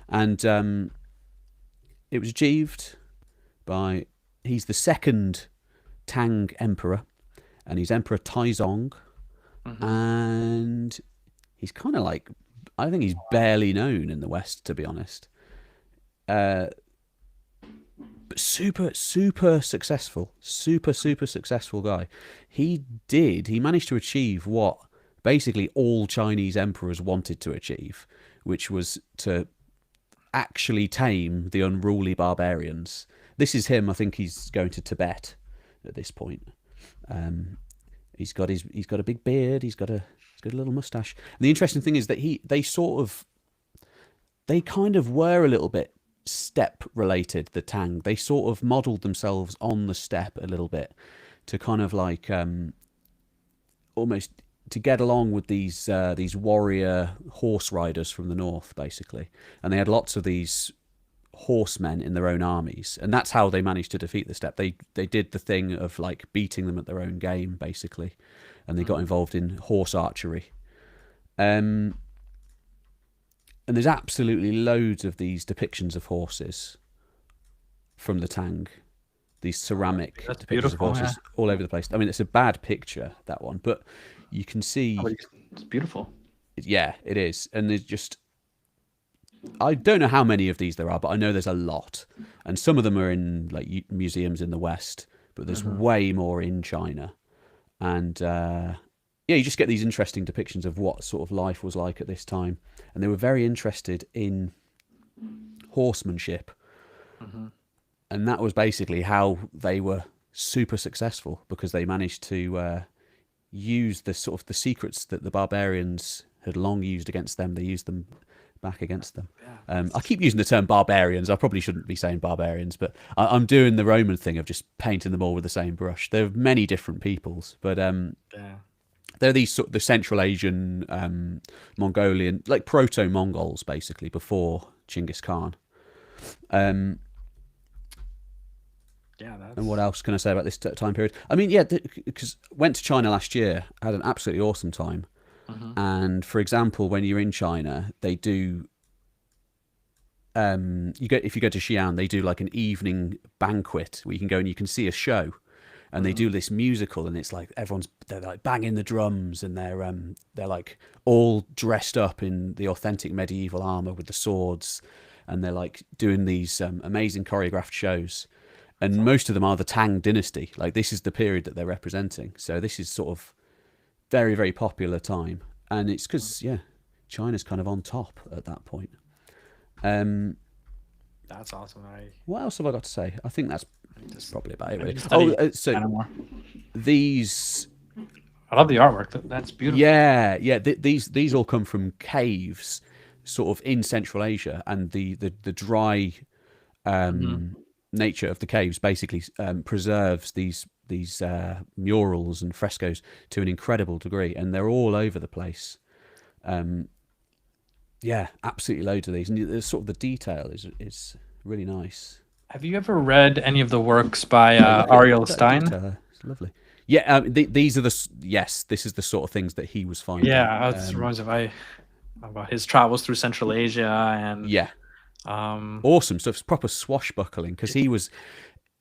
And it was achieved by, he's the second Tang emperor, and he's Emperor Taizong. Mm-hmm. And he's kind of like, I think he's barely known in the West, to be honest. But super successful. Super successful guy. He managed to achieve what basically all Chinese emperors wanted to achieve, which was to actually tame the unruly barbarians. This is him. I think he's going to Tibet at this point. He's got a big beard. He's got a little mustache. And the interesting thing is that they kind of were a little bit steppe related, the Tang. They sort of modelled themselves on the steppe a little bit to kind of like almost to get along with these warrior horse riders from the north, basically. And they had lots of these horsemen in their own armies, and that's how they managed to defeat the steppe. They did the thing of like beating them at their own game, basically, and they got involved in horse archery. And there's absolutely loads of these depictions of horses from the Tang, these ceramic depictions of horses all over the place. I mean, it's a bad picture, that one, but you can see
it's beautiful.
Yeah, it is. And there's just, I don't know how many of these there are, but I know there's a lot. And some of them are in like museums in the West, but there's way more in China. And yeah, you just get these interesting depictions of what sort of life was like at this time, and they were very interested in horsemanship, and that was basically how they were super successful, because they managed to use the sort of the secrets that the barbarians had long used against them. They used them back against them. I keep using the term barbarians. I probably shouldn't be saying barbarians, but I'm doing the Roman thing of just painting them all with the same brush. There are many different peoples, but they're these sort of the Central Asian, Mongolian, like proto-Mongols, basically, before Genghis Khan. And what else can I say about this time period? I mean, yeah, because went to China last year, had an absolutely awesome time. And for example, when you're in China, they do. If you go to Xi'an, they do like an evening banquet where you can go and you can see a show, and they do this musical, and it's like they're like banging the drums, and they're like all dressed up in the authentic medieval armor with the swords, and they're like doing these amazing choreographed shows. And most of them are the Tang dynasty. Like, this is the period that they're representing. So this is sort of very, very popular time. And it's because, yeah, China's kind of on top at that point.
That's awesome.
What else have I got to say? I think that's probably about it, really.
So
these...
I love the artwork. That's beautiful.
Yeah. These all come from caves sort of in Central Asia. And the dry... nature of the caves basically preserves these murals and frescoes to an incredible degree, and they're all over the place. Absolutely loads of these, and the sort of the detail is really nice.
Have you ever read any of the works by Ariel Stein?
It's lovely. Yeah, these are this is the sort of things that he was finding.
Yeah, it reminds me about his travels through Central Asia and
awesome stuff. It's proper swashbuckling, because he was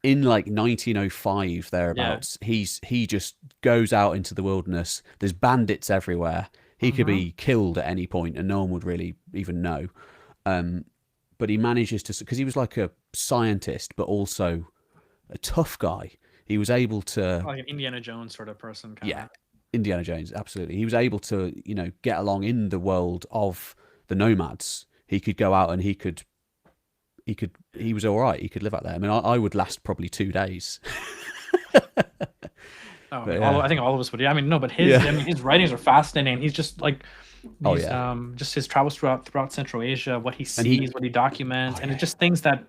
in like 1905 thereabouts. He just goes out into the wilderness. There's bandits everywhere. He could be killed at any point and no one would really even know. But he manages to, because he was like a scientist but also a tough guy. He was able to,
like an Indiana Jones sort of person.
Indiana Jones, absolutely. He was able to, get along in the world of the nomads. He could go out and he was all right. He could live out there. I mean, I would last probably 2 days.
I think all of us would. Yeah, I mean, no, but his writings are fascinating. He's just like, just his travels throughout Central Asia, what he sees, what he documents, and it's just things that,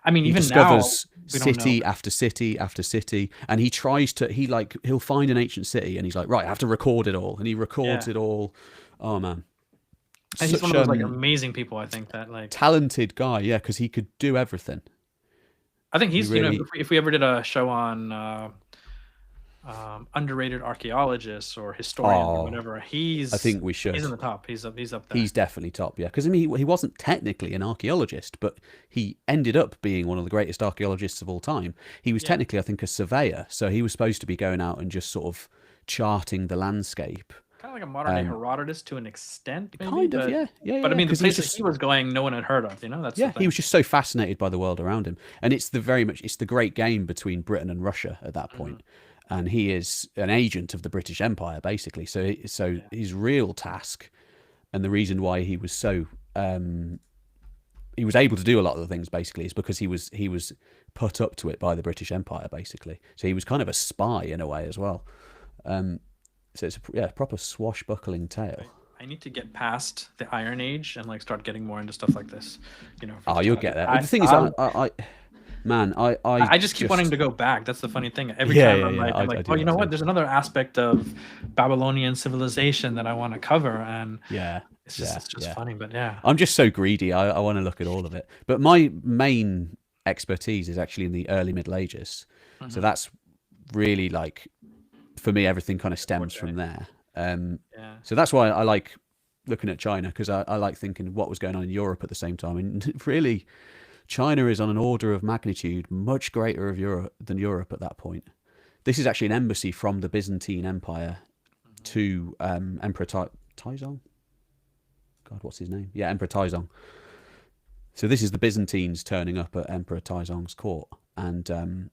I mean,
he
even
discovers
now, we
city after city after city, and he'll find an ancient city, and he's like, right, I have to record it all, and he records it all. Oh man.
And he's one of those like amazing people, I think, that like
talented guy, because he could do everything.
I think he's really... if we ever did a show on underrated archaeologists or historians or whatever, I think we should. He's in the top. He's up there.
He's definitely top, because I mean, he wasn't technically an archaeologist, but he ended up being one of the greatest archaeologists of all time. He was technically, I think, a surveyor, so he was supposed to be going out and just sort of charting the landscape.
Kind of like a modern day Herodotus to an extent, maybe,
kind of, yeah.
But I mean, the places he was going, no one had heard of. That's
he was just so fascinated by the world around him, and it's the great game between Britain and Russia at that point. And he is an agent of the British Empire, basically. So his real task, and the reason why he was so he was able to do a lot of the things, basically, is because he was put up to it by the British Empire, basically. So he was kind of a spy in a way as well. So it's a proper swashbuckling tale.
I need to get past the Iron Age and like start getting more into stuff like this.
You'll get that. The thing is, I
just keep wanting to go back. That's the funny thing. Every time I'm like, you know what? There's another aspect of Babylonian civilization that I want to cover, and it's just funny. But
I'm just so greedy. I want to look at all of it. But my main expertise is actually in the early Middle Ages. So that's really like, for me, everything kind of stems from there. So that's why I like looking at China, because I like thinking what was going on in Europe at the same time. And really, China is on an order of magnitude much greater than Europe at that point. This is actually an embassy from the Byzantine Empire to Emperor Taizong. God, what's his name? Yeah, Emperor Taizong. So this is the Byzantines turning up at Emperor Taizong's court. And,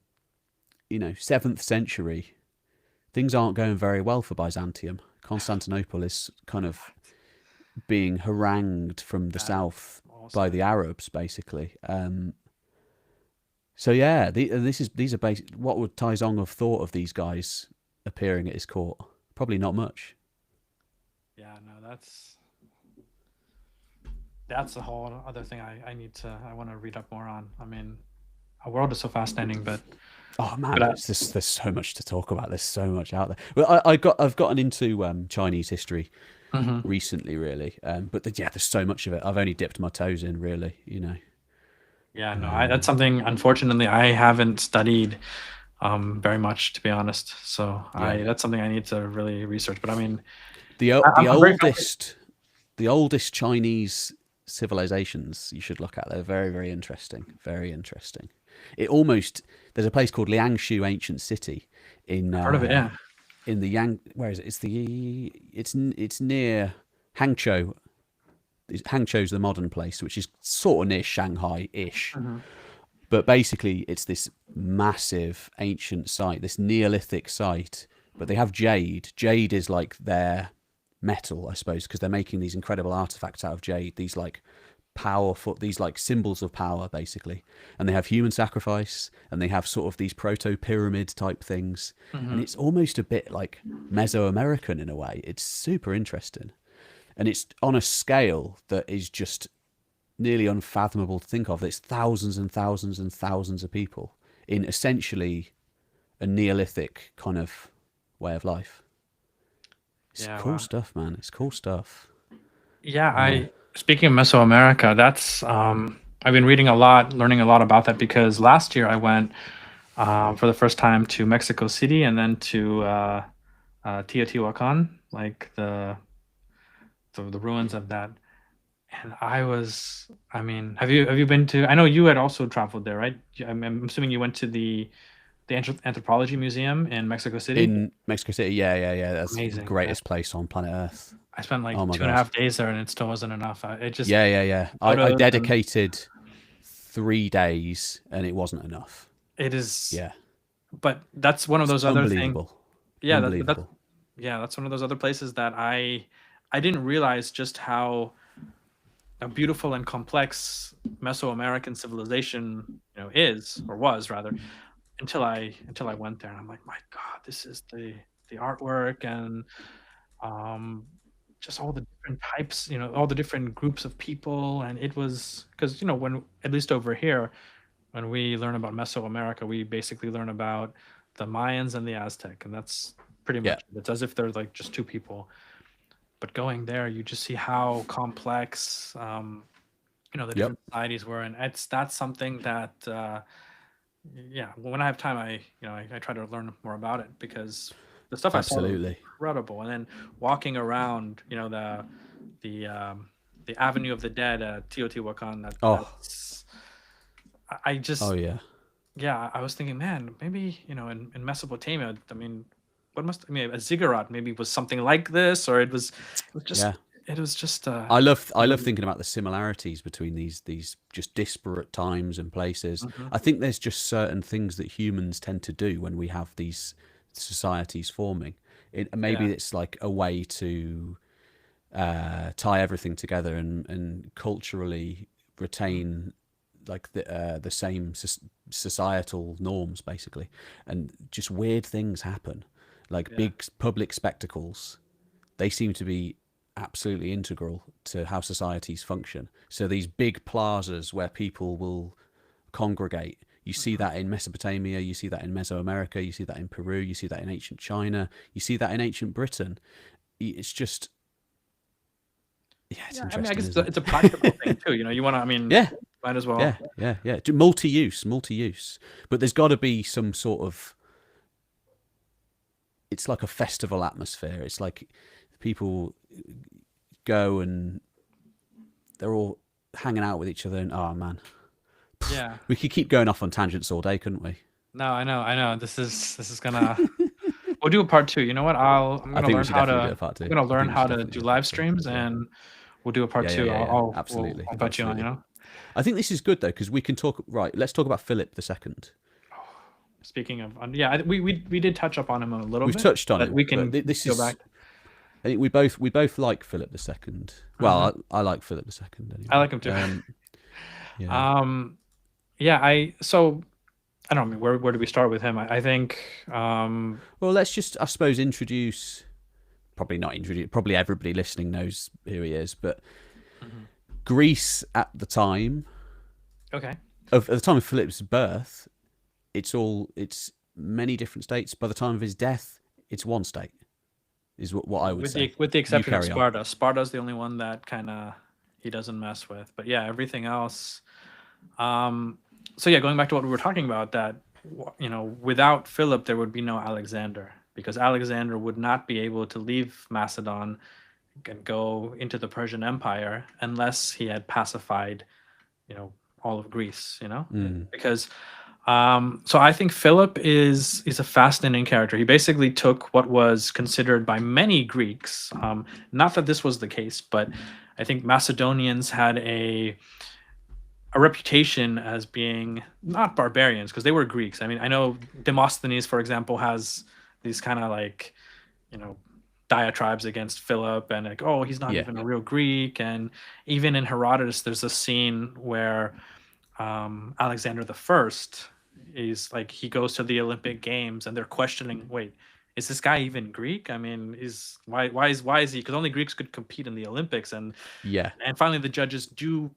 7th century... things aren't going very well for Byzantium. Constantinople is kind of being harangued from the south
awesome.
by the Arabs, basically. So yeah, these are basic. What would Taizong have thought of these guys appearing at his court? Probably not much.
Yeah, no, that's a whole other thing I want to read up more on. I mean, our world is so fascinating, but
oh man, there's so much to talk about. There's so much out there. Well, I've gotten into Chinese history recently, really. But there's so much of it. I've only dipped my toes in, really.
Yeah, no, that's something. Unfortunately, I haven't studied very much, to be honest. So that's something I need to really research. But I mean,
the oldest Chinese civilizations you should look at. They're very, very interesting. Very interesting. There's a place called Liangshu Ancient City in
heard of it, yeah.
In the where is it? It's near Hangzhou. Hangzhou's the modern place, which is sort of near Shanghai-ish. But basically, it's this massive ancient site, this Neolithic site. But they have jade. Jade is like their metal, I suppose, because they're making these incredible artifacts out of jade. These like powerful, these like symbols of power, basically. And they have human sacrifice, and they have sort of these proto-pyramid type things. And it's almost a bit like Mesoamerican in a way. It's super interesting. And it's on a scale that is just nearly unfathomable to think of. It's thousands and thousands and thousands of people in essentially a Neolithic kind of way of life. It's cool stuff, man. It's cool stuff.
Yeah, speaking of Mesoamerica, that's I've been reading a lot, learning a lot about that, because last year I went for the first time to Mexico City and then to Teotihuacan, like the ruins of that. And I mean, have you been to? I know you had also traveled there, right? I'm assuming you went to the Anthropology Museum in Mexico City.
In Mexico City, yeah. That's
amazing,
the greatest place on planet Earth.
I spent like 2.5 days there, and it still wasn't enough. It just
yeah. I dedicated 3 days, and it wasn't enough.
It is, yeah. But that's one of those other things. Yeah, that's one of those other places that I didn't realize just how beautiful and complex Mesoamerican civilization, is, or was rather, until I went there, and I'm like, my God, this is the artwork and just all the different types, all the different groups of people. And it was because when, at least over here, when we learn about Mesoamerica, we basically learn about the Mayans and the Aztec, and that's pretty much it. It's as if they're like just two people. But going there, you just see how complex, the different societies were, and that's something that, when I have time, I try to learn more about it, because the stuff I saw was incredible. And then walking around, the Avenue of the Dead at Teotihuacan. I was thinking, man, maybe in Mesopotamia, I mean, a ziggurat maybe was something like this, or it was just
I love thinking about the similarities between these just disparate times and places. I think there's just certain things that humans tend to do when we have these societies forming. It's like a way to tie everything together and culturally retain like the same societal norms, basically, and just weird things happen. Like big public spectacles, they seem to be absolutely integral to how societies function. So these big plazas where people will congregate, you see that in Mesopotamia, you see that in Mesoamerica, you see that in Peru, you see that in ancient China, you see that in ancient Britain. It's just, it's interesting.
I guess it's a practical thing too. You want to, might as well.
Yeah. Multi-use. But there's got to be some sort of, it's like a festival atmosphere. It's like people go and they're all hanging out with each other, and oh man, we could keep going off on tangents all day, couldn't we?
No, I know. This is gonna. We'll do a part 2. You know what? I'm gonna learn how to do live streams, and we'll do a part 2. I'll
absolutely.
I'll bet you on.
I think this is good though, because we can talk. Right, let's talk about Philip II.
Speaking of, we did touch up on him a little bit.
We've touched on it.
We can
go back. I think we both like Philip II. Well, I like Philip II anyway.
I like him too.
Yeah.
So I don't know. Where do we start with him? I think.
Well, let's just, I suppose, introduce. Probably not introduce. Probably everybody listening knows who he is, but Greece at the time.
Okay.
At the time of Philip's birth, it's many different states. By the time of his death, it's one state. Is what I would say.
With the exception of
carry on.
Sparta. Sparta's the only one that kind of he doesn't mess with. But yeah, everything else. So yeah, going back to what we were talking about, that without Philip there would be no Alexander, because Alexander would not be able to leave Macedon and go into the Persian Empire unless he had pacified, all of Greece. Because. So I think Philip is a fascinating character. He basically took what was considered by many Greeks, not that this was the case, but I think Macedonians had a reputation as being not barbarians, because they were Greeks. I mean, I know Demosthenes, for example, has these kind of like, diatribes against Philip, and like, oh, he's not even a real Greek. And even in Herodotus, there's a scene where Alexander the First is like, he goes to the Olympic Games and they're questioning, wait, is this guy even Greek? I mean, why is he? Because only Greeks could compete in the Olympics. And finally the judges do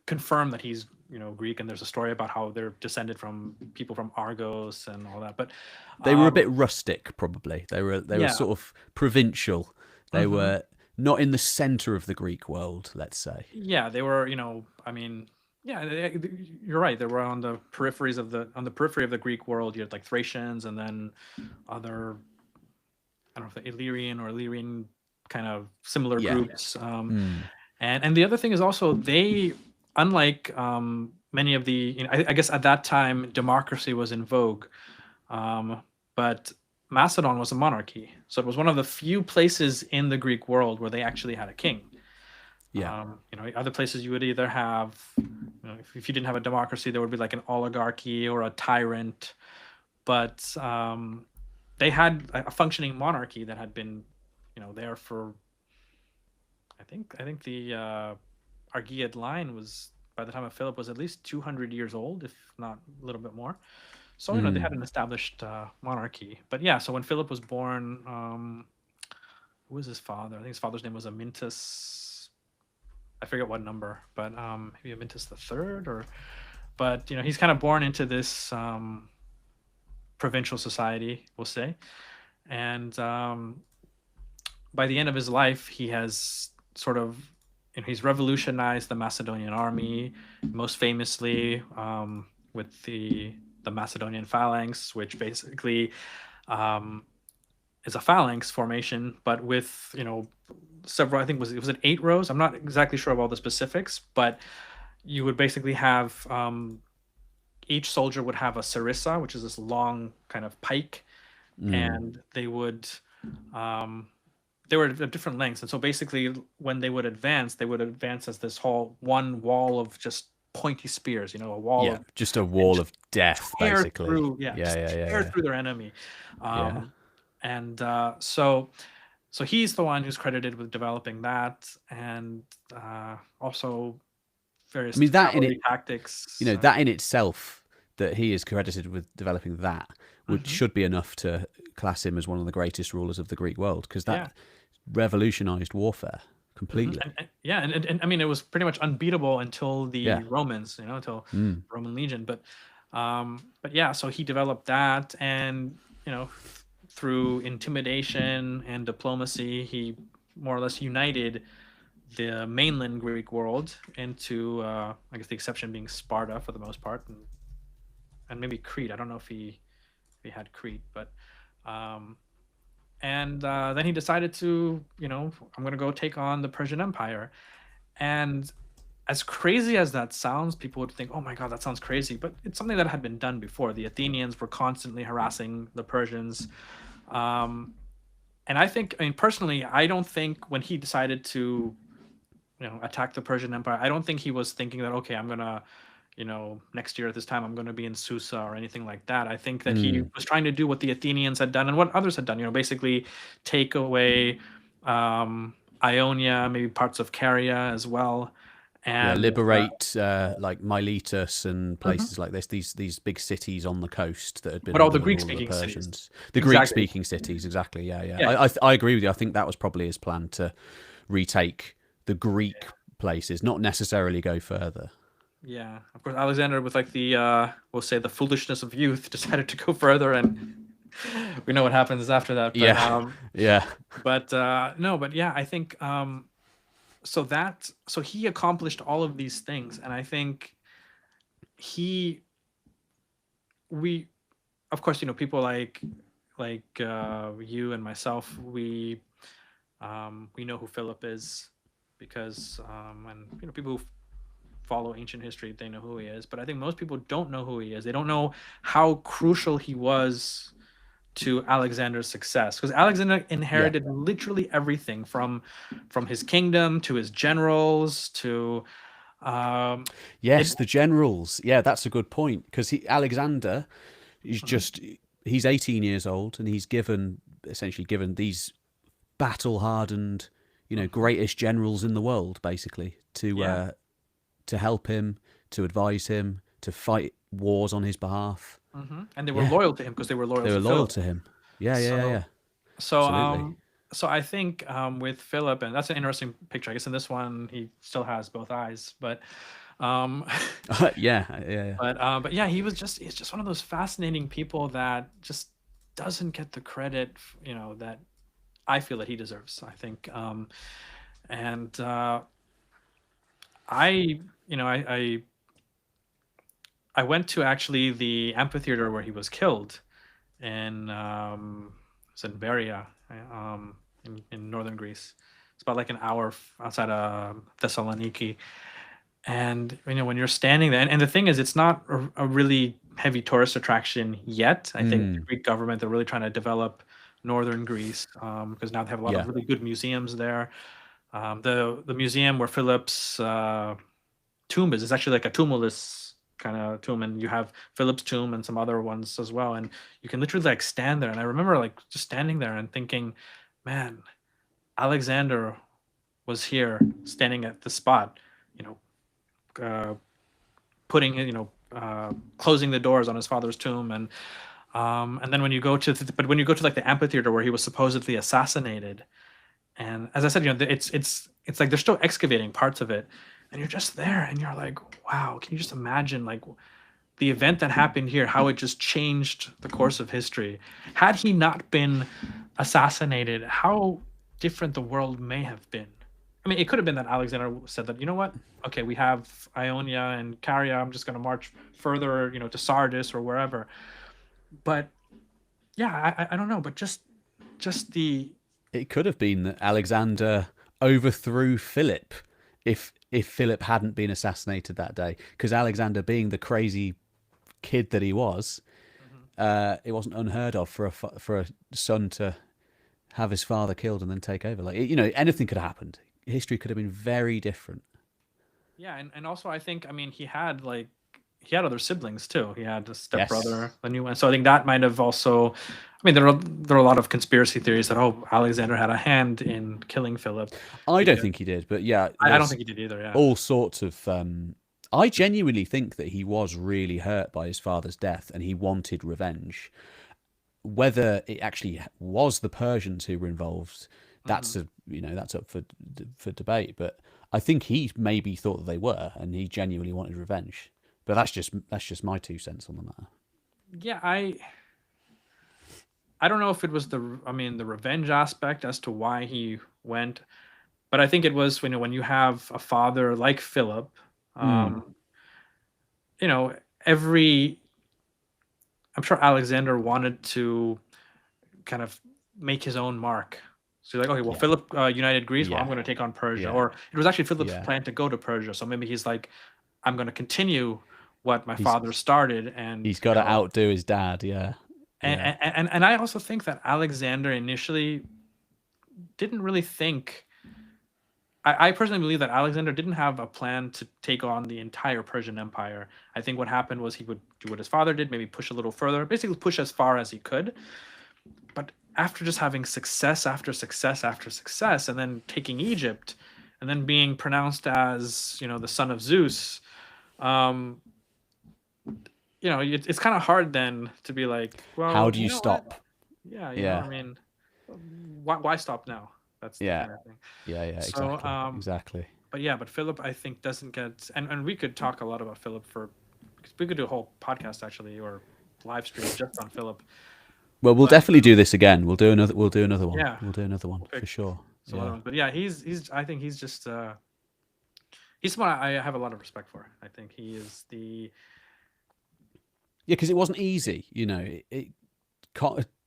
confirm that he's Greek, and there's a story about how they're descended from people from Argos and all that. But
they were a bit rustic, probably. They were sort of provincial. They were not in the center of the Greek world, let's say.
Yeah, they were. I mean, yeah, you're right. They were on the periphery of the Greek world. You had like Thracians, and then other, I don't know if the Illyrian kind of similar groups. And the other thing is also, they, unlike many of the, I guess at that time democracy was in vogue, but Macedon was a monarchy, so it was one of the few places in the Greek world where they actually had a king. Other places you would either have, if you didn't have a democracy, there would be like an oligarchy or a tyrant, but they had a functioning monarchy that had been, there for. I think the Argead line was, by the time of Philip, was at least 200 years old, if not a little bit more. So they had an established monarchy. But yeah, so when Philip was born, who was his father? I think his father's name was Amyntas. I forget what number, but maybe Amyntas the Third, but he's kind of born into this provincial society, we'll say, and by the end of his life, he has sort of, he's revolutionized the Macedonian army, most famously with the Macedonian phalanx, which basically is a phalanx formation, but with several. I think was it 8 rows? I'm not exactly sure of all the specifics, but you would basically have each soldier would have a sarissa, which is this long kind of pike, and they would. They were at different lengths, and so basically, when they would advance as this whole one wall of just pointy spears. A wall of
just a wall of death, basically.
Tear through their enemy, and so he's the one who's credited with developing that, and also various tactics.
That in itself, that he is credited with developing that, which should be enough to class him as one of the greatest rulers of the Greek world, because that revolutionized warfare completely.
And I mean, it was pretty much unbeatable until the Romans, until Roman legion. But yeah, so he developed that, and through intimidation and diplomacy, he more or less united the mainland Greek world into, I guess the exception being Sparta for the most part, and maybe Crete. I don't know if he had Crete, but and then he decided to, I'm going to go take on the Persian Empire. And as crazy as that sounds, people would think, oh my God, that sounds crazy. But it's something that had been done before. The Athenians were constantly harassing the Persians. And personally, I don't think when he decided to, attack the Persian Empire, I don't think he was thinking that, okay, I'm going to, next year at this time I'm going to be in Susa or anything like that. I think that he was trying to do what the Athenians had done and what others had done, basically take away Ionia, maybe parts of Caria as well. And
liberate like Miletus and places like this, these big cities on the coast that had been
but all the
under the rule of
Greek-speaking
the Persians.
cities.
The
Exactly.
Greek-speaking cities, exactly. Yeah. I agree with you. I think that was probably his plan, to retake the Greek places, not necessarily go further.
Yeah, of course, Alexander, with like we'll say the foolishness of youth, decided to go further, and we know what happens after that. But,
yeah.
But no, but yeah, I think so he accomplished all of these things, and I think we, of course, people like you and myself, we know who Philip is, because and people who follow ancient history, they know who he is, but I think most people don't know who he is. They don't know how crucial he was to Alexander's success, because Alexander inherited literally everything from his kingdom to his generals to
the generals. Yeah, that's a good point, because Alexander is he's 18 years old, and he's essentially given these battle hardened, greatest generals in the world, basically, to help him, to advise him, to fight wars on his behalf.
And they were loyal to him because they were loyal
to him. Yeah.
So
absolutely.
So I think with Philip, and that's an interesting picture. I guess in this one he still has both eyes, but
yeah.
But yeah, he's just one of those fascinating people that just doesn't get the credit, that I feel that he deserves. I think, and I went to actually the amphitheater where he was killed in it's in Beria, in northern Greece. It's about like an hour outside of Thessaloniki. And when you're standing there, and the thing is, it's not a really heavy tourist attraction yet. I think the Greek government, they're really trying to develop northern Greece, because now they have a lot of really good museums there. The museum where Philip's tomb is actually like a tumulus kind of tomb, and you have Philip's tomb and some other ones as well, and you can literally like stand there. And I remember like just standing there and thinking, man, Alexander was here, standing at the spot, putting closing the doors on his father's tomb, and then when you go to like the amphitheater where he was supposedly assassinated, and as I said, it's like they're still excavating parts of it, and you're just there and you're like, wow, can you just imagine like the event that happened here, how it just changed the course of history? Had he not been assassinated, how different the world may have been. I mean, it could have been that Alexander said that, what, okay, we have Ionia and Caria, I'm just going to march further, to Sardis or wherever. But yeah, I don't know, but just
it could have been that Alexander overthrew Philip if Philip hadn't been assassinated that day, because Alexander, being the crazy kid that he was, it wasn't unheard of for a son to have his father killed and then take over. Like, anything could have happened. History could have been very different.
Yeah, and also I think, he had other siblings too. He had a stepbrother, the new one. So I think that might have also, there are a lot of conspiracy theories that Alexander had a hand in killing Philip.
I don't think he did, but yeah,
I don't think he did either. Yeah,
all sorts of. I genuinely think that he was really hurt by his father's death and he wanted revenge. Whether it actually was the Persians who were involved, that's that's up for debate. But I think he maybe thought that they were, and he genuinely wanted revenge. But that's just my 2 cents on the matter.
Yeah, I don't know if it was the revenge aspect as to why he went, but I think it was when you have a father like Philip, I'm sure Alexander wanted to kind of make his own mark. So you're like, okay, well, Philip united Greece. Well, I'm going to take on Persia. Or it was actually Philip's plan to go to Persia. So maybe he's like, I'm going to continue what my father started, and
he's got to outdo his dad.
And I also think that Alexander initially didn't really think I personally believe that Alexander didn't have a plan to take on the entire Persian Empire. I think what happened was he would do what his father did, maybe push a little further, basically push as far as he could. But after just having success after success after success, and then taking Egypt, and then being pronounced as, the son of Zeus, it's kind of hard then to be like, well,
how do you stop?
What? Yeah, I mean, why stop now? That's the kind of thing.
Yeah,
So,
exactly.
But Philip, I think, doesn't get, and we could talk a lot about Philip because we could do a whole podcast actually, or live stream just on Philip.
Well, we'll definitely do this again. We'll do another one.
Yeah,
we'll do another one for sure.
But yeah, I think he's just he's someone I have a lot of respect for. I think he is
because it wasn't easy,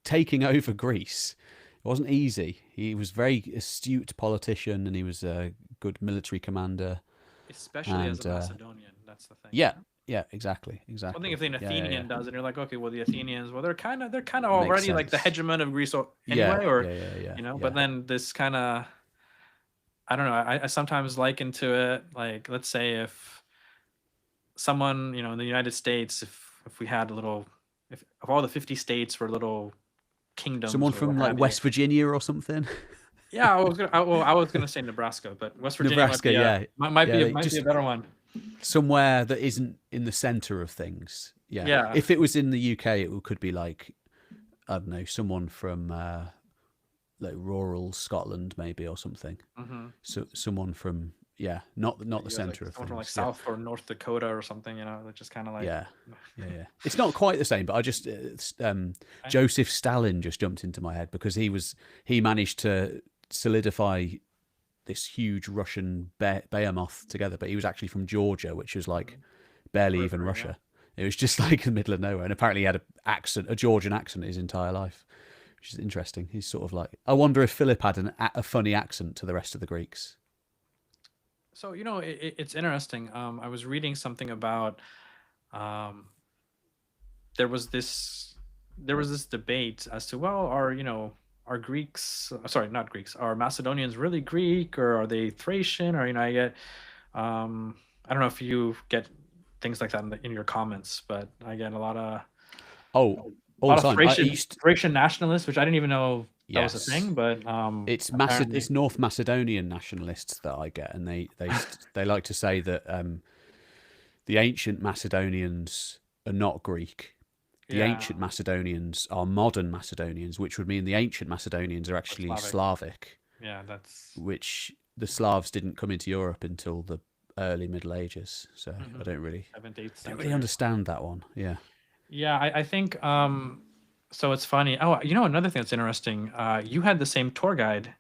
taking over Greece. It wasn't easy. He was a very astute politician, and he was a good military commander,
especially as a Macedonian. That's the thing.
Yeah, exactly.
One thing if an Athenian does, and you're like, okay, well, the Athenians, well, they're kind of already like the hegemon of Greece anyway, But then this kind of, I don't know. I sometimes liken to it like, let's say if someone, in the United States, if we had if all the 50 states were little kingdoms,
someone from like West Virginia or something.
Yeah, I was gonna say Nebraska, but West Virginia might be a better one.
Somewhere that isn't in the center of things. Yeah. If it was in the UK, it could be like, I don't know, someone from like rural Scotland maybe or something.
Mm-hmm.
So someone from not the center of things.
From like South or North Dakota or something, that just kind of like
It's not quite the same, but I just Joseph Stalin just jumped into my head because he managed to solidify this huge Russian behemoth together, but he was actually from Georgia, which was like barely even Russia. It was just like in the middle of nowhere, and apparently he had a Georgian accent his entire life, which is interesting. He's sort of like, I wonder if Philip had a funny accent to the rest of the Greeks.
So, it's interesting. I was reading something about there was this debate as to, well, are Greeks, sorry, not Greeks, are Macedonians really Greek, or are they Thracian, or I get I don't know if you get things like that in your comments, but I get a lot of Thracian nationalists, which I didn't even know that was a thing, but
it's North Macedonian nationalists that I get, and they like to say that the ancient Macedonians are not Greek. The ancient Macedonians are modern Macedonians, which would mean the ancient Macedonians are actually Slavic.
Yeah, that's
which the Slavs didn't come into Europe until the early Middle Ages. So I don't really understand that one. Yeah.
Yeah, I think so it's funny. Oh, another thing that's interesting. You had the same tour guide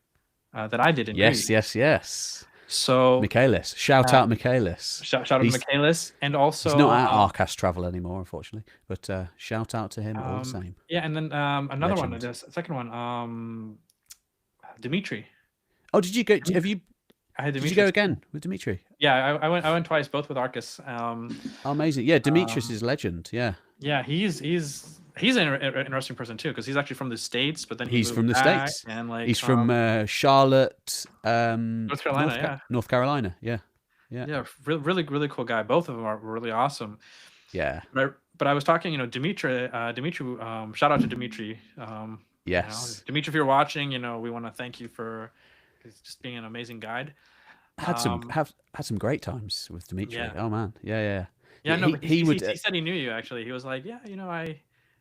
that I did in Greece.
Yes.
So
Michaelis, shout out Michaelis.
Shout out to Michaelis, and also
he's not at Arcast Travel anymore, unfortunately. But shout out to him all the same.
Yeah, and then another one, the second one, Dimitri.
Oh, did you go? Did you go again with Dimitri?
Yeah, I went twice, both with Arcus.
Amazing. Yeah, Demetrius is a legend. Yeah.
Yeah, he's an interesting person too, because he's actually from the States, but then
he's from the States,
and like
he's from Charlotte,
North Carolina.
North Carolina. Yeah.
Really, really cool guy. Both of them are really awesome.
Yeah.
But I was talking, Dimitri. Shout out to Dimitri.
Yes.
Dimitri, if you're watching, we want to thank you for just being an amazing guide.
Had some great times with Dimitri.
Yeah.
Oh man. Yeah.
Yeah, no, he said he knew you actually. He was like, yeah,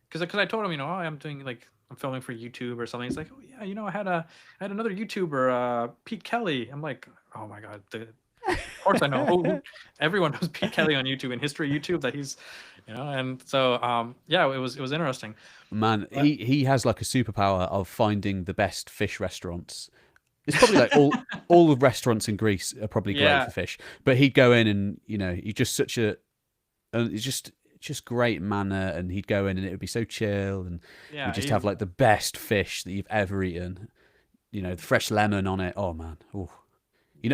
because I told him, I'm doing I'm filming for YouTube or something. He's like, oh yeah, I had another YouTuber, Pete Kelly. I'm like, oh my god, of course I know. Everyone knows Pete Kelly on YouTube and history YouTube that he's, and so it was interesting.
Man, he has like a superpower of finding the best fish restaurants. It's probably like all the restaurants in Greece are probably great for fish, but he'd go in and he's just such a just great manner, and he'd go in and it would be so chill, and you just have like the best fish that you've ever eaten. The fresh lemon on it. Oh man, are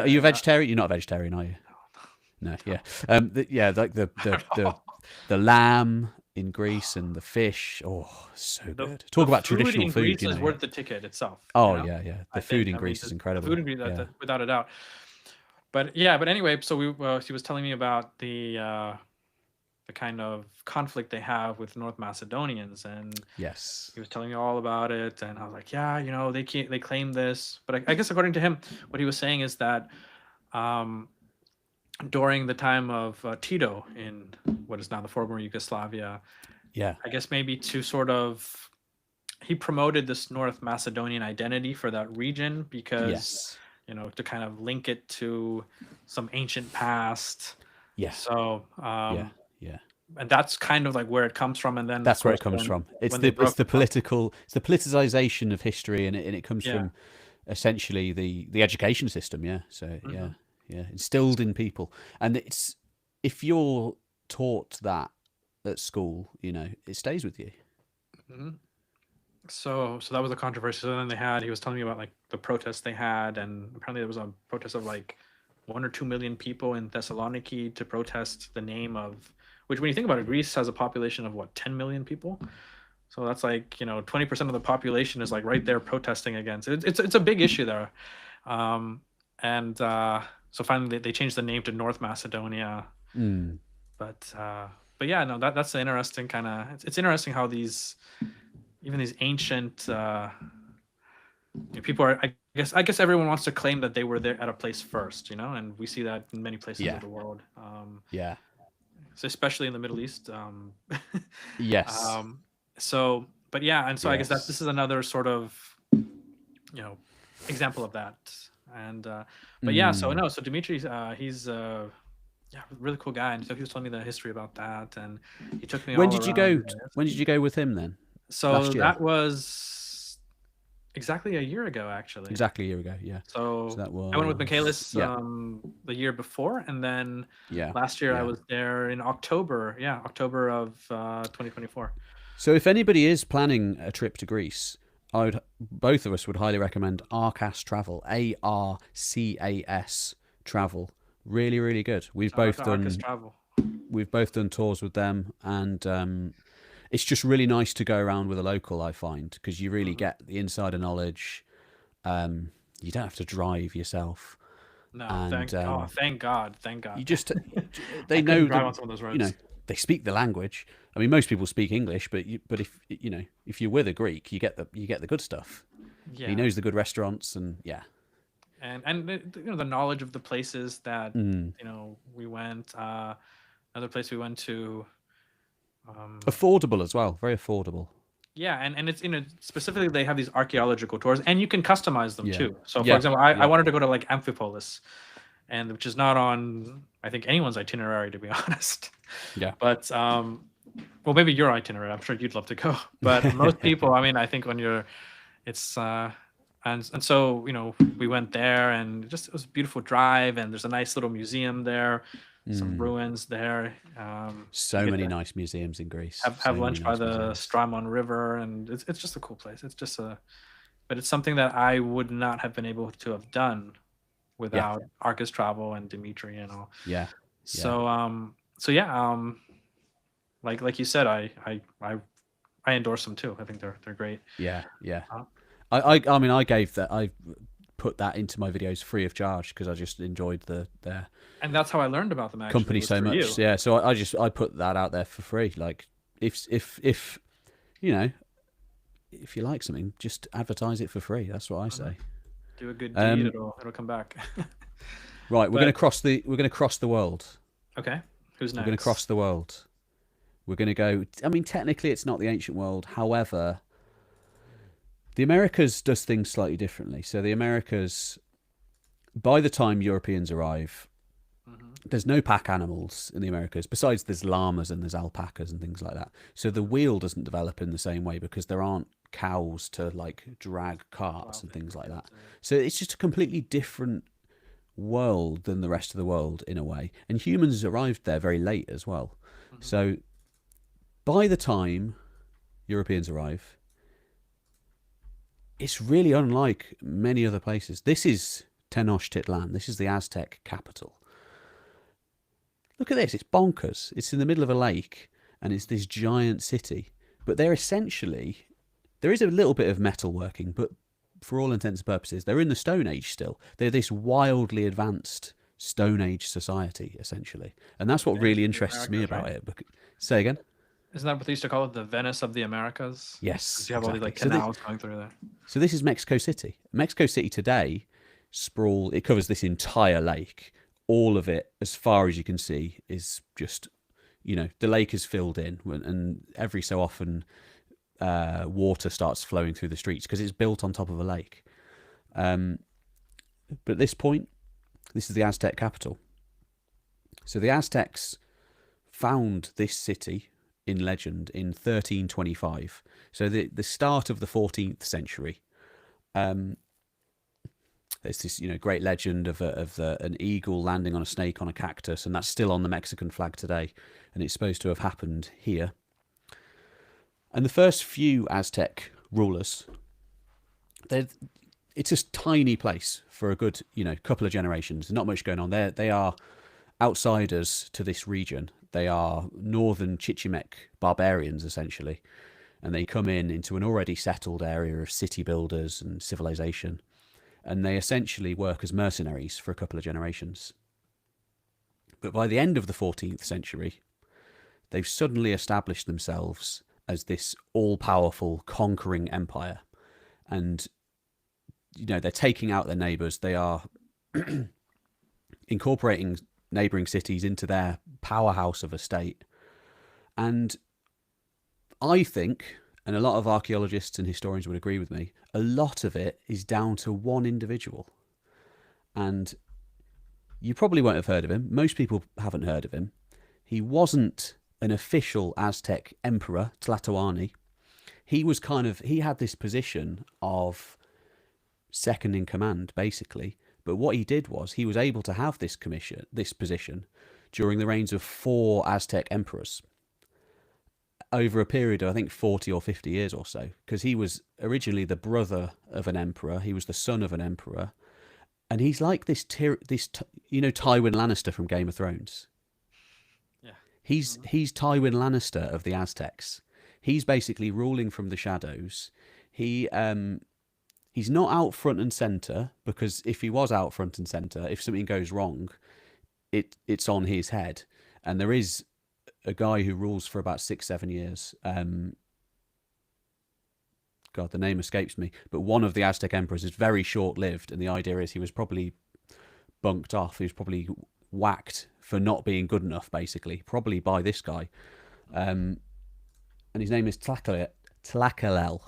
you a vegetarian? You're not a vegetarian, are you? No, yeah. Like the lamb in Greece and the fish. Oh, so good. Talk about traditional food.
Greece is worth the ticket itself.
Oh yeah. The food in Greece is incredible.
The food in Greece, without a doubt. But yeah, but anyway, so she was telling me about the kind of conflict they have with North Macedonians, and
Yes.
he was telling me all about it, and I was like, yeah, they claim this, but I guess according to him, what he was saying is that during the time of Tito in what is now the former Yugoslavia,
Yeah.
I guess maybe to sort of he promoted this North Macedonian identity for that region because
Yes.
to kind of link it to some ancient past.
Yeah.
So
Yeah.
and that's kind of like where it comes from, and then
That's
of
where it
course,
comes from. It's
when they broke
the
apart-
politicization of history, and it comes
Yeah.
from essentially the education system. Yeah. So yeah, instilled in people, and it's if you're taught that at school, it stays with you.
Mhm. So that was a controversy. So then he was telling me about like the protests they had, and apparently there was a protest of like 1 or 2 million people in Thessaloniki to protest the name of, which when you think about it, Greece has a population of what, 10 million people. So that's like 20% of the population is like right there protesting against it. It's a big issue there, and so finally they changed the name to North Macedonia. But yeah, no, that's an interesting kind of. It's interesting how even these ancient people are. I guess everyone wants to claim that they were there at a place first, and we see that in many places of the world.
Yeah.
So especially in the Middle East.
Yes.
So, but yeah, and so I guess
Yes.
this is another sort of, example of that. And but yeah, so Dimitri's he's really cool guy, and so he was telling me the history about that, and he took me.
When did you go? When did you go with him then?
So
Last year?
that was exactly a year ago, actually.
Exactly a year ago, yeah.
So
that was...
I went with Michaelis the year before, and then last year I was there in October. Yeah, October of 2024.
So if anybody is planning a trip to Greece, both of us would highly recommend Arcas Travel, ARCAS Travel. Really, really good. We've both done tours with them, and it's just really nice to go around with a local, I find, because you really get the insider knowledge. You don't have to drive yourself.
No, and, thank God.
You just they know
drive on some of those roads.
They speak the language. I mean, most people speak English, but if you're with a Greek, you get the good stuff. Yeah. He knows the good restaurants, and
and the knowledge of the places that we went. Another place we went to.
Affordable as well, very affordable.
Yeah, and it's specifically they have these archaeological tours, and you can customize them too. So for example, I wanted to go to like Amphipolis, and which is not on I think anyone's itinerary, to be honest.
Yeah.
But well, maybe your itinerary. I'm sure you'd love to go, but most people, I mean, I think when it's and so we went there, and it was a beautiful drive, and there's a nice little museum there. Some ruins there.
So many nice museums in Greece.
Have lunch by the Strymon River, and it's just a cool place. It's just but it's something that I would not have been able to have done without Arcas Travel and Dimitri and all.
Yeah.
So like you said, I endorse them too. I think they're great.
Yeah. I mean, I put that into my videos free of charge because I just enjoyed their
and that's how I learned about them, actually,
company so much. Yeah, so I put that out there for free. Like if you like something, just advertise it for free. That's what I say.
Do a good deed, it'll come back.
Right, we're going to cross the world.
Okay, who's next?
We're going to cross the world. We're going to go. I mean, technically, it's not the ancient world. However, the Americas does things slightly differently. So the Americas, by the time Europeans arrive, there's no pack animals in the Americas. Besides, there's llamas and there's alpacas and things like that. So the wheel doesn't develop in the same way because there aren't cows to like drag carts and things like that. So it's just a completely different world than the rest of the world in a way. And humans arrived there very late as well. So by the time Europeans arrive, it's really unlike many other places. This is Tenochtitlan. This is the Aztec capital. Look at this. It's bonkers. It's in the middle of a lake, and it's this giant city. But they're essentially... There is a little bit of metalworking, but for all intents and purposes, they're in the Stone Age still. They're this wildly advanced Stone Age society, essentially. And that's what really interests me about it. Say again?
Isn't that what they used to call it, the Venice of the Americas?
Yes,
Because you have
exactly.
all these canals going through there.
So this is Mexico City. Mexico City today, it covers this entire lake. All of it, as far as you can see, is just, the lake is filled in, and every so often water starts flowing through the streets because it's built on top of a lake. But at this point, this is the Aztec capital. So the Aztecs found this city in legend in 1325. So the start of the 14th century. There's this great legend of an eagle landing on a snake on a cactus, and that's still on the Mexican flag today, and it's supposed to have happened here. And the first few Aztec rulers, it's a tiny place for a good couple of generations. There's not much going on there. They are outsiders to this region. They are northern Chichimek barbarians, essentially, and they come into an already settled area of city builders and civilization, and they essentially work as mercenaries for a couple of generations. But by the end of the 14th century, they've suddenly established themselves as this all-powerful conquering empire, and they're taking out their neighbors. They are incorporating neighboring cities into their powerhouse of a state. And I think, and a lot of archaeologists and historians would agree with me, a lot of it is down to one individual. And you probably won't have heard of him. Most people haven't heard of him. He wasn't an official Aztec emperor, Tlatoani. He had this position of second in command, basically. But what he did was he was able to have this position during the reigns of 4 Aztec emperors over a period of, I think, 40 or 50 years or so, because he was originally the brother of an emperor. He was the son of an emperor. And he's like this Tywin Lannister from Game of Thrones.
Yeah.
He's Tywin Lannister of the Aztecs. He's basically ruling from the shadows. He's not out front and center, because if he was out front and center, if something goes wrong, it's on his head. And there is a guy who rules for about 6-7 years. God, the name escapes me. But one of the Aztec emperors is very short-lived, and the idea is he was probably bunked off. He was probably whacked for not being good enough, basically, probably by this guy. And his name is Tlacaelel.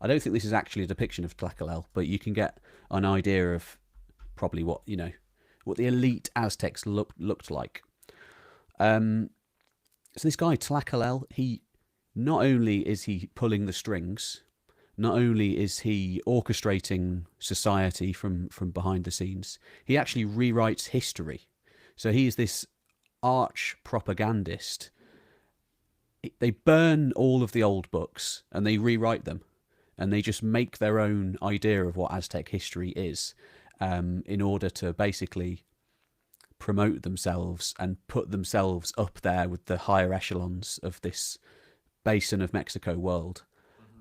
I don't think this is actually a depiction of Tlacaelel, but you can get an idea of probably what the elite Aztecs looked like. So this guy Tlacaelel, he not only is he pulling the strings, not only is he orchestrating society from behind the scenes, he actually rewrites history. So he is this arch propagandist. They burn all of the old books and they rewrite them. And they just make their own idea of what Aztec history is, in order to basically promote themselves and put themselves up there with the higher echelons of this basin of Mexico world.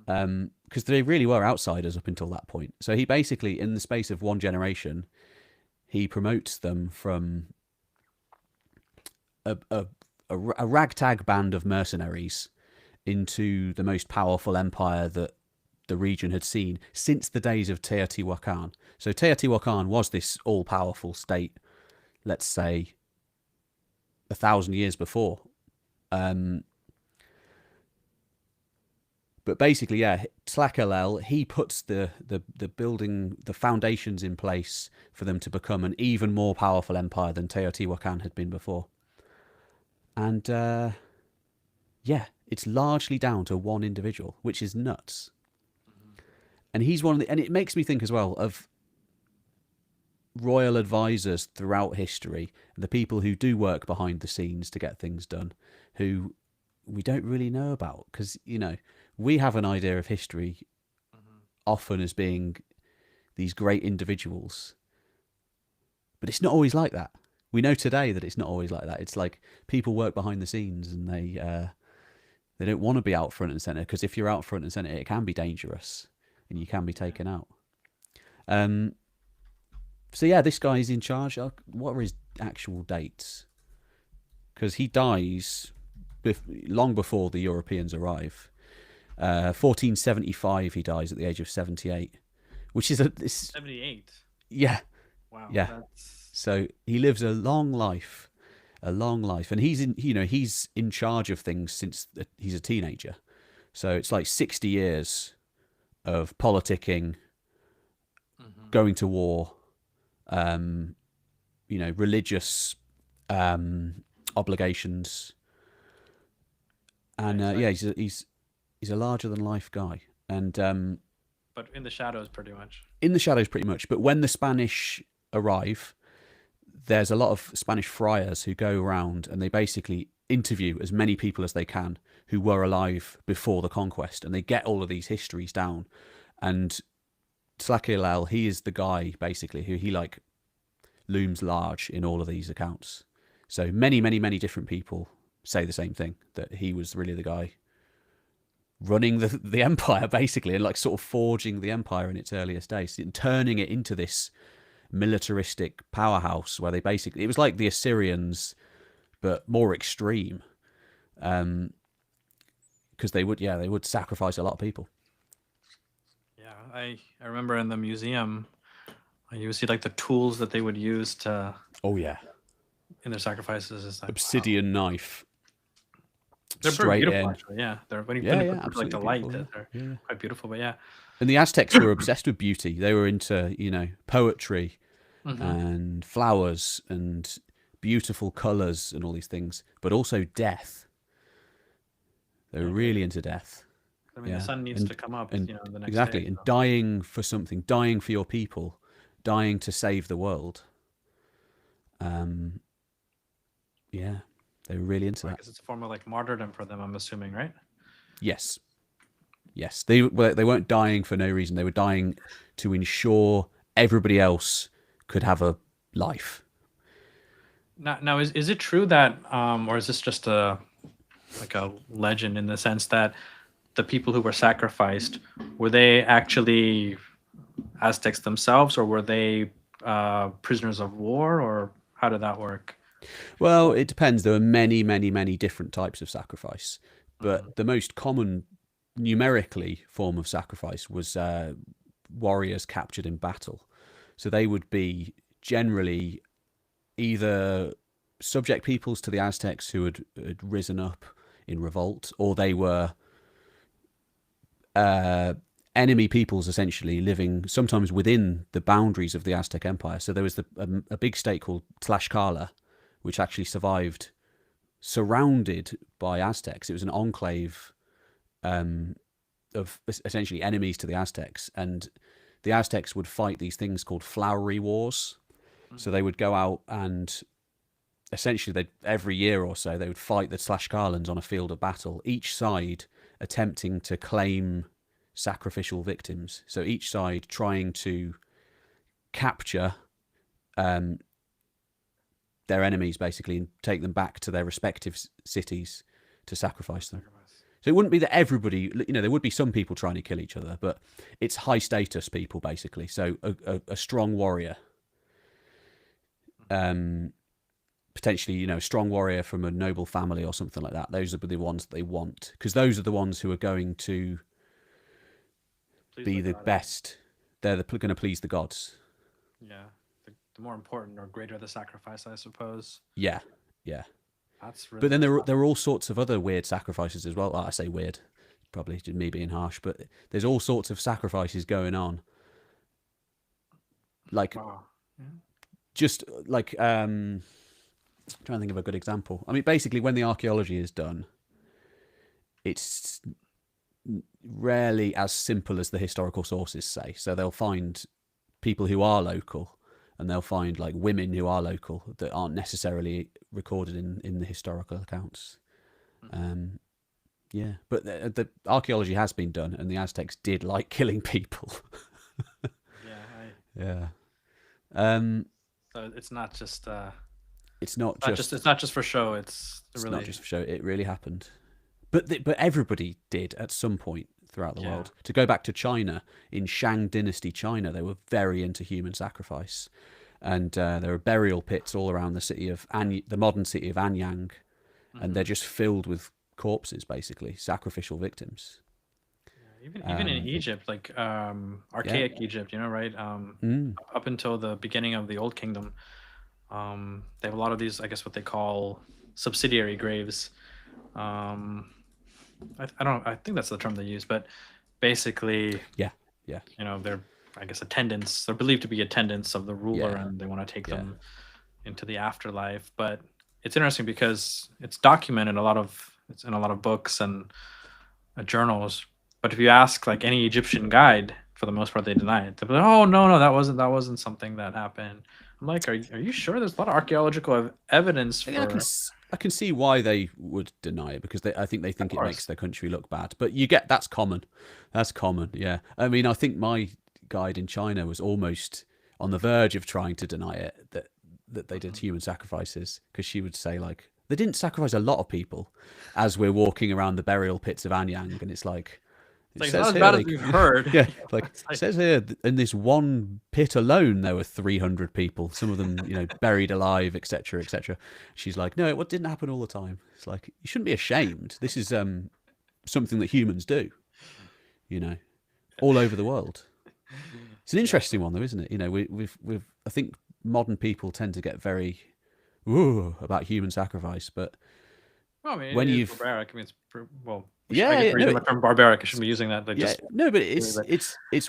Because they really were outsiders up until that point. So he basically, in the space of one generation, he promotes them from a ragtag band of mercenaries into the most powerful empire that the region had seen since the days of Teotihuacan. So Teotihuacan was this all-powerful state, let's say, 1,000 years before. But basically, yeah, Tlacaelel, he puts the building, the foundations in place for them to become an even more powerful empire than Teotihuacan had been before. And yeah, it's largely down to one individual, which is nuts. And he's one of and it makes me think as well of royal advisors throughout history, the people who do work behind the scenes to get things done, who we don't really know about, because we have an idea of history often as being these great individuals, but it's not always like that. We know today that it's not always like that. It's like people work behind the scenes, and they don't want to be out front and center, because if you're out front and center, it can be dangerous and you can be taken out. So yeah, this guy is in charge. What are his actual dates? Because he dies long before the Europeans arrive. 1475, he dies at the age of 78, which is
78.
Yeah,
Wow.
yeah.
That's
So he lives a long life, and he's in charge of things since he's a teenager. So it's like 60 years of politicking, going to war, religious obligations, and he's a larger than life guy, and
but in the shadows, pretty much.
in the shadows, pretty much. But when the Spanish arrive, there's a lot of Spanish friars who go around and they basically interview as many people as they can who were alive before the conquest, and they get all of these histories down. And Tlacaelel, he is the guy basically who he looms large in all of these accounts. So many, many, many different people say the same thing, that he was really the guy running the empire basically, and sort of forging the empire in its earliest days and turning it into this militaristic powerhouse where it was like the Assyrians but more extreme, because they would sacrifice a lot of people.
Yeah, I remember in the museum you would see the tools that they would use to in their sacrifices. Is
obsidian knife.
They're very beautiful, actually. Yeah, they're when you put the light,
they're
quite beautiful. But yeah,
and the Aztecs were obsessed with beauty. They were into poetry and flowers and beautiful colors and all these things, but also death. They were really into death.
I mean, the sun needs to come up,
and
the next
exactly,
day,
and dying for something, dying for your people, dying to save the world. Yeah, they were really into that.
Because it's a form of martyrdom for them, I'm assuming, right?
Yes. They weren't dying for no reason. They were dying to ensure everybody else could have a life.
Now, is it true that, or is this just a legend in the sense that the people who were sacrificed, were they actually Aztecs themselves, or were they prisoners of war, or how did that work?
Well, it depends. There were many, many, many different types of sacrifice, but the most common numerically form of sacrifice was warriors captured in battle. So they would be generally either subject peoples to the Aztecs who had risen up in revolt, or they were enemy peoples essentially living sometimes within the boundaries of the Aztec Empire. So there was a big state called Tlaxcala, which actually survived surrounded by Aztecs. It was an enclave of essentially enemies to the Aztecs, and the Aztecs would fight these things called flowery wars. So they would go out and essentially every year or so they would fight the Tlaxcalans on a field of battle, each side attempting to claim sacrificial victims. So each side trying to capture their enemies basically and take them back to their respective cities to sacrifice them. So it wouldn't be that everybody, there would be some people trying to kill each other, but it's high status people basically. So a strong warrior, potentially, a strong warrior from a noble family or something like that. Those are the ones that they want, because those are the ones who are going to be the best. They're going to please the gods.
Yeah. The more important or greater the sacrifice, I suppose.
Yeah.
That's really.
But then there are all sorts of other weird sacrifices as well. I say weird, probably just me being harsh, but there's all sorts of sacrifices going on. Just trying to think of a good example. I mean, basically, when the archaeology is done, it's rarely as simple as the historical sources say. So they'll find people who are local, and they'll find women who are local that aren't necessarily recorded in the historical accounts. But the archaeology has been done, and the Aztecs did like killing people.
Yeah. So it's not just.
It's not
just for show. It's
not just for show. It really happened. But everybody did at some point throughout the world. To go back to China, in Shang Dynasty China, they were very into human sacrifice. and there are burial pits all around the city of the modern city of Anyang, and they're just filled with corpses, basically sacrificial victims.
Even in Egypt, like archaic Egypt, right? Up until the beginning of the Old Kingdom, they have a lot of these, I guess, what they call subsidiary graves. I think that's the term they use, but basically, they're, I guess, attendants. They're believed to be attendants of the ruler, and they want to take them into the afterlife. But it's interesting because it's documented it's in a lot of books and journals. But if you ask like any Egyptian guide, for the most part, they deny it. They're like, "Oh no, that wasn't something that happened." I'm like, "Are you sure?" There's a lot of archaeological evidence for.
I can see why they would deny it, because I think it makes their country look bad. But that's common. That's common. Yeah. I mean, I think my guide in China was almost on the verge of trying to deny it, that they did human sacrifices, because she would say like they didn't sacrifice a lot of people, as we're walking around the burial pits of Anyang, and it's like.
It's not as bad as we've heard.
Yeah, it says here in this one pit alone there were 300 people, some of them, buried alive, etc., etc. She's like, no, it didn't happen all the time. It's like, you shouldn't be ashamed. This is something that humans do, all over the world. It's an interesting one, though, isn't it? We've I think modern people tend to get very about human sacrifice, but
when you've barbaric, I mean, it's the term barbaric. I shouldn't be using that. But
it's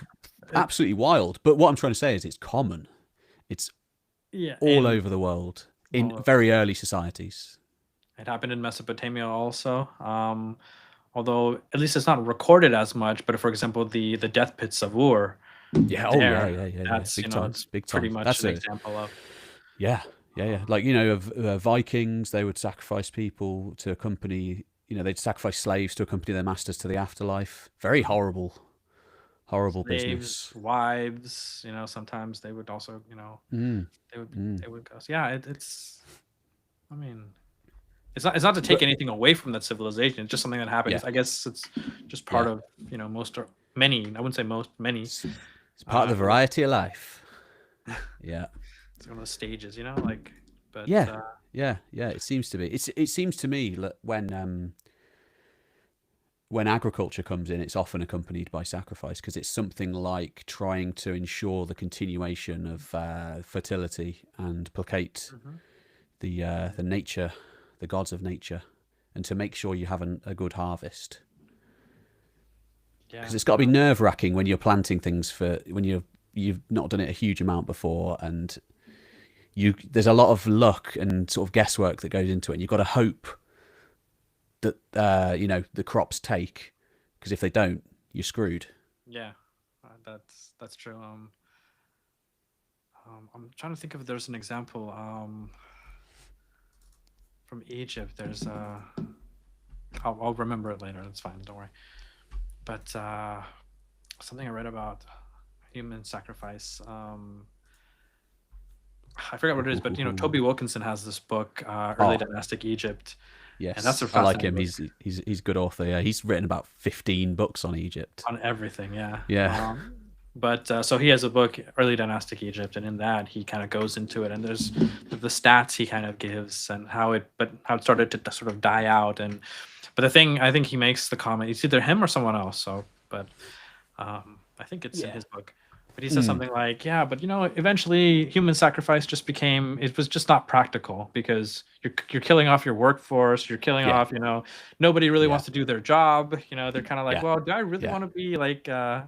absolutely wild. But what I'm trying to say is it's common. It's all over the world in very early societies.
It happened in Mesopotamia also. Although at least it's not recorded as much. But for example, the death pits of Ur.
That's big time.
Pretty much an example of.
Yeah. Like of Vikings, they would sacrifice people to accompany. They'd sacrifice slaves to accompany their masters to the afterlife. Very horrible slaves, business.
Wives, sometimes they would also, they would go. Yeah, it's. I mean, it's not to take anything away from that civilization. It's just something that happens. I guess it's just part of most or many. I wouldn't say most, many.
It's part of the variety of life. Yeah.
It's one of the stages, But
yeah. It seems to be. It seems to me that when agriculture comes in, it's often accompanied by sacrifice, because it's something like trying to ensure the continuation of fertility and placate the nature, the gods of nature, and to make sure you have a good harvest. Because it's got to be nerve-wracking when you're planting things when you've not done it a huge amount before, and there's a lot of luck and sort of guesswork that goes into it, and you've got to hope that the crops take, because if they don't, you're screwed.
Yeah, that's true. I'm trying to think if there's an example from Egypt. There's I'll remember it later. That's fine. Don't worry. But something I read about human sacrifice. I forgot what it is, but Toby Wilkinson has this book, Early Dynastic Egypt.
Yes,
and that's a
I like him.
book.
He's a good author. Yeah, he's written about 15 books on Egypt.
On everything, yeah.
Yeah.
But so he has a book, Early Dynastic Egypt, and in that he kind of goes into it, and there's the stats he kind of gives and how it started to sort of die out. But the thing, I think he makes the comment, it's either him or someone else. So, but I think it's in his book. But he says something like, but eventually human sacrifice it was just not practical, because you're killing off your workforce, you're killing off, nobody really wants to do their job. They're kind of like, well, do I really want to be like, do I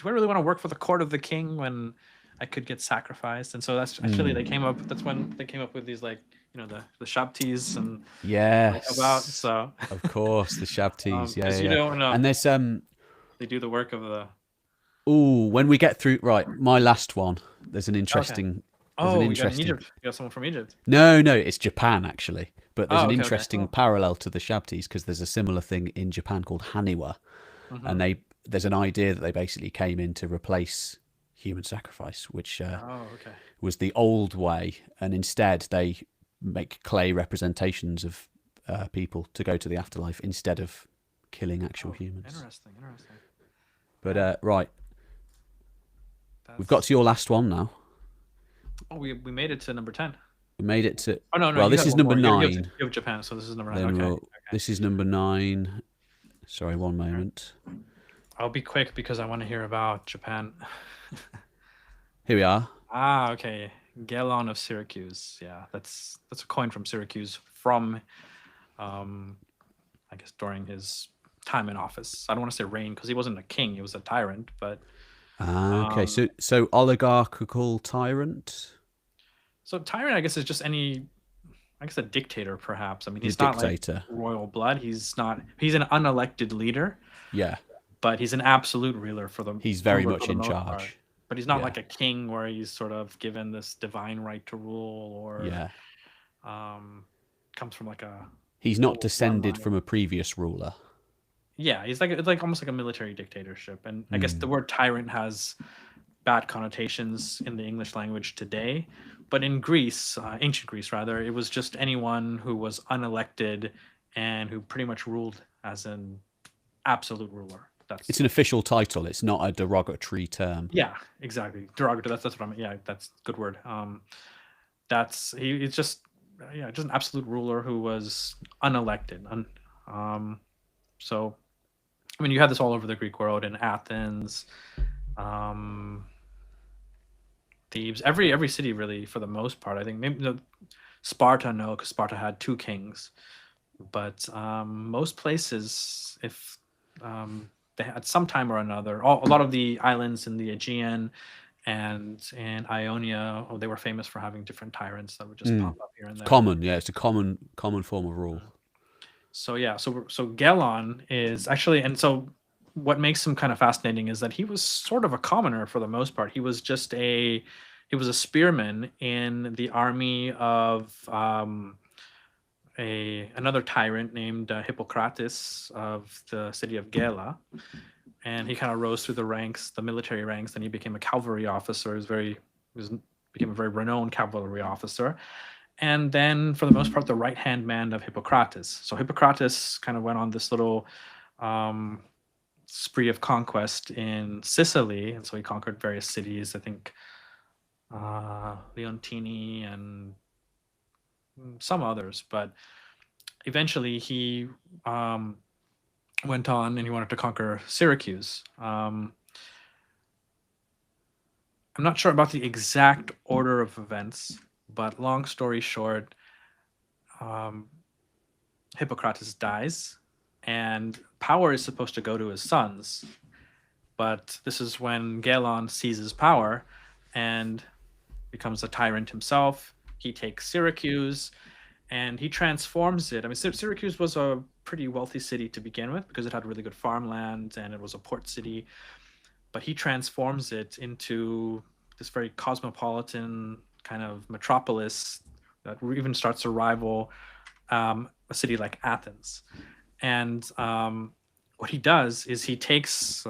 really want to work for the court of the king when I could get sacrificed? And so that's actually that's when they came up with these, like, the Shabtis and about, so
of course the Shabtis,
and
there's
they do the work of the.
Ooh, when we get through, right, my last one, there's an interesting.
You got Egypt. You got someone from Egypt.
No, it's Japan actually, but there's an interesting parallel to the Shabtis, because there's a similar thing in Japan called Haniwa, and there's an idea that they basically came in to replace human sacrifice, which was the old way, and instead they make clay representations of people to go to the afterlife instead of killing actual humans.
Interesting.
But right. We've got to your last one now.
Oh, we made it to number 10.
We made it to.
Oh no,
Well,
you
this
had
is
one
number
more.
9.
You have Japan, so this is number 9.
Then
Okay.
this is number 9. Sorry, one moment.
I'll be quick because I want to hear about Japan.
Here we are.
Okay. Gelon of Syracuse. Yeah, that's a coin from Syracuse from, I guess during his time in office. I don't want to say reign because he wasn't a king; he was a tyrant. But
Okay, so oligarchical tyrant.
so tyrant, I guess, is just any, I guess, a dictator, perhaps. I mean, he's
A
not
dictator.
like royal blood. He's not. He's an unelected leader.
Yeah.
But he's an absolute ruler for the.
He's very
ruler
much
for the
in
most
charge.
part. But he's not
Yeah.
like a king where he's sort of given this divine right to rule, or comes from like a.
He's not descended from a previous ruler.
Yeah, it's like almost like a military dictatorship, and I guess the word tyrant has bad connotations in the English language today, but in Greece, ancient Greece rather, it was just anyone who was unelected and who pretty much ruled as an absolute ruler.
It's an official title. It's not a derogatory term.
Yeah, exactly. Derogatory. That's what I mean. Yeah, that's a good word. It's just just an absolute ruler who was unelected. So, I mean, you had this all over the Greek world, in Athens, Thebes, every city really, for the most part. I think maybe Sparta, no, because Sparta had 2 kings, but most places, if they had some time or another, a lot of the islands in the Aegean and Ionia, they were famous for having different tyrants that would just pop up here and there.
Common, yeah, it's a common form of rule.
So yeah, so Gelon is actually, and so what makes him kind of fascinating is that he was sort of a commoner for the most part. He was a spearman in the army of another tyrant named Hippocrates of the city of Gela, and he kind of rose through the ranks, the military ranks. Then he became a cavalry officer. Became a very renowned cavalry officer. And then, for the most part, the right-hand man of Hippocrates. So Hippocrates kind of went on this little spree of conquest in Sicily, and so he conquered various cities. I think Leontini and some others, but eventually he went on and he wanted to conquer Syracuse. I'm not sure about the exact order of events, but long story short, Hippocrates dies, and power is supposed to go to his sons. But this is when Gelon seizes power and becomes a tyrant himself. He takes Syracuse and he transforms it. I mean, Syracuse was a pretty wealthy city to begin with because it had really good farmland and it was a port city. But he transforms it into this very cosmopolitan kind of metropolis that even starts to rival a city like Athens. And what he does is he takes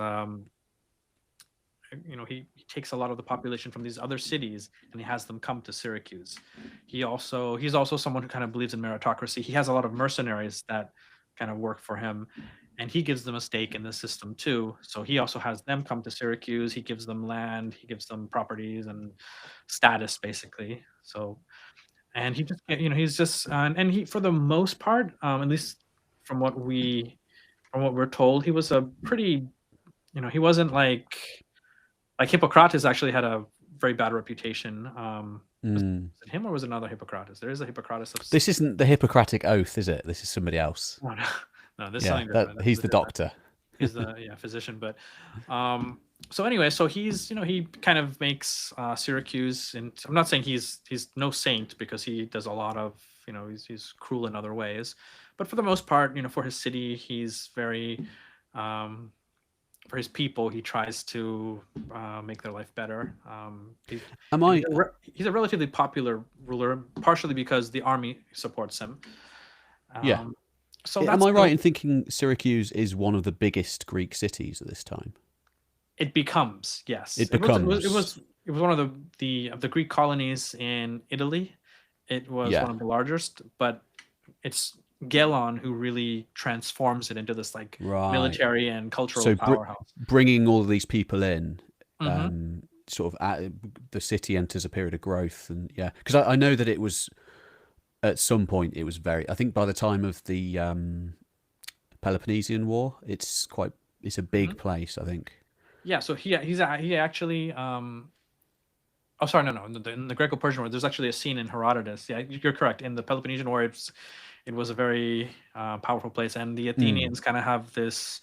he takes a lot of the population from these other cities and he has them come to Syracuse. He's also someone who kind of believes in meritocracy. He has a lot of mercenaries that kind of work for him, and he gives them a stake in the system too. So he also has them come to Syracuse. He gives them land, he gives them properties and status, basically. So, and he just, he's just, and he, for the most part, at least from what we're told, he was a pretty, he wasn't like Hippocrates actually had a very bad reputation. Was it him or was it another Hippocrates? There is a Hippocrates of.
This isn't the Hippocratic Oath, is it? This is somebody else.
Oh, no, this is something different.
He's the doctor.
He's the physician, but so anyway, so he's he kind of makes Syracuse, and I'm not saying he's no saint because he does a lot of he's cruel in other ways, but for the most part, for his city, he's very for his people, he tries to make their life better. He's a relatively popular ruler, partially because the army supports him. So
am I right in thinking Syracuse is one of the biggest Greek cities at this time?
It becomes, yes.
It becomes.
It was one of the Greek colonies in Italy. It was one of the largest, but it's Gelon who really transforms it into this military and cultural powerhouse.
Bringing all of these people in sort of the city enters a period of growth, and yeah, because I know that it was at some point it was very. I think by the time of the Peloponnesian War, it's a big place. I think.
Yeah, so he actually oh, sorry, no. In the Greco-Persian War, there's actually a scene in Herodotus. Yeah, you're correct. In the Peloponnesian War, it was a very powerful place, and the Athenians kind of have this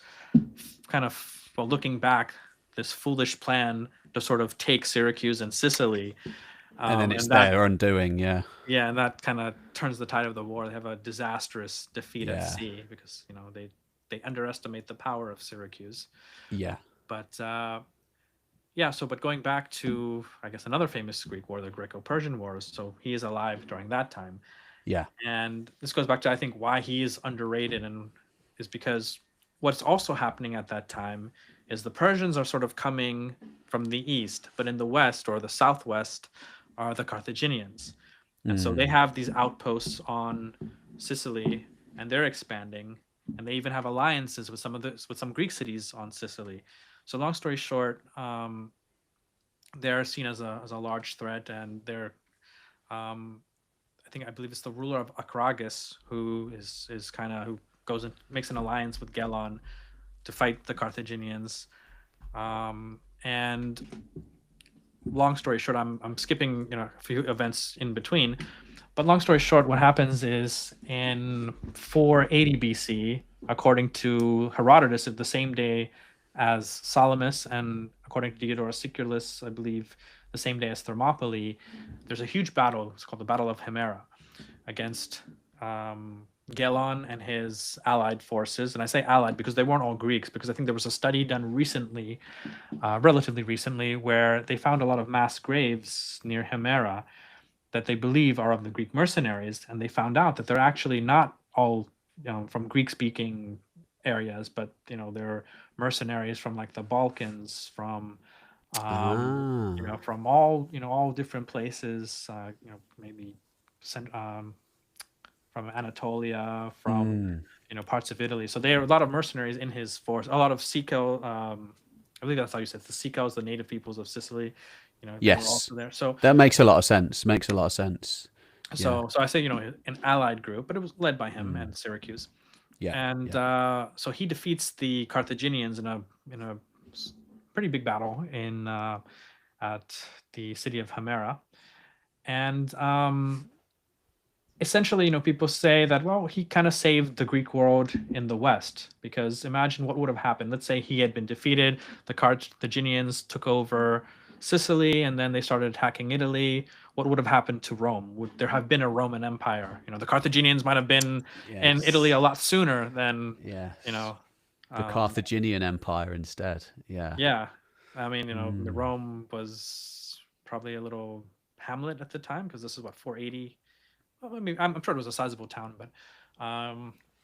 kind of, well, looking back, this foolish plan to sort of take Syracuse and Sicily.
And then it's their undoing, yeah.
Yeah, and that kind of turns the tide of the war. They have a disastrous defeat at sea because they underestimate the power of Syracuse.
Yeah.
But but going back to, I guess, another famous Greek war, the Greco-Persian Wars. So he is alive during that time.
Yeah.
And this goes back to, I think, why he is underrated, and is because what's also happening at that time is the Persians are sort of coming from the east, but in the west or the southwest are the Carthaginians. And so they have these outposts on Sicily, and they're expanding, and they even have alliances with some Greek cities on Sicily. So long story short, they're seen as a large threat, and they're I believe it's the ruler of Acragas who is kind of who goes and makes an alliance with Gelon to fight the Carthaginians. And long story short, I'm skipping a few events in between, but long story short, what happens is in 480 BC, according to Herodotus, the same day as Salamis, and according to Diodorus Siculus, I believe the same day as Thermopylae, there's a huge battle. It's called the Battle of Himera against Gelon and his allied forces. And I say allied because they weren't all Greeks, because I think there was a study done recently, relatively recently, where they found a lot of mass graves near Himera that they believe are of the Greek mercenaries, and they found out that they're actually not all from Greek-speaking areas, but they're mercenaries from like the Balkans, from from all different places, maybe from Anatolia, from parts of Italy. So there are a lot of mercenaries in his force. A lot of Sico, I believe that's how you said it. The Sicos, the native peoples of Sicily.
Yes,
were also there. So
that makes a lot of sense.
So I say an allied group, but it was led by him and Syracuse.
Yeah,
and so he defeats the Carthaginians in a pretty big battle at the city of Himera, and essentially, people say that, well, he kind of saved the Greek world in the West, because imagine what would have happened. Let's say he had been defeated, the Carthaginians took over Sicily, and then they started attacking Italy. What would have happened to Rome? Would there have been a Roman Empire? The Carthaginians might have been in Italy a lot sooner than
the Carthaginian Empire instead.
Yeah. I mean, the Rome was probably a little hamlet at the time, because this is 480. Well, I mean, I'm sure it was a sizable town, but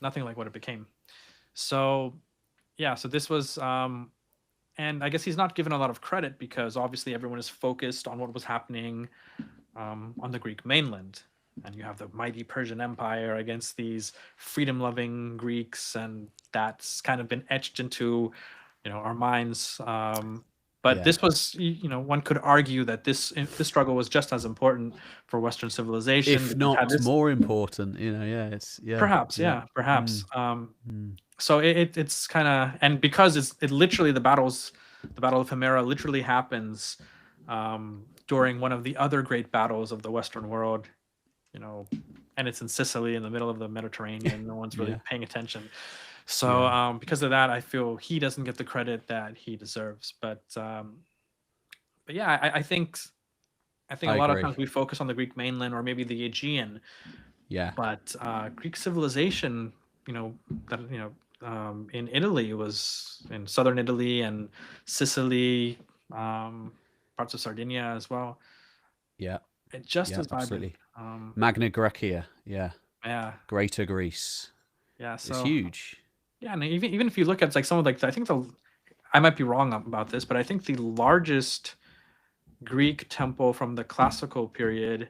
nothing like what it became. So, yeah. So this was, and I guess he's not given a lot of credit, because obviously everyone is focused on what was happening on the Greek mainland, and you have the mighty Persian Empire against these freedom-loving Greeks, and that's kind of been etched into, our minds. But this was, one could argue that this struggle was just as important for Western civilization,
if not more important.
Perhaps. So it's kind of, and because it literally, the Battle of Himera literally happens during one of the other great battles of the Western world, and it's in Sicily, in the middle of the Mediterranean. No one's really paying attention. So because of that, I feel he doesn't get the credit that he deserves. But yeah, I think a lot of times we focus on the Greek mainland or maybe the Aegean.
Yeah.
But Greek civilization, in Italy, was in southern Italy and Sicily, parts of Sardinia as well.
Yeah.
It's just as
absolutely.
vibrant.
Magna Graecia.
Yeah.
Greater Greece.
Yeah. So
it's huge.
Yeah, and even if you look at some of I think I might be wrong about this, but I think the largest Greek temple from the classical period,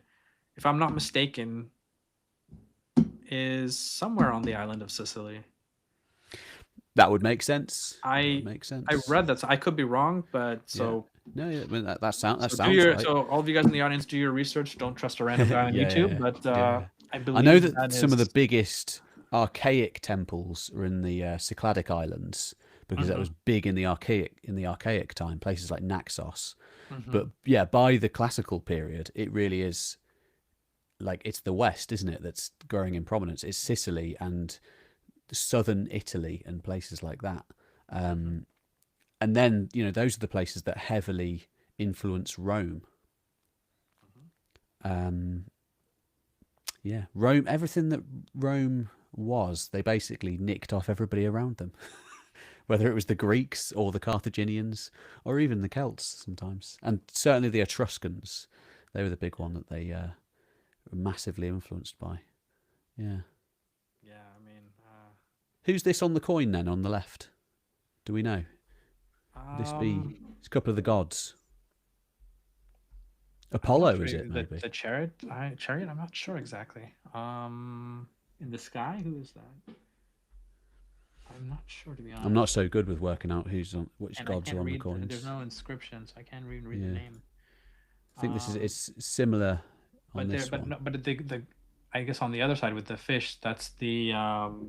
if I'm not mistaken, is somewhere on the island of Sicily.
That would make sense.
I read that. So I could be wrong, but
No, I mean, that sounds
So
right.
so all of you guys in the audience, do your research. Don't trust a random guy on YouTube. But I believe
I know that
that
some of the
is.
biggest archaic temples are in the Cycladic Islands because that was big in the archaic time, places like Naxos. But yeah, by the classical period, it really is like it's the West, isn't it? That's growing in prominence. It's Sicily and southern Italy and places like that. And then those are the places that heavily influence Rome. Yeah, Rome. Everything that Rome was, they basically nicked off everybody around them. Whether it was the Greeks or the Carthaginians or even the Celts sometimes, and certainly the Etruscans, they were the big one that they were massively influenced by. Yeah.
Yeah, I mean,
Who's this on the coin then on the left? Do we know? This be it's a couple of the gods. Apollo, is it maybe?
The chariot? Chariot? I'm not sure exactly. In the sky, who is that? I'm not sure, to be honest.
I'm not so good with working out which
And
gods are on the coins.
There's no inscription, so I can't even read the name.
I think it's similar on this one.
But the I guess on the other side with the fish, that's the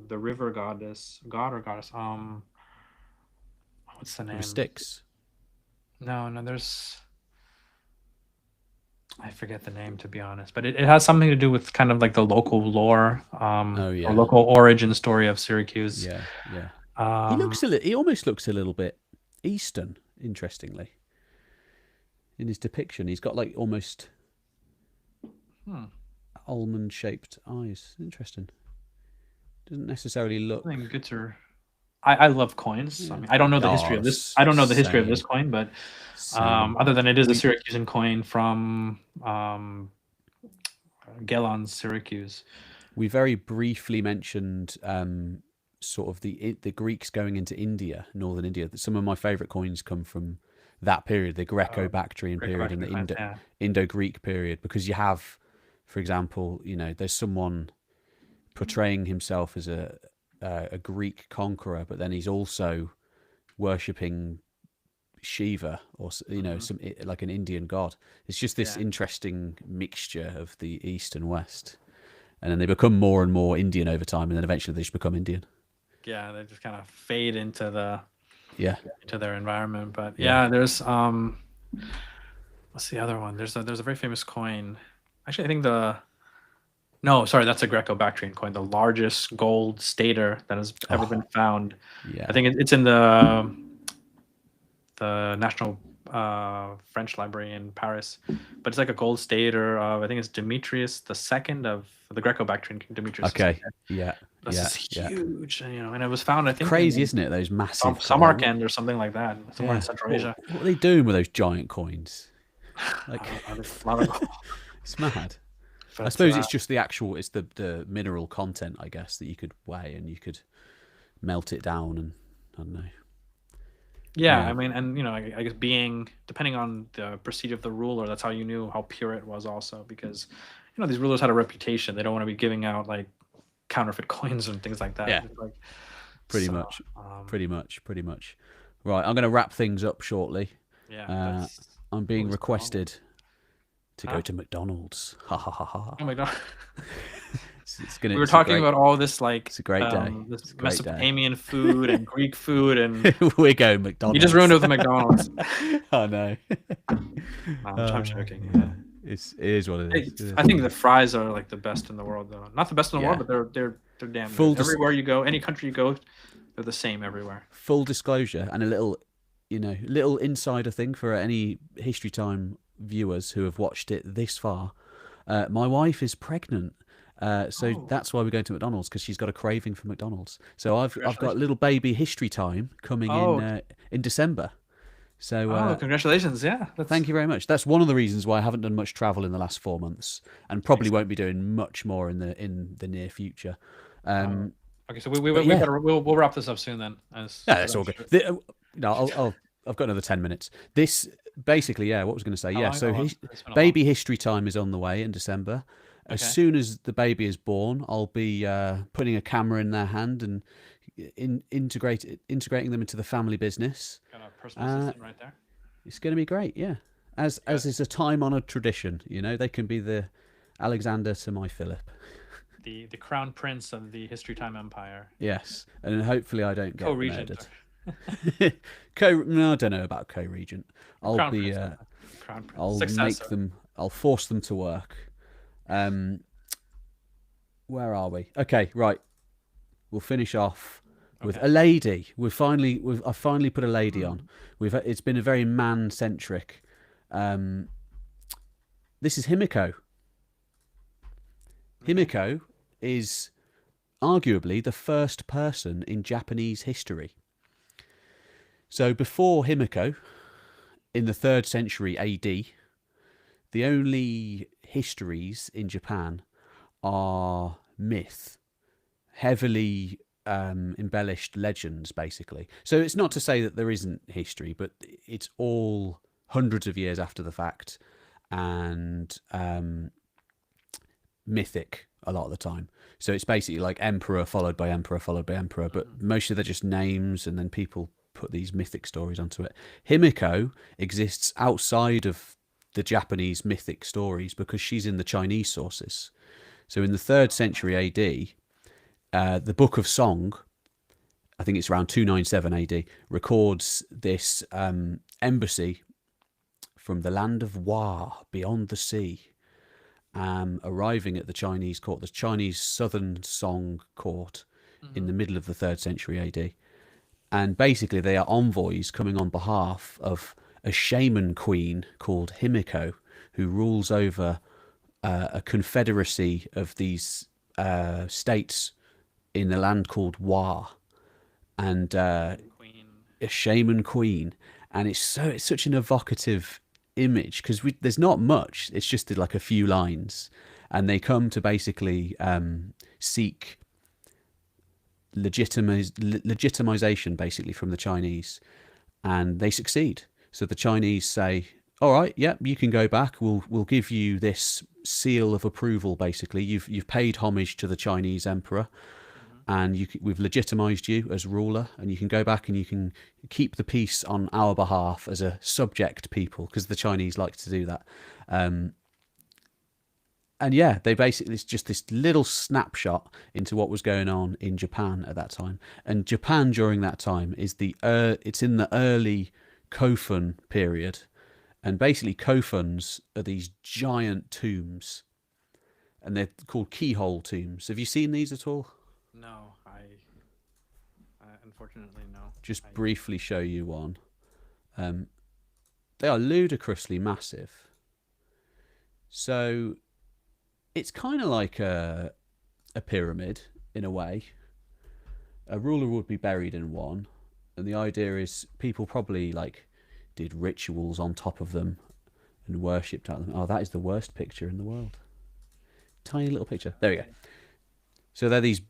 river god or goddess. What's the name?
Styx.
No, there's. I forget the name, to be honest, but it has something to do with kind of like the local lore, or local origin story of Syracuse.
Yeah. He almost looks a little bit Eastern, interestingly. In his depiction, he's got like almost almond-shaped eyes. Interesting. Doesn't necessarily look.
I think good to. I love coins. I mean, I don't know the history of this. I don't know the history of this coin, but other than it is a Syracusan coin from Gelon, Syracuse.
We very briefly mentioned sort of the Greeks going into India, northern India. Some of my favourite coins come from that period, the Greco-Bactrian period and the Indo-Greek period, because you have, for example, there's someone portraying himself as a Greek conqueror, but then he's also worshipping Shiva or some like an Indian god. It's just this interesting mixture of the East and West, and then they become more and more Indian over time, and then eventually they just become Indian.
Yeah, they just kind of fade into into their environment. But there's what's the other one? There's a very famous coin. Actually, I think that's a Greco-Bactrian coin, the largest gold stater that has ever been found.
Yeah.
I think it's in the National French Library in Paris, but it's like a gold stater of, I think it's Demetrius II of the Greco-Bactrian King Demetrius.
Okay. Yeah.
This is huge, and it was found, I think,
crazy, isn't it? Those massive
Samarkand or something like that, somewhere in Central Asia.
What are they doing with those giant coins? Like, it's mad. But I suppose it's just it's the mineral content, I guess, that you could weigh and you could melt it down, and I don't know.
Yeah, I mean, and I guess depending on the prestige of the ruler, that's how you knew how pure it was also, because these rulers had a reputation. They don't want to be giving out like counterfeit coins and things like that.
Yeah, pretty much. Right, I'm going to wrap things up shortly.
Yeah,
I'm being requested to go to McDonald's. Ha ha ha ha.
Oh my god.
We
were talking about all this, like,
it's a great day.
This Mesopotamian food and Greek food, and
we're going McDonald's.
You just ruined it with McDonald's.
Oh no.
I'm joking. Yeah.
It is what it is.
I think the fries are like the best in the world, though. Not the best in the world, but they're damn good. Everywhere you go, any country you go, they're the same everywhere.
Full disclosure, and a little insider thing for any History Time viewers who have watched it this far. My wife is pregnant. So that's why we're going to McDonald's, because she's got a craving for McDonald's. So I've got little baby History Time coming in December. So
congratulations! Yeah,
thank you very much. That's one of the reasons why I haven't done much travel in the last 4 months, and probably won't be doing much more in the near future.
Okay, so we'll wrap this up soon then.
That's all good. I've got another 10 minutes. This basically, what was I going to say? Yeah, so baby History Time is on the way in December. As soon as the baby is born, I'll be putting a camera in their hand and integrating them into the family business.
Got a personal assistant right there.
It's going to be great, yeah. As is a time-honored tradition, they can be the Alexander to my Philip.
The crown prince of the History Time Empire.
Yes, and hopefully I don't get
Co-regent.
murdered. No, I don't know about co-regent. I'll
Crown
be.
prince, crown prince.
I'll
Successor.
make them. I'll force them to work. Where are we? Okay, right. We'll finish off with a lady. I've finally put a lady on. It's been a very man-centric. This is Himiko. Himiko is arguably the first person in Japanese history. So before Himiko, in the 3rd century AD, the only histories in Japan are myth, heavily embellished legends, basically. So it's not to say that there isn't history, but it's all hundreds of years after the fact and mythic a lot of the time. So it's basically like emperor followed by emperor followed by emperor, but mostly they're just names, and then people put these mythic stories onto it. Himiko exists outside of the Japanese mythic stories because she's in the Chinese sources. So in the 3rd century AD, the Book of Song, I think it's around 297 AD, records this embassy from the land of Wa, beyond the sea, arriving at the Chinese court, the Chinese Southern Song court, in the middle of the 3rd century AD. And basically they are envoys coming on behalf of a shaman queen called Himiko, who rules over a confederacy of these states in the land called Wa, and a shaman queen. And it's such an evocative image because there's not much. It's just like a few lines, and they come to basically seek legitimization basically from the Chinese, and they succeed. So the Chinese say, all right, yeah, you can go back. We'll give you this seal of approval. Basically, you've paid homage to the Chinese emperor, and we've legitimized you as ruler, and you can go back and you can keep the peace on our behalf as a subject people, because the Chinese like to do that. And yeah, they basically, it's just this little snapshot into what was going on in Japan at that time. And Japan during that time is it's in the early Kofun period. And basically Kofuns are these giant tombs, and they're called keyhole tombs. Have you seen these at all?
No, I unfortunately no.
Just briefly show you one. They are ludicrously massive. So it's kind of like a pyramid in a way. A ruler would be buried in one, and the idea is people probably like did rituals on top of them and worshipped at them. Oh, that is the worst picture in the world. Tiny little picture. There we go. So they're these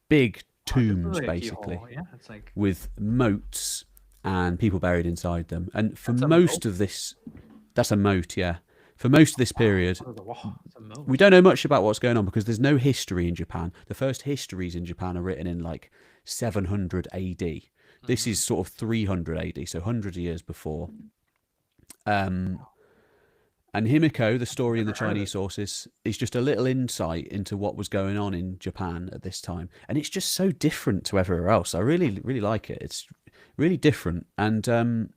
big tombs, basically,
it's like...
with moats and people buried inside them. And for most of this, that's a moat, yeah. For most of this period, we don't know much about what's going on because there's no history in Japan. The first histories in Japan are written in like 700 AD. This is sort of 300 AD, so hundreds of years before. And Himiko, the story in the Chinese sources, is just a little insight into what was going on in Japan at this time. And it's just so different to everywhere else. I really, really like it. It's really different. And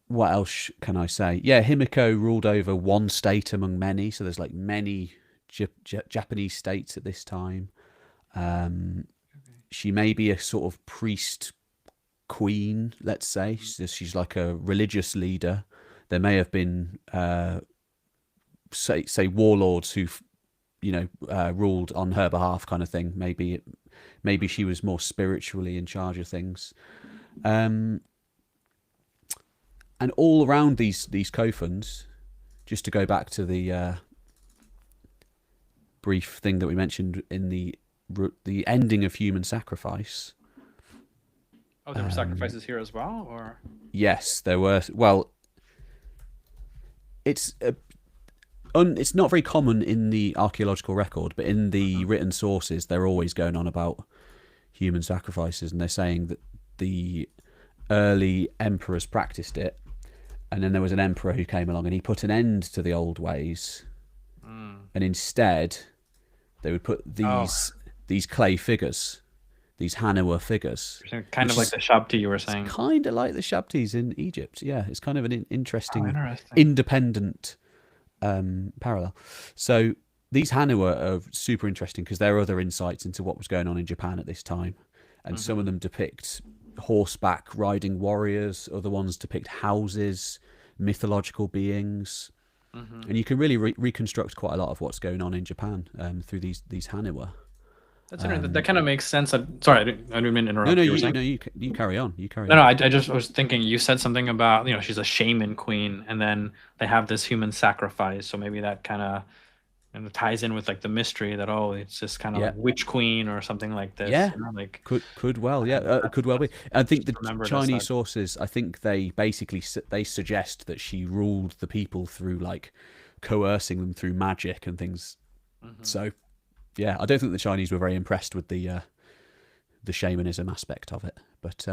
what else can I say? Yeah, Himiko ruled over one state among many. So there's like many Japanese states at this time. She may be a sort of priest queen, let's say. She's like a religious leader. There may have been, say warlords who, ruled on her behalf, kind of thing. Maybe she was more spiritually in charge of things. And all around these Kofuns, just to go back to the brief thing that we mentioned in the ending of human sacrifice.
Oh, there were sacrifices here as well, or?
Yes, there were. Well, it's not very common in the archaeological record, but in the written sources, they're always going on about human sacrifices, and they're saying that the early emperors practiced it, and then there was an emperor who came along and he put an end to the old ways, and instead they would put these clay figures, these Hanua figures,
kind of like the Shabti you were saying.
Kind of like the Shabtis in Egypt. Yeah, it's kind of an interesting,
interesting.
independent parallel. So these Hanua are super interesting because there are other insights into what was going on in Japan at this time, and some of them depict horseback riding warriors, other ones depict houses, mythological beings, and you can really reconstruct quite a lot of what's going on in Japan through these Hanua.
That's interesting. That kind of makes sense. Sorry, I didn't mean to interrupt.
No, you carry on. You carry on.
No, I just was thinking. You said something about she's a shaman queen, and then they have this human sacrifice. So maybe that kind of ties in with like the mystery that it's just kind of like witch queen or something like this.
Yeah,
like
could well be. I think the Chinese sources, I think they basically they suggest that she ruled the people through like coercing them through magic and things. So yeah, I don't think the Chinese were very impressed with the shamanism aspect of it, but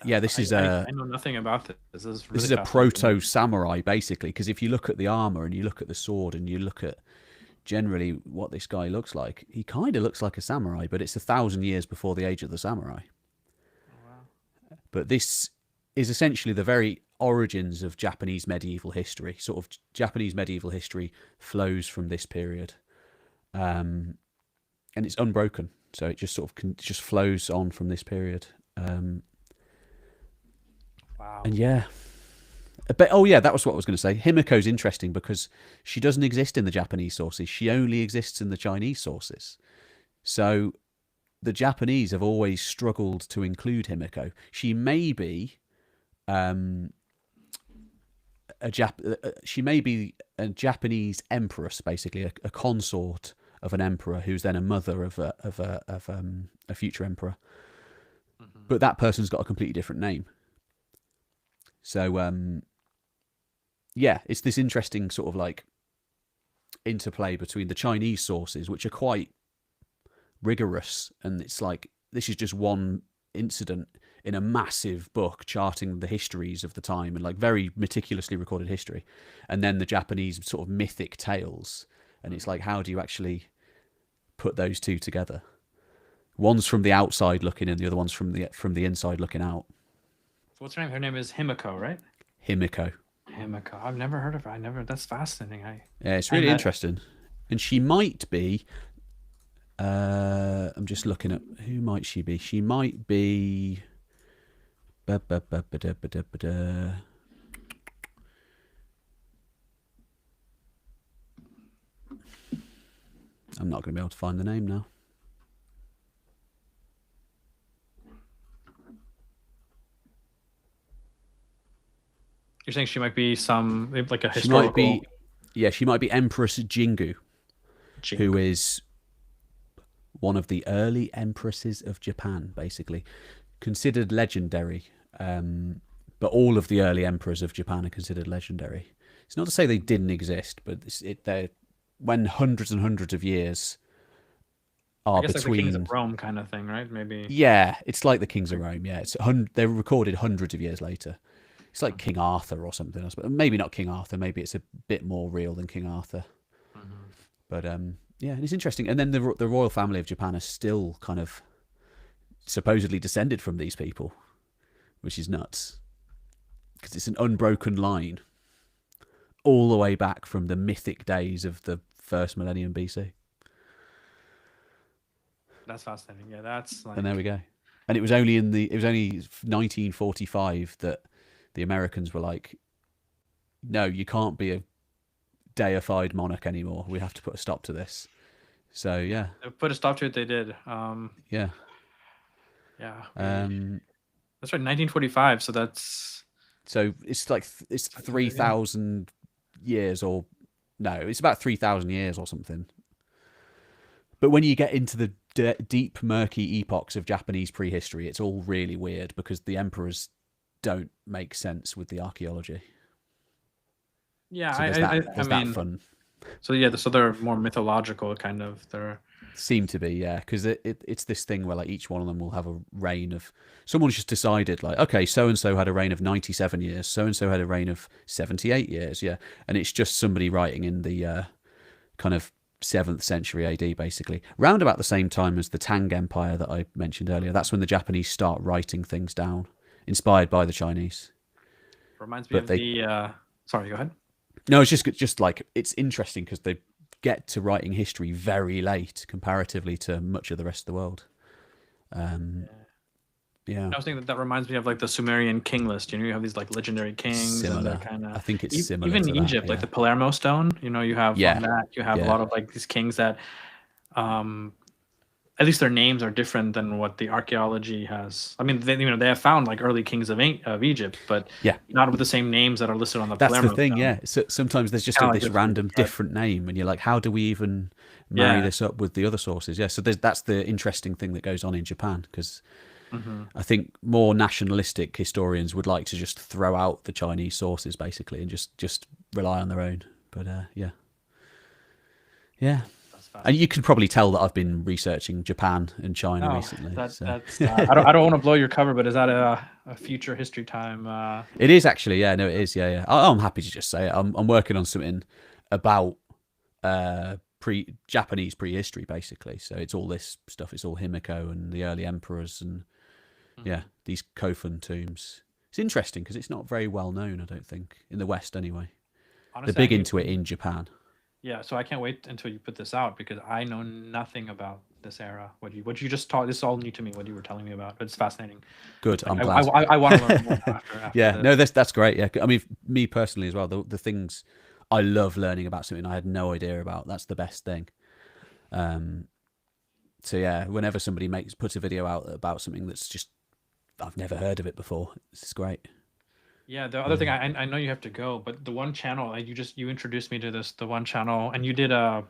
yeah, this is
I know nothing about this. This
is a proto samurai basically, because if you look at the armor and you look at the sword and you look at generally what this guy looks like, he kind of looks like a samurai, but it's 1,000 years before the age of the samurai. Wow. But this is essentially the very origins of Japanese medieval history. Sort of Japanese medieval history flows from this period, and it's unbroken. So it just sort of just flows on from this period.
Wow.
And yeah, but that was what I was going to say. Himiko's interesting because she doesn't exist in the Japanese sources. She only exists in the Chinese sources. So the Japanese have always struggled to include Himiko. She may be she may be a Japanese empress, basically a consort of an emperor who's then a mother of a future emperor. But that person's got a completely different name. So it's this interesting sort of like interplay between the Chinese sources, which are quite rigorous, and it's like this is just one incident in a massive book charting the histories of the time and like very meticulously recorded history, and then the Japanese sort of mythic tales, and it's like, how do you actually put those two together? One's from the outside looking in, the other one's from the inside looking out.
What's her name? Her name is Himiko, right?
Himiko.
I've never heard of her. That's fascinating.
Yeah, it's really interesting. And she might be, I'm just looking at, who might she be? She might be, I'm not going to be able to find the name now.
You're saying she might be like a historical...
She might be Empress Jingu, who is one of the early empresses of Japan, basically. Considered legendary, but all of the early emperors of Japan are considered legendary. It's not to say they didn't exist, but they're when hundreds and hundreds of years are between...
like the kings of Rome kind of thing, right? Maybe.
Yeah, it's like the kings of Rome, yeah. They're recorded hundreds of years later. It's like King Arthur or something else, but maybe not King Arthur. Maybe it's a bit more real than King Arthur. But yeah, and it's interesting. And then the royal family of Japan are still kind of supposedly descended from these people, which is nuts, because it's an unbroken line all the way back from the mythic days of the first millennium BC.
That's fascinating. Yeah, that's like...
And there we go. And it was only 1945 that the Americans were like, no, you can't be a deified monarch anymore. We have to put a stop to this. So yeah,
they put a stop to it. They did.
Yeah.
That's right, 1945. So
it's like it's 3,000 years, or no, it's about 3,000 years or something. But when you get into the deep, murky epochs of Japanese prehistory, it's all really weird because the emperors don't make sense with the archaeology.
Yeah,
so there's that fun.
So yeah, so they're more mythological, kind of. They're
Seem to be, yeah, because it's this thing where like each one of them will have a reign of. Someone's just decided like, okay, so and so had a reign of 97 years, so and so had a reign of 78 years, yeah, and it's just somebody writing in the kind of 7th century AD, basically, round about the same time as the Tang Empire that I mentioned earlier. That's when the Japanese start writing things down, inspired by the Chinese.
Reminds me
But
of
they,
the. Sorry, go ahead.
no, it's just like it's interesting because they get to writing history very late comparatively to much of the rest of the world. Yeah,
I was thinking that reminds me of like the Sumerian king list. You have these like legendary kings, and they're
similar.
kind of.
I think it's similar
Even
to
in
that.
Egypt,
Yeah.
like the Palermo stone. You have
Yeah.
on that. You have a
Yeah.
lot of like these kings that, at least their names are different than what the archaeology has. I mean, they have found like early kings of Egypt, but
Yeah.
not with the same names that are listed on the
That's
Palermo
the thing,
stone.
yeah. So sometimes there's just
Kinda
this
like
random
but-
different name, and you're like, how do we even marry
Yeah.
this up with the other sources? Yeah, so that's the interesting thing that goes on in Japan, because I think more nationalistic historians would like to just throw out the Chinese sources basically and just rely on their own. But yeah. And you can probably tell that I've been researching Japan and China recently.
That's I
so.
don't want to blow your cover, but is that a future history time?
It is actually, yeah. No, it is, yeah. I'm happy to just say it. I'm working on something about Japanese prehistory, basically. So it's all this stuff. It's all Himiko and the early emperors, and yeah, these Kofun tombs. It's interesting because it's not very well known, I don't think, in the West anyway.
Honestly,
They're big into it in Japan.
Yeah, so I can't wait until you put this out because I know nothing about this era. What you just taught, this is all new to me. What you were telling me about, it's fascinating.
Good,
Like,
I'm glad.
I want to learn more after
Yeah,
this.
no, that's great. Yeah, I mean, me personally as well. The things I love learning about something I had no idea about. That's the best thing. So yeah, whenever somebody puts a video out about something that's just I've never heard of it before, it's great.
Yeah, the other thing I know you have to go, but the one channel like you introduced me to the one channel, and you did a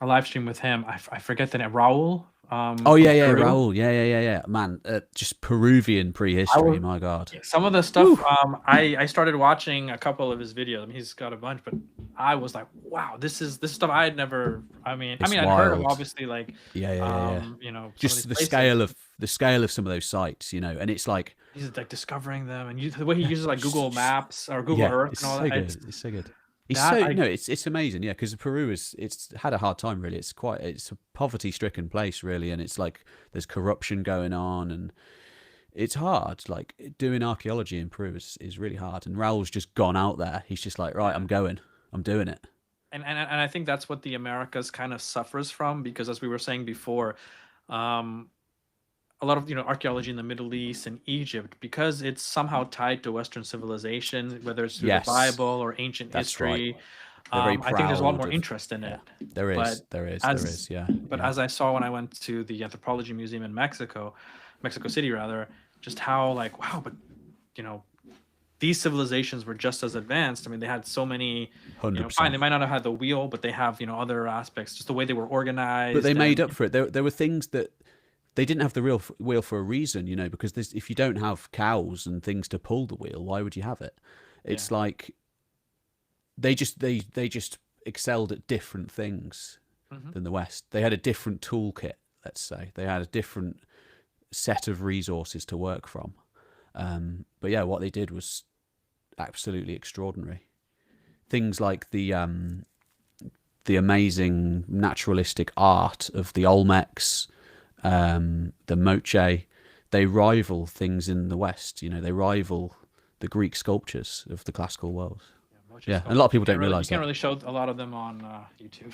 live stream with him. I forget the name, Raul.
Oh yeah,
from Peru.
Raul. Yeah. Man, just Peruvian prehistory. My God.
Some of the stuff I started watching a couple of his videos. I mean, he's got a bunch, but I was like, wow, this is stuff I had never. I'd heard of, obviously, like
yeah. Just the scale of some of those sites, and it's like
he's like discovering them, and the way he uses like Google Maps or Google Earth and all that.
It's so good. It's amazing, yeah, because Peru it's had a hard time really. It's a poverty-stricken place really, and it's like there's corruption going on, and it's hard. Like doing archaeology in Peru is really hard. And Raul's just gone out there. He's just like, right, I'm doing it.
And I think that's what the Americas kind of suffers from, because as we were saying before, a lot of archaeology in the Middle East and Egypt, because it's somehow tied to Western civilization, whether it's through the Bible or ancient history.
Right.
I think there's a lot more interest in it.
There is, yeah.
But as I saw when I went to the Anthropology Museum in Mexico City rather, just how like, wow, but these civilizations were just as advanced. I mean, they had so many.
100%.
Fine, they might not have had the wheel, but they have other aspects, just the way they were organized.
But they made up for it. There were things that they didn't have the real wheel for a reason, because if you don't have cows and things to pull the wheel, why would you have it? It's like they just excelled at different things than the West. They had a different toolkit, let's say. They had a different set of resources to work from. But yeah, what they did was absolutely extraordinary. Things like the amazing naturalistic art of the Olmecs, the Moche, they rival things in the West. They rival the Greek sculptures of the classical world. Yeah, and a lot of people don't realize that.
You can't really show a lot of them on YouTube.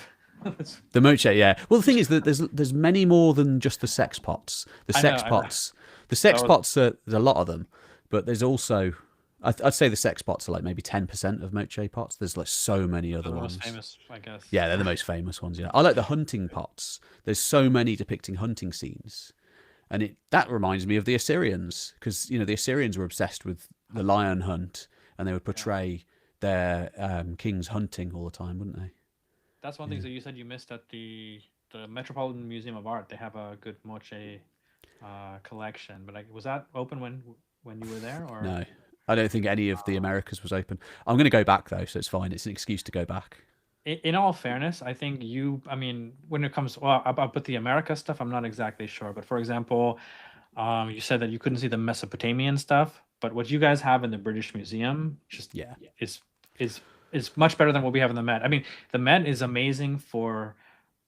The Moche, yeah. Well, the thing is that there's many more than just the sex pots. The sex pots are, there's a lot of them, but there's also, I'd say the sex pots are like maybe 10% of Moche pots. There's like so many other ones.
The most famous, I guess.
Yeah, they're the most famous ones. Yeah, I like the hunting pots. There's so many depicting hunting scenes, and that reminds me of the Assyrians, because the Assyrians were obsessed with the lion hunt, and they would portray their kings hunting all the time, wouldn't they?
That's one thing that you said you missed at the Metropolitan Museum of Art. They have a good Moche collection, but was that open when you were there? Or
no, I don't think any of the Americas was open. I'm going to go back though, so it's fine. It's an excuse to go back.
in all fairness, I think I mean, when it comes, well, about the America stuff, I'm not exactly sure. But for example, you said that you couldn't see the Mesopotamian stuff, but what you guys have in the British Museum just
Yeah.
is is much better than what we have in the Met. I mean, the Met is amazing for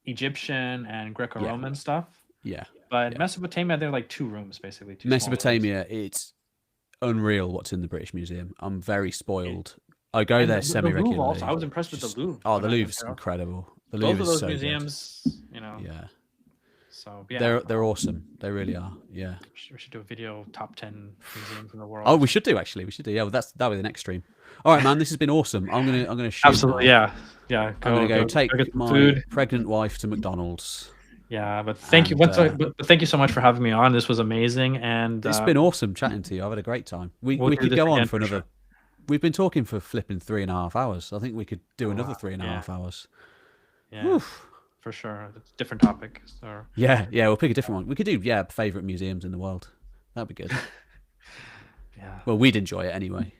Egyptian and Greco-Roman stuff,
Yeah.
but Mesopotamia, they're like 2 rooms basically. 2 small rooms.
Mesopotamia, it's unreal what's in the British Museum. I'm very spoiled. I go there semi-regularly.
The Louvre also, I was impressed with the Louvre.
Oh, the Louvre's incredible. The
Both
Louvre
of those
is so
museums,
good.
you know.
Yeah.
So yeah,
they're awesome. They really are. Yeah.
We should do a video top 10 museums in the world.
Oh, we should do actually. We should do. Yeah, well, that'll be the next stream. All right, man. This has been awesome. I'm gonna shoot.
Absolutely.
Now.
Yeah.
I'm gonna go take my
food.
pregnant wife to McDonald's.
Yeah, but thank you. But thank you so much for having me on. This was amazing, and
it's been awesome chatting to you. I've had a great time. We could go on for another. Sure. We've been talking for flipping 3.5 hours. I think we could do another 3.5 hours.
Yeah, Oof. For sure. It's a different topic. So.
Yeah. We'll pick a different one. We could do favorite museums in the world. That'd be good.
Yeah.
Well, we'd enjoy it anyway.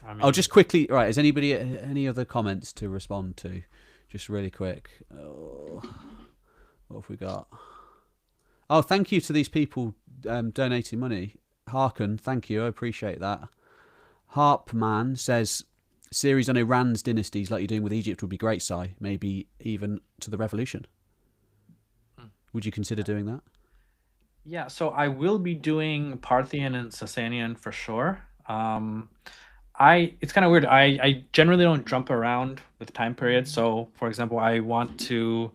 I'll just quickly. Right. Has anybody any other comments to respond to? Just really quick. Oh, what have we got? Oh, thank you to these people donating money. Harkin, thank you. I appreciate that. Harpman says, series on Iran's dynasties like you're doing with Egypt would be great, Si. Maybe even to the revolution. Would you consider doing that?
Yeah, so I will be doing Parthian and Sasanian for sure. It's kind of weird. I generally don't jump around with time periods. So, for example, I want to,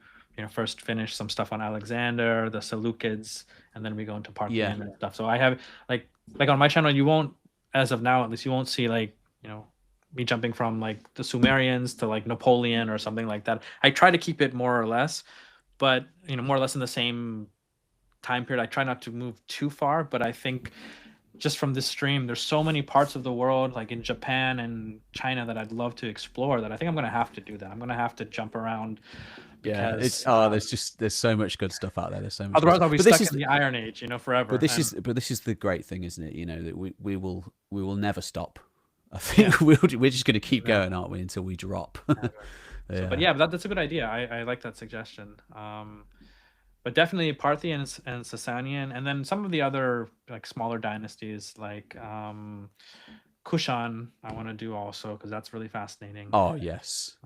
first finish some stuff on Alexander, the Seleucids, and then we go into Parthian and stuff. So I have like on my channel, you won't, as of now at least, you won't see me jumping from like the Sumerians to like Napoleon or something like that. I try to keep it more or less, but more or less in the same time period. I try not to move too far, but I think just from this stream, there's so many parts of the world, like in Japan and China, that I'd love to explore, that I think I'm going to have to do that. I'm going to have to jump around. Because,
there's so much good stuff out there. There's so much.
Otherwise, I'll be stuck in the Iron Age, forever.
But this is the great thing, isn't it? That we will never stop. I think we're just going to keep going, aren't we, until we drop.
But that's a good idea. I like that suggestion. But definitely Parthian and Sasanian, and then some of the other like smaller dynasties like Kushan. I want to do also because that's really fascinating.
Oh yes.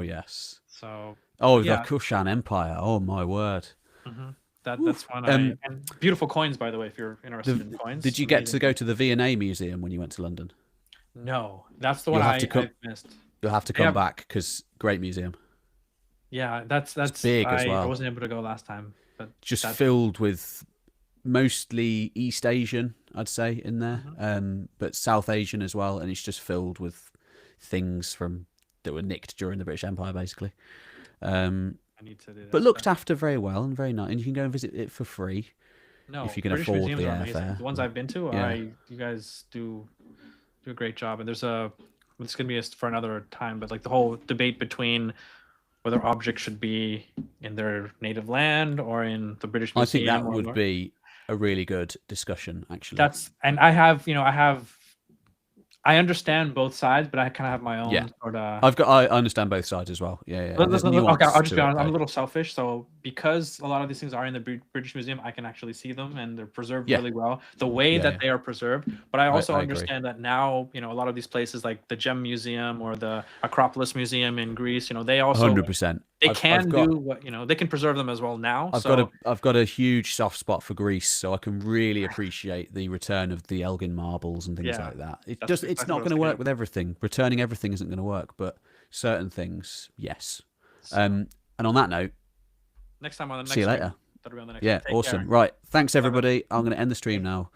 Yes.
So.
The Kushan Empire. Oh my word.
Mm-hmm. That's one. And beautiful coins, by the way, if you're interested in coins.
Did you get to go to the V&A Museum when you went to London?
No, that's the one I missed.
You'll have to come back because great museum.
Yeah, that's
big as well.
I wasn't able to go last time, but
just filled with mostly East Asian, I'd say, in there, but South Asian as well, and it's just filled with things that were nicked during the British Empire, basically. I need to do that, but looked after very well and very nice, and you can go and visit it for free.
No,
if you can
British
afford
museums
the
are amazing.
airfare.
The ones I've been to, you guys do a great job. And it's gonna be for another time, but like the whole debate between whether objects should be in their native land or in the British Museum.
I think that would be a really good discussion, actually.
I understand both sides, but I kind of have my own sort of.
I understand both sides as well. Yeah.
Okay, I'll just be honest. I'm a little selfish, so because a lot of these things are in the British Museum, I can actually see them and they're preserved really well, the way that they are preserved. But I also understand that now, a lot of these places like the Gem Museum or the Acropolis Museum in Greece, they also
100%.
They they can preserve them as well now.
I've got a huge soft spot for Greece, so I can really appreciate the return of the Elgin marbles and things like that. It's not going to work with everything. Returning everything isn't going to work, but certain things, yes. And on that note,
next time on the next
see you later.
That'll be on the next
awesome. Care. Right, thanks everybody. I'm going to end the stream now.